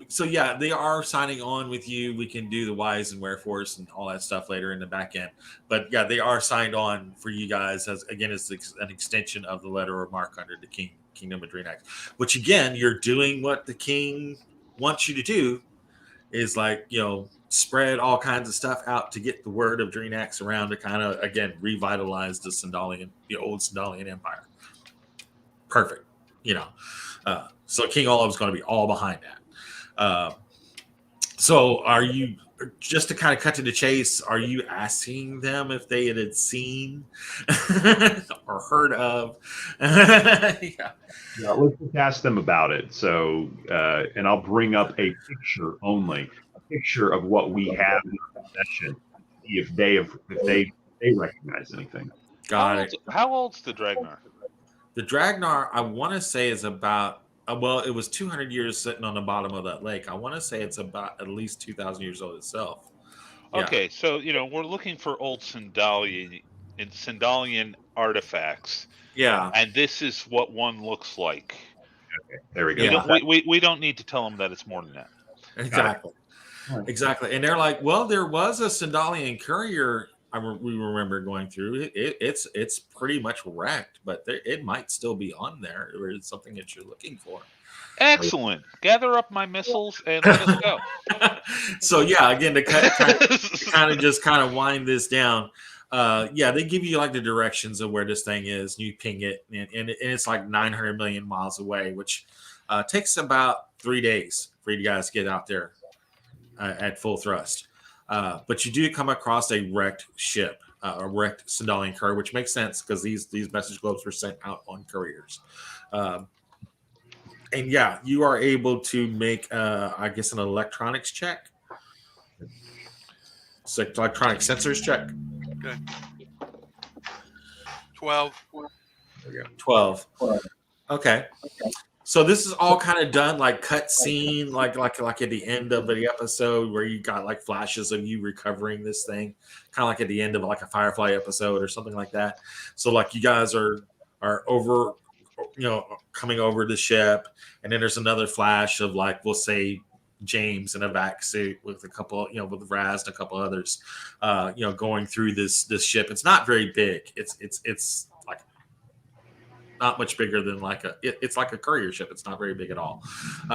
So yeah, they are signing on with you. We can do the whys and wherefores and all that stuff later in the back end. But yeah, they are signed on for you guys as an extension of the letter of marque under the Kingdom of Drinax. Which again, you're doing what the king wants you to do, is like, spread all kinds of stuff out to get the word of Drinax around to kind of again revitalize the old Sindalian Empire. Perfect. So King Olaf's going to be all behind that. So are you, just to kind of cut to the chase, are you asking them if they had seen or heard of? Yeah, let's just ask them about it. So, and I'll bring up a picture only, a picture of what we have in possession. See if they recognize anything. Got it. How old's the Dragnar? The Dragnar, I want to say, is about, it was 200 years sitting on the bottom of that lake. I want to say it's about at least 2,000 years old itself. Yeah. Okay, so, we're looking for old Sindalian artifacts. Yeah. And this is what one looks like. Okay, there we go. We don't need to tell them that it's more than that. Exactly. And they're like, well, there was a Sindalian courier we remember going through. It's pretty much wrecked, but it might still be on there, or it's something that you're looking for. Excellent. Gather up my missiles and let us go. So yeah, again, to kind of wind this down. They give you like the directions of where this thing is. And you ping it, and it's like 900 million miles away, which takes about 3 days for you guys to get out there at full thrust. But you do come across a wrecked ship, a wrecked Sindalian courier, which makes sense because these message globes were sent out on couriers. And yeah, you are able to make, I guess, an electronics check. It's like electronic sensors check. Okay. 12. 12. Okay. So this is all kind of done like cut scene, like at the end of the episode where you got like flashes of you recovering this thing, kind of like at the end of like a Firefly episode or something like that. So like you guys are over, coming over the ship, and then there's another flash of like, we'll say James in a vac suit with a couple, with Raz and a couple others, going through this ship. It's not very big. It's like not much bigger than it's like a courier ship. It's not very big at all.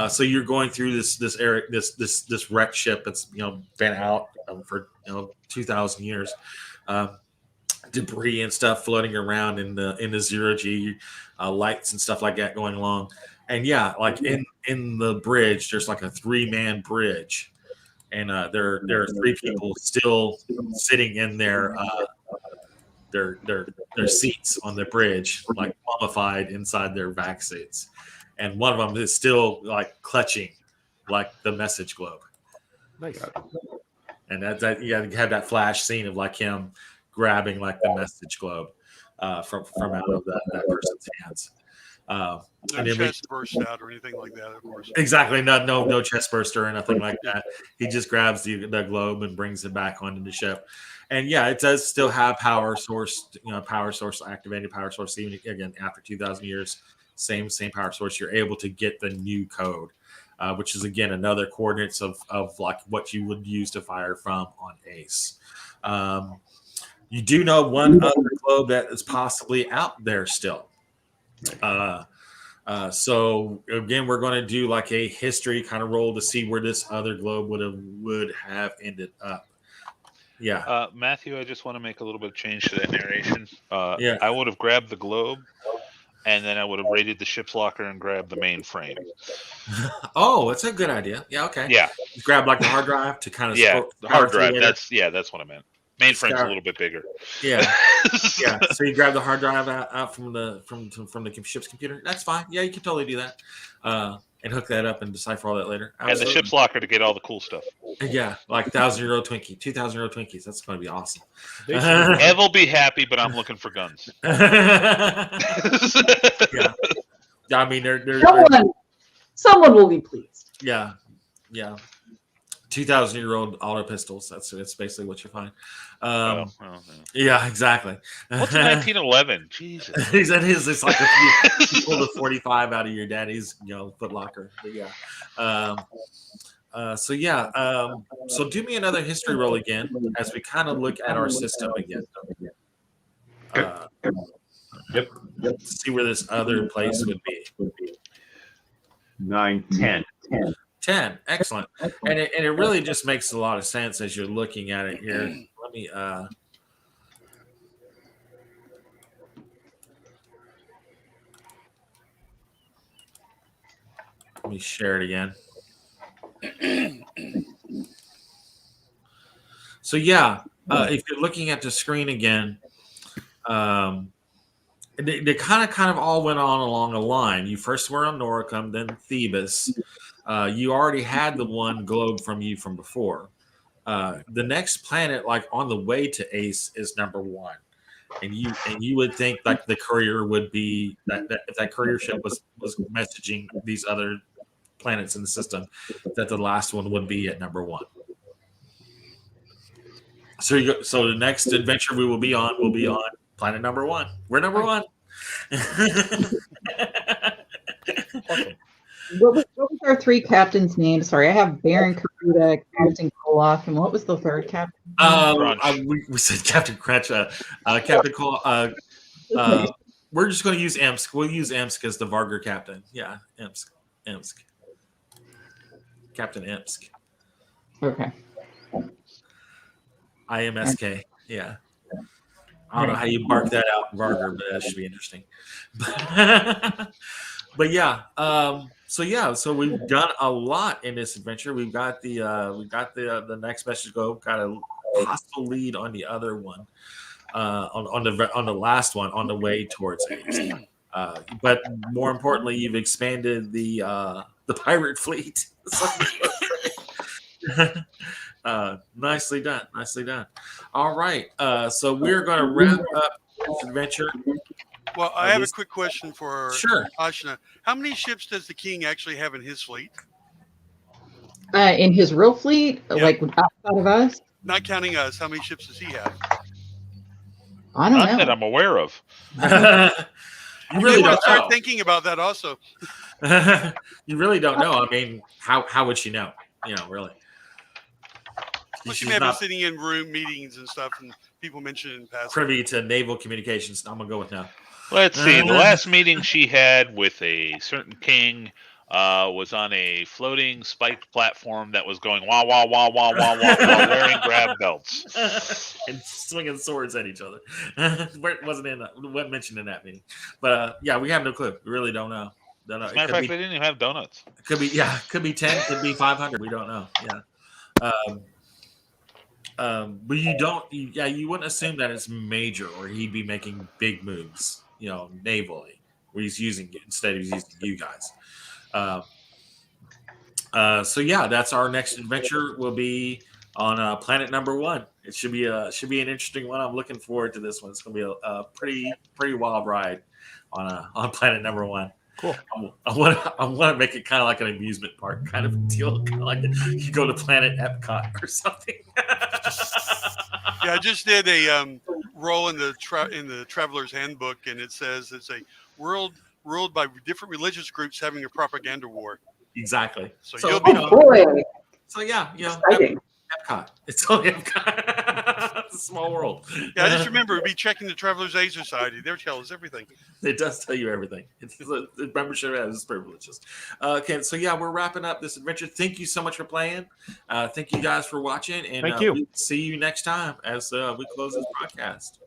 So you're going through this wrecked ship that's been out for 2,000 years. Debris and stuff floating around in the zero G, lights and stuff like that going along. And yeah, like in the bridge, there's like a 3-man bridge, and there are 3 people still sitting in their seats on the bridge, like mummified inside their vac suits, and one of them is still like clutching like the message globe. Nice. And that you have that flash scene of like him grabbing like the message globe from out of that person's hands. No and then chest burst out or anything like that, of course. exactly, no chest burster or nothing like that. He just grabs the globe and brings it back onto the ship. And yeah, it does still have power source activated power source. Even again after 2,000 years, same power source. You're able to get the new code, which is again another coordinates of like what you would use to fire from on Ace. You do know one other globe that is possibly out there still. So again, we're going to do like a history kind of roll to see where this other globe would have ended up. Yeah. Matthew, I just want to make a little bit of change to that narration. Yeah. I would have grabbed the globe, and then I would have raided the ship's locker and grabbed the mainframe. Oh, that's a good idea. Yeah. Okay. Yeah. Grab like the hard drive to kind of Yeah, the hard drive. later. That's what I meant. Mainframe's a little bit bigger. Yeah. Yeah. So you grab the hard drive out from the ship's computer. That's fine. Yeah, you can totally do that. And hook that up and decipher all that later. And the ship's locker to get all the cool stuff. Yeah, like 1,000-year-old Twinkie, 2,000-year-old Twinkies. That's going to be awesome. They Ev will be happy, but I'm looking for guns. Yeah. I mean, they're Someone will be pleased. yeah. 2,000-year-old auto pistols. That's basically what you find. No. Yeah, exactly. What's 1911? Jesus. It's like if you pull the 45 out of your daddy's, Foot Locker. But yeah. So do me another history roll again as we kind of look at our system again. Yep. See where this other place would be. 9, 10. 10. Excellent. And it really just makes a lot of sense as you're looking at it here. Let me share it again. So yeah, if you're looking at the screen again, they kind of all went on along a line. You first were on Noricum, then Thebes. You already had the one globe from before. The next planet, like on the way to Ace, is number 1, and you would think like the courier would be that if that courier ship was messaging these other planets in the system, that the last one would be at number 1. So the next adventure we will be on planet number 1. We're number 1. What was our 3 captains' names? Sorry, I have Baron Karuta, Captain Koloff, and what was the third captain? We said Captain Crunch. Captain Cole. We're just going to use Emsk. We'll use Emsk as the Vargar captain. Yeah, Emsk. Captain Emsk. Okay. IMSK. Yeah. I don't know how you bark that out, Vargar, but that should be interesting. But yeah, so we've done a lot in this adventure. We've got the next message globe, got a possible lead on the other one, on the last one on the way towards Ace. But more importantly, you've expanded the pirate fleet. Nicely done. All right, so we're going to wrap up this adventure. Well, I have a quick question for Sure. Ashna. How many ships does the king actually have in his fleet? In his real fleet, like outside of us? Not counting us, how many ships does he have? I don't Not know. that I'm aware of. You really don't start know. thinking about that also. You really don't know. I mean, how would she know? Really. Well, she She's may have been not sitting in room meetings and stuff, and people mention it in passing. privy to naval communications. I'm gonna go with no. Let's see. The last meeting she had with a certain king was on a floating spiked platform that was going wah wah wah wah wah wah while wearing grab belts and swinging swords at each other. Wasn't mentioned in that meeting. But yeah, we have no clue. We really don't know. Don't know. As a matter of fact, they didn't even have donuts. It could be 10, could be 500. We don't know. Yeah. But you wouldn't assume that it's major or he'd be making big moves, navally, where he's using it instead of using you guys. So yeah, that's our next adventure. Will be on planet number 1. It should be an interesting one. I'm looking forward to this one. It's gonna be a pretty wild ride on planet number 1. Cool. I want to make it kind of like an amusement park kind of deal, kind of like you go to Planet Epcot or something. Yeah, I just did a roll in the Traveler's Handbook, and it says it's a world ruled by different religious groups having a propaganda war. Exactly. So So, you'll you be know, Boy, so yeah, you know, exciting. Epcot. It's only Epcot. It's a small world. Yeah, just remember, be checking the Travelers Aid Society. They'll tell us everything. It does tell you everything. The membership has privileges. Okay, so yeah, we're wrapping up this adventure. Thank you so much for playing. Thank you guys for watching, and Thank you. we'll see you next time as we close this podcast.